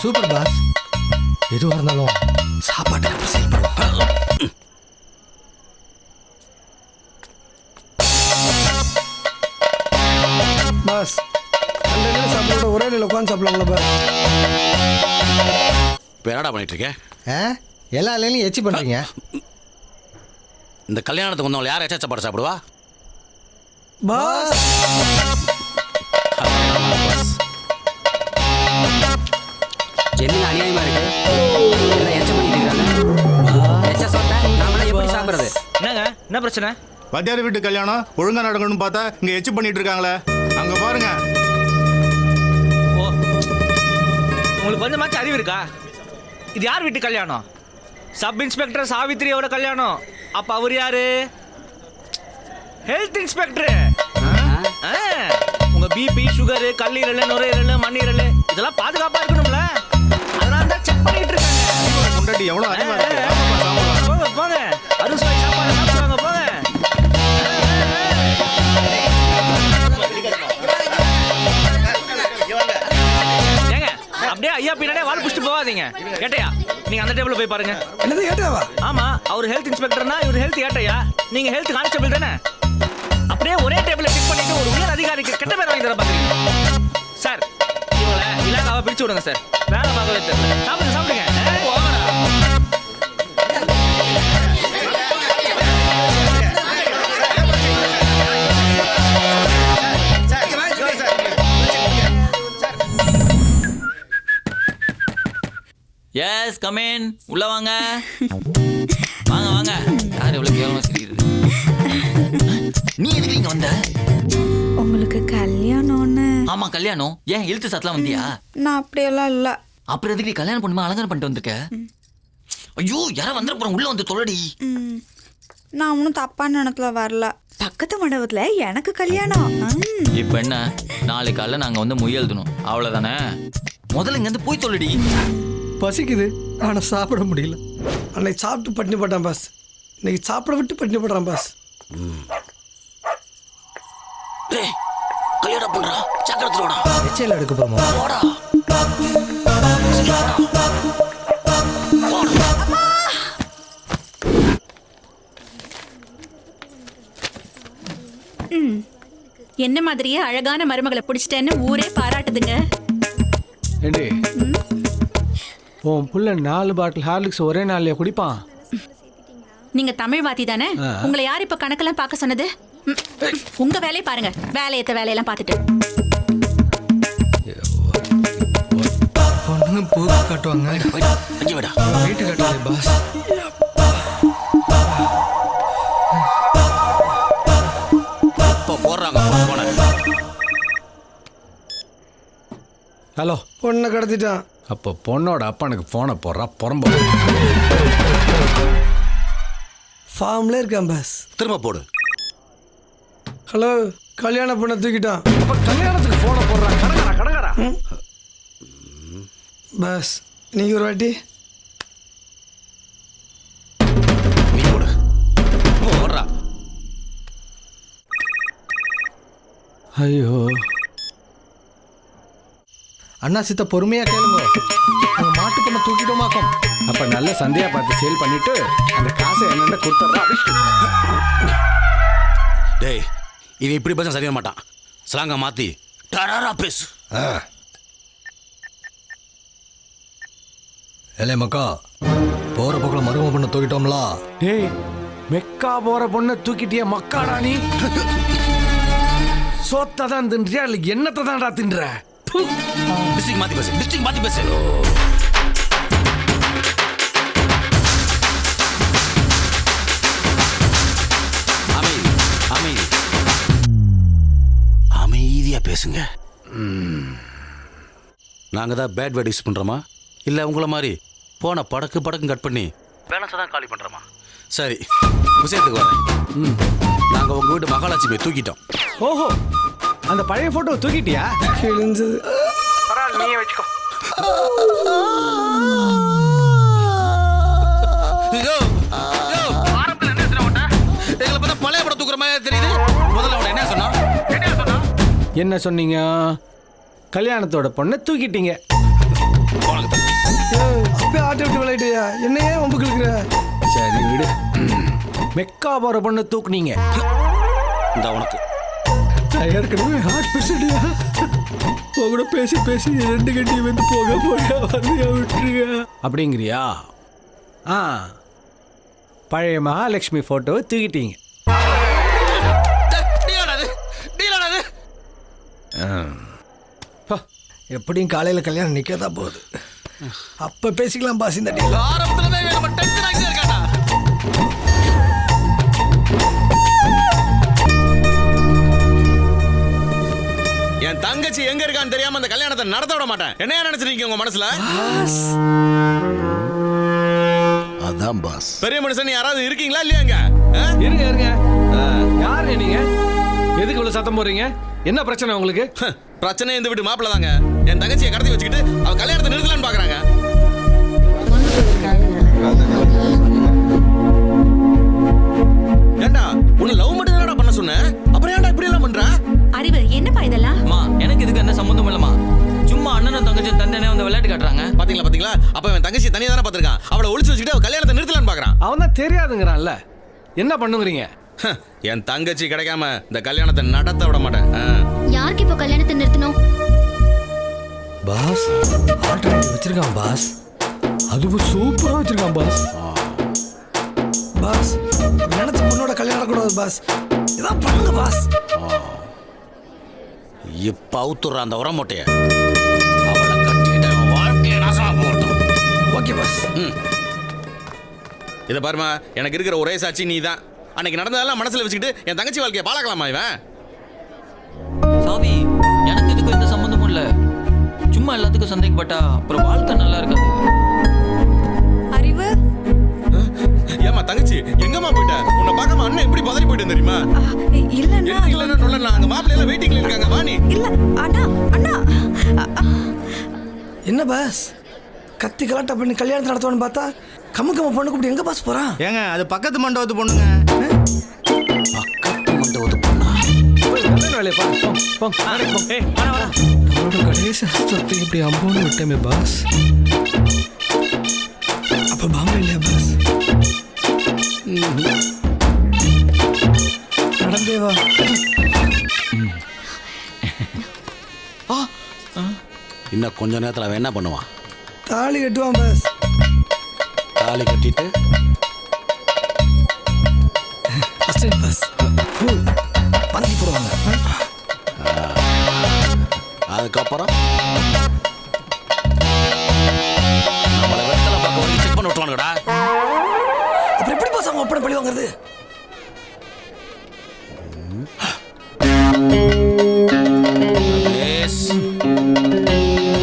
Super pass. எதுவாக இருந்தாலும் சாப்பாட்டுக்கு அப்புறம் செயல்படுவோம். பாஸ் அந்த நிலை சாப்பிட ஒரே நிலை உட்காந்து சாப்பிடலாங்களா பாஸ்? இப்போ என்னடா பண்ணிட்டு இருக்கேன்? எல்லா இலையிலையும் எச்சி பண்ணுறீங்க. இந்த கல்யாணத்துக்கு வந்தவங்க யார் எச்சா சாப்பாடு சாப்பிடுவா? பாஸ் என்ன அநியாயமா இருக்கு? எல்லாம் எச்ச பண்ணிட்டு இருக்காங்க. எச்ச சாப்பிட்டா நாமெல்லாம் எப்படி சாப்பிடுறது? என்னங்க என்ன பிரச்சனை? பத்தியார் வீட்டு கல்யாணம் ஒழுங்கா நடக்கணும்னு பார்த்தா இங்க எச்சு பண்ணிட்டு இருக்காங்களே, அங்க பாருங்க. ஓ, உங்களுக்கு கொஞ்சமாச்சும் அறிவு இருக்கா? இது யார் வீட்டு கல்யாணம்? சப் இன்ஸ்பெக்டர் சாவித்திரியோட கல்யாணம். அப்ப அவர் யாரு? Health inspector. உங்க பிபி, சுகர், கல்லீரல், நுரையீரல், மண்ணீரல் இதெல்லாம் பாதுகாப்பா இருக்கணும்ல, அதனால தான் செக் பண்ணிட்டு இருக்காங்க. முன்னாடி எவ்வளவு அறிவா இருக்கு. போங்க போங்க, அறுசுவை சாப்பாடு சாப்பிடுவாங்க போங்க. ஏங்க அப்படியே ஐயா பின்னாடியே வால் புடிச்சிட்டு போகாதீங்க. ஏட்டையா நீங்க அந்த டேபிள்ல போய் பாருங்க. என்னது ஏட்டையாவா? ஆமா, அவர் ஹெல்த் இன்ஸ்பெக்டர்னா இவர் ஹெல்த் ஏட்டையா, நீங்க ஹெல்த் கான்ஸ்டபிள் தானே. அப்படியே ஒரே டேபிள்ல ஃபிக்ஸ் பண்ணிட்டு ஒரு உயர் அதிகாரிக்கு கெட்ட பேர் வாங்கி தர பாக்குறீங்க. சார் இவங்கள இலாகாவை பிரிச்சு விடுங்க சார். வேலை பார்க்கவே தெரியல. சாப்பிடுங்க சாப்பிடுங்க. Yes come in. உள்ள வாங்க வாங்க வாங்க. யார் எவ்வளவு கேவலமா சிரிக்கிறது? நீ எதுக்கு இங்க வந்த? உங்களுக்கு கல்யாணம்னு? ஆமா கல்யாணம். ஏன் இழுத்து சத்தலாம் வந்தியா? நான் அப்படியெல்லாம் இல்லை. அப்புறம் எதுக்கு நீ கல்யாணம் பண்ணுமா அலங்காரம் பண்ணிட்டு வந்திருக்க? ஐயோ யாரா வந்துட போறோம், உள்ள வந்து தொலைடி. நான் ஒன்றும் தப்பான இடத்துல வரல. பக்கத்து மண்டபத்துல எனக்கு கல்யாணம். இப்ப என்ன, நாளைக்கு காலைல நாங்க வந்து மொய் எழுதணும், அவ்வளவுதானே? முதல்ல இங்க இருந்து போய் தொலைடி. பசிக்குது ஆனா சாப்பிட முடியல. அன்னைக்கு சாப்பிட்டு பட்டினி போட்டான் பாஸ், இன்னைக்கு சாப்பிட விட்டு பட்டினி போடுறான் பாஸ். கல்யாணம் பண்றா, சக்கரத்தோட எச்சல் எடுக்க போறோமா? போடா. என்ன மாதிரியே அழகான மருமகளை பிடிச்சிட்டேன்னு ஊரே பாராட்டுதுங்க. ஏண்டி உன் புள்ள 4 பாட்டில் ஹார்லிக்ஸ் ஒரே நாள்லயே குடிப்பான்? நீங்க தமிழ் வாத்தி தானே? உங்களை யார் இப்ப கணக்கெல்லாம் பார்க்க சொன்னது? உங்க வேலையை பாருங்க. வேலையத்த வேலையெல்லாம் பார்த்துட்டு பொண்ணுங்க போக்கு காட்டுவாங்க. வீட்டு காட்டுவாங்க பாஸ். ஹலோ, பொண்ணை கடத்திட்டான். அப்போ பொண்ணோட அப்பனுக்கு போனை போடுறா புறம்போ. ஃபார்ம்ல இருக்கான் பாஸ். திரும்ப போடு. ஹலோ, கல்யாண பொண்ணை தூக்கிட்டான். அப்ப கல்யாணத்துக்கு போனை போடுறான். கடங்கடா பாஸ் நீங்க ஒரு வாட்டி நீ போடு. போடுறா. ஐயோ அண்ணா சித்த பொறுமையா கேளுங்க. நாங்க மாட்டு பொண்ணை தூக்கிட்டோமாக்கும். அப்ப நல்ல சந்தையா பார்த்து சேல் பண்ணிட்டு அந்த காசை என்னென்ன கொடுத்துட்றா. டேய், இவன் இப்படி பேச சரியா மாட்டான். ஸ்லாங்கா மாத்தி டராரா பேசு. ஏலே மக்கா, போற போக்குல மரும பொண்ணை தூக்கிட்டோம்ல. டேய், மெக்கா போற பொண்ணை தூக்கிட்டிய மக்காடா நீ? சோத்தை தான் தின்றியா இல்லை என்னத்தை தான்டா தின்ற? டிஸ்ட்ரிக்ட் மாத்தி பேசு. டிஸ்ட்ரிக்ட் மாத்தி பேசு. அமைதி அமைதி அமைதியா பேசுங்க. நாங்க தான் பேட் வேர்ட் யூஸ் பண்றோமா இல்ல உங்களை மாதிரி போன படக்கு கட் பண்ணி பேலன்ஸை தான் காலி பண்றோமா? சரி, விஷயத்துக்கு வரேன். நாங்க உங்க வீட்டு மகாலட்சுமியை தூக்கிட்டோம். ஓஹோ, அந்த பழைய போட்டோ தூக்கிட்டியா? கிழிஞ்சது. பரவாயில்ல, நீயே வச்சுக்கோ. எங்களை பார்த்தா பழைய படம் தூக்குற மாதிரி தெரியுது. முதல்ல அவனை என்ன சொன்னா? என்ன சொன்னீங்க? கல்யாணத்தோட பொண்ணை தூக்கிட்டீங்க. அப்பே ஆட்டை விட்டு விளையாட்டியா? என்னையே வம்பு கிழக்குற? சரி விடு. மெக்கா போற பொண்ணை தூக்குனீங்க. இந்த உனக்கு ஏற்கனவே ஹார்ட் பேஷண்டியா? உங்களோட பேசி பேசி 2 கட்டி வந்து போக விட்டுருங்க அப்படிங்கிறியா? பழைய மகாலட்சுமி போட்டோவை தூக்கிட்டீங்க. எப்படியும் காலையில கல்யாணம் நிக்கதா போகுது. அப்ப பேசிக்கலாம் பாஸ். இந்த டீல் என் தங்கச்சி எங்க இருக்கான்னு தெரியாம அந்த கல்யாணத்தை நடத்த விட மாட்டேன். என்ன நினைச்சிருக்கீங்க உங்க மனசுல? அதான் பாஸ். பெரிய மனுஷன் யாராவது இருக்கீங்களா இல்லையாங்க? இருங்க. யாரு நீங்க? எதுக்கு இவ்வளவு சத்தம் போடுறீங்க? என்ன பிரச்சனை உங்களுக்கு? பிரச்சனை இந்த வீட்டு மாப்பிள்ள தாங்க. என் தங்கச்சியை கடத்தி வச்சுக்கிட்டு அவ கல்யாணத்தை நிறுத்தலான்னு பாக்குறாங்க. ஏண்டா உன்னை லவ் மட்டும் தானடா பண்ண சொன்னேன். அப்புறம் ஏன்டா இப்படி எல்லாம் பண்ற? அறிவு என்னப்பா இதெல்லாம்? அம்மா, எனக்கு இதுக்கு என்ன சம்பந்தம் இல்லம்மா. சும்மா அண்ணனும் தங்கச்சியும் தந்தனே வந்து விளையாட்டு காட்டுறாங்க. பாத்தீங்களா? அப்ப அவன் தங்கச்சி தனியா தானே பாத்துருக்கான். அவளை ஒளிச்சு வச்சுக்கிட்டு அவ கல்யாணத்தை நிறுத்தலான்னு பாக்குறான். அவன் தான் தெரியாதுங்கிறான்ல. என்ன பண்ணுங்கிறீங்க? என் தங்கச்சி கிடைக்காம இந்த கல்யாணத்தை நடத்த விட மாட்டேன். யாருக்கு இப்போ கல்யாணத்தை நிறுத்தணும்? பாஸ் ஆல்டர்னேட்டிவ் வச்சிருக்கான் பாஸ். அதுவும் சூப்பரா வச்சிருக்கான் பாஸ். பாஸ் நினைச்ச பொண்ணோட கல்யாணம் கூடாது பாஸ். இதான் பண்ணுங்க பாஸ். இப்ப அவுத்துற அந்த உரமோட்டைய அவளை கட்டிக்கிட்ட வாழ்க்கையை நாசமா போகட்டும். Okay boss. இதை பாருமா, எனக்கு இருக்கிற ஒரே சாட்சி நீ தான். அன்னைக்கு நடந்ததெல்லாம் மனசுல வச்சுக்கிட்டு என் தங்கச்சி வாழ்க்கையை பாழாக்கலாமா இவன்? சாவி, எனக்கு இதுக்கும் எந்த சம்பந்தமும் இல்ல. சும்மா எல்லாத்துக்கும் சந்தேகப்பட்டா அப்புறம் வாழ்க்கை நல்லா இருக்காது. அறிவு, ஏமா தங்கச்சி எங்கம்மா போயிட்ட? உன்னை பார்க்காம அண்ணன் எப்படி பதறி போயிட்டு தெரியுமா? இல்லன்னா அங்க மாப்பிள்ளை எல்லாம் வெயிட்டிங்ல இருக்காங்க. வாணி இல்ல அண்ணா. என்ன பாஸ் கத்தி கலாட்டா பண்ணி கல்யாணத்தை நடத்துவான்னு பார்த்தா கம்ம பொண்ணு கூப்பிட்டு எங்க பாஸ் போறான்? ஏங்க அது பக்கத்து மண்டபத்து பொண்ணுங்க. பக்கத்து மண்டபத்து பொண்ணா? வேலையை கணேச சொத்தை இப்படி அம்போன்னு விட்டமே பாஸ். அப்ப பாம்பே இல்லையா பாஸ்? தேவா இன்னும் கொஞ்ச நேரத்தில் அவன் என்ன பண்ணுவான்? தாலி கட்டுவான் பாஸ். தாலி கட்டிட்டு பாஸ் பந்தி போடுவாங்க. அதுக்கப்புறம் நம்மளை வெத்தலை பார்க்க வரைக்கும் செக் பண்ணி விட்டுவானுங்கடா. அப்புறம் எப்படி பாஸ் அவங்க அப்படி பழி வாங்குறது?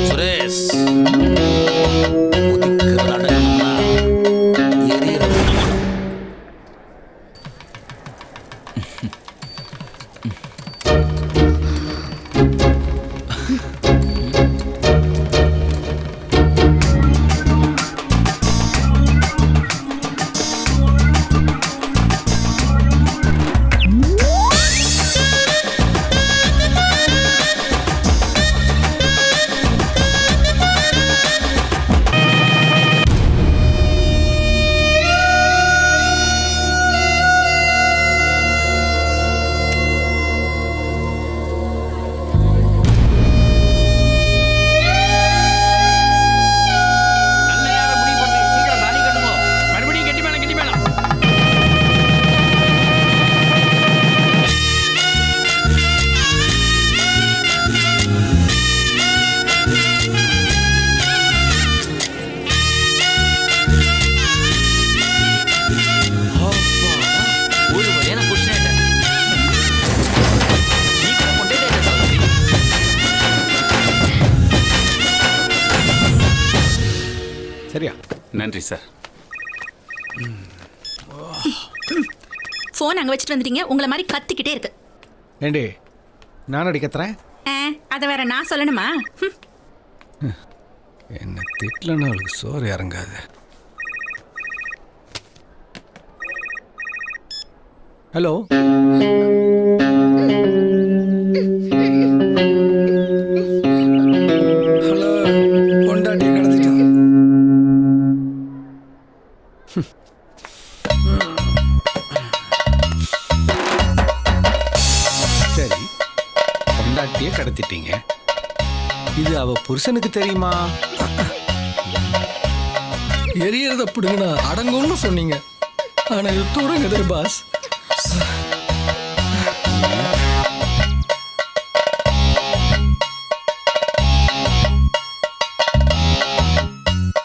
சுரேஷ் ஒதுக்குறது அடங்கணும்னா எரியறது விடணும். சரியா? நன்றி சார். ஃபோன் அங்கே வச்சுட்டு வந்துட்டீங்க. உங்களை மாதிரி கத்திக்கிட்டே இருக்கு. ஏண்டி நான் அடிக்கத்துறேன்? அதை வேற நான் சொல்லணுமா? என்ன திட்டலன்னு அவளுக்கு சோறு இறங்காது. ஹலோ, ஹலோ, பொண்டாட்டி கடத்திட்டான். சரி, பொண்டாட்டியே கடத்திட்டீங்க. இது அவ புருஷனுக்கு தெரியுமா? எரியறத பிடுங்கண்ணா அடங்கும்னு சொன்னீங்க. ஆனா இது தொடங்குது பாஸ்.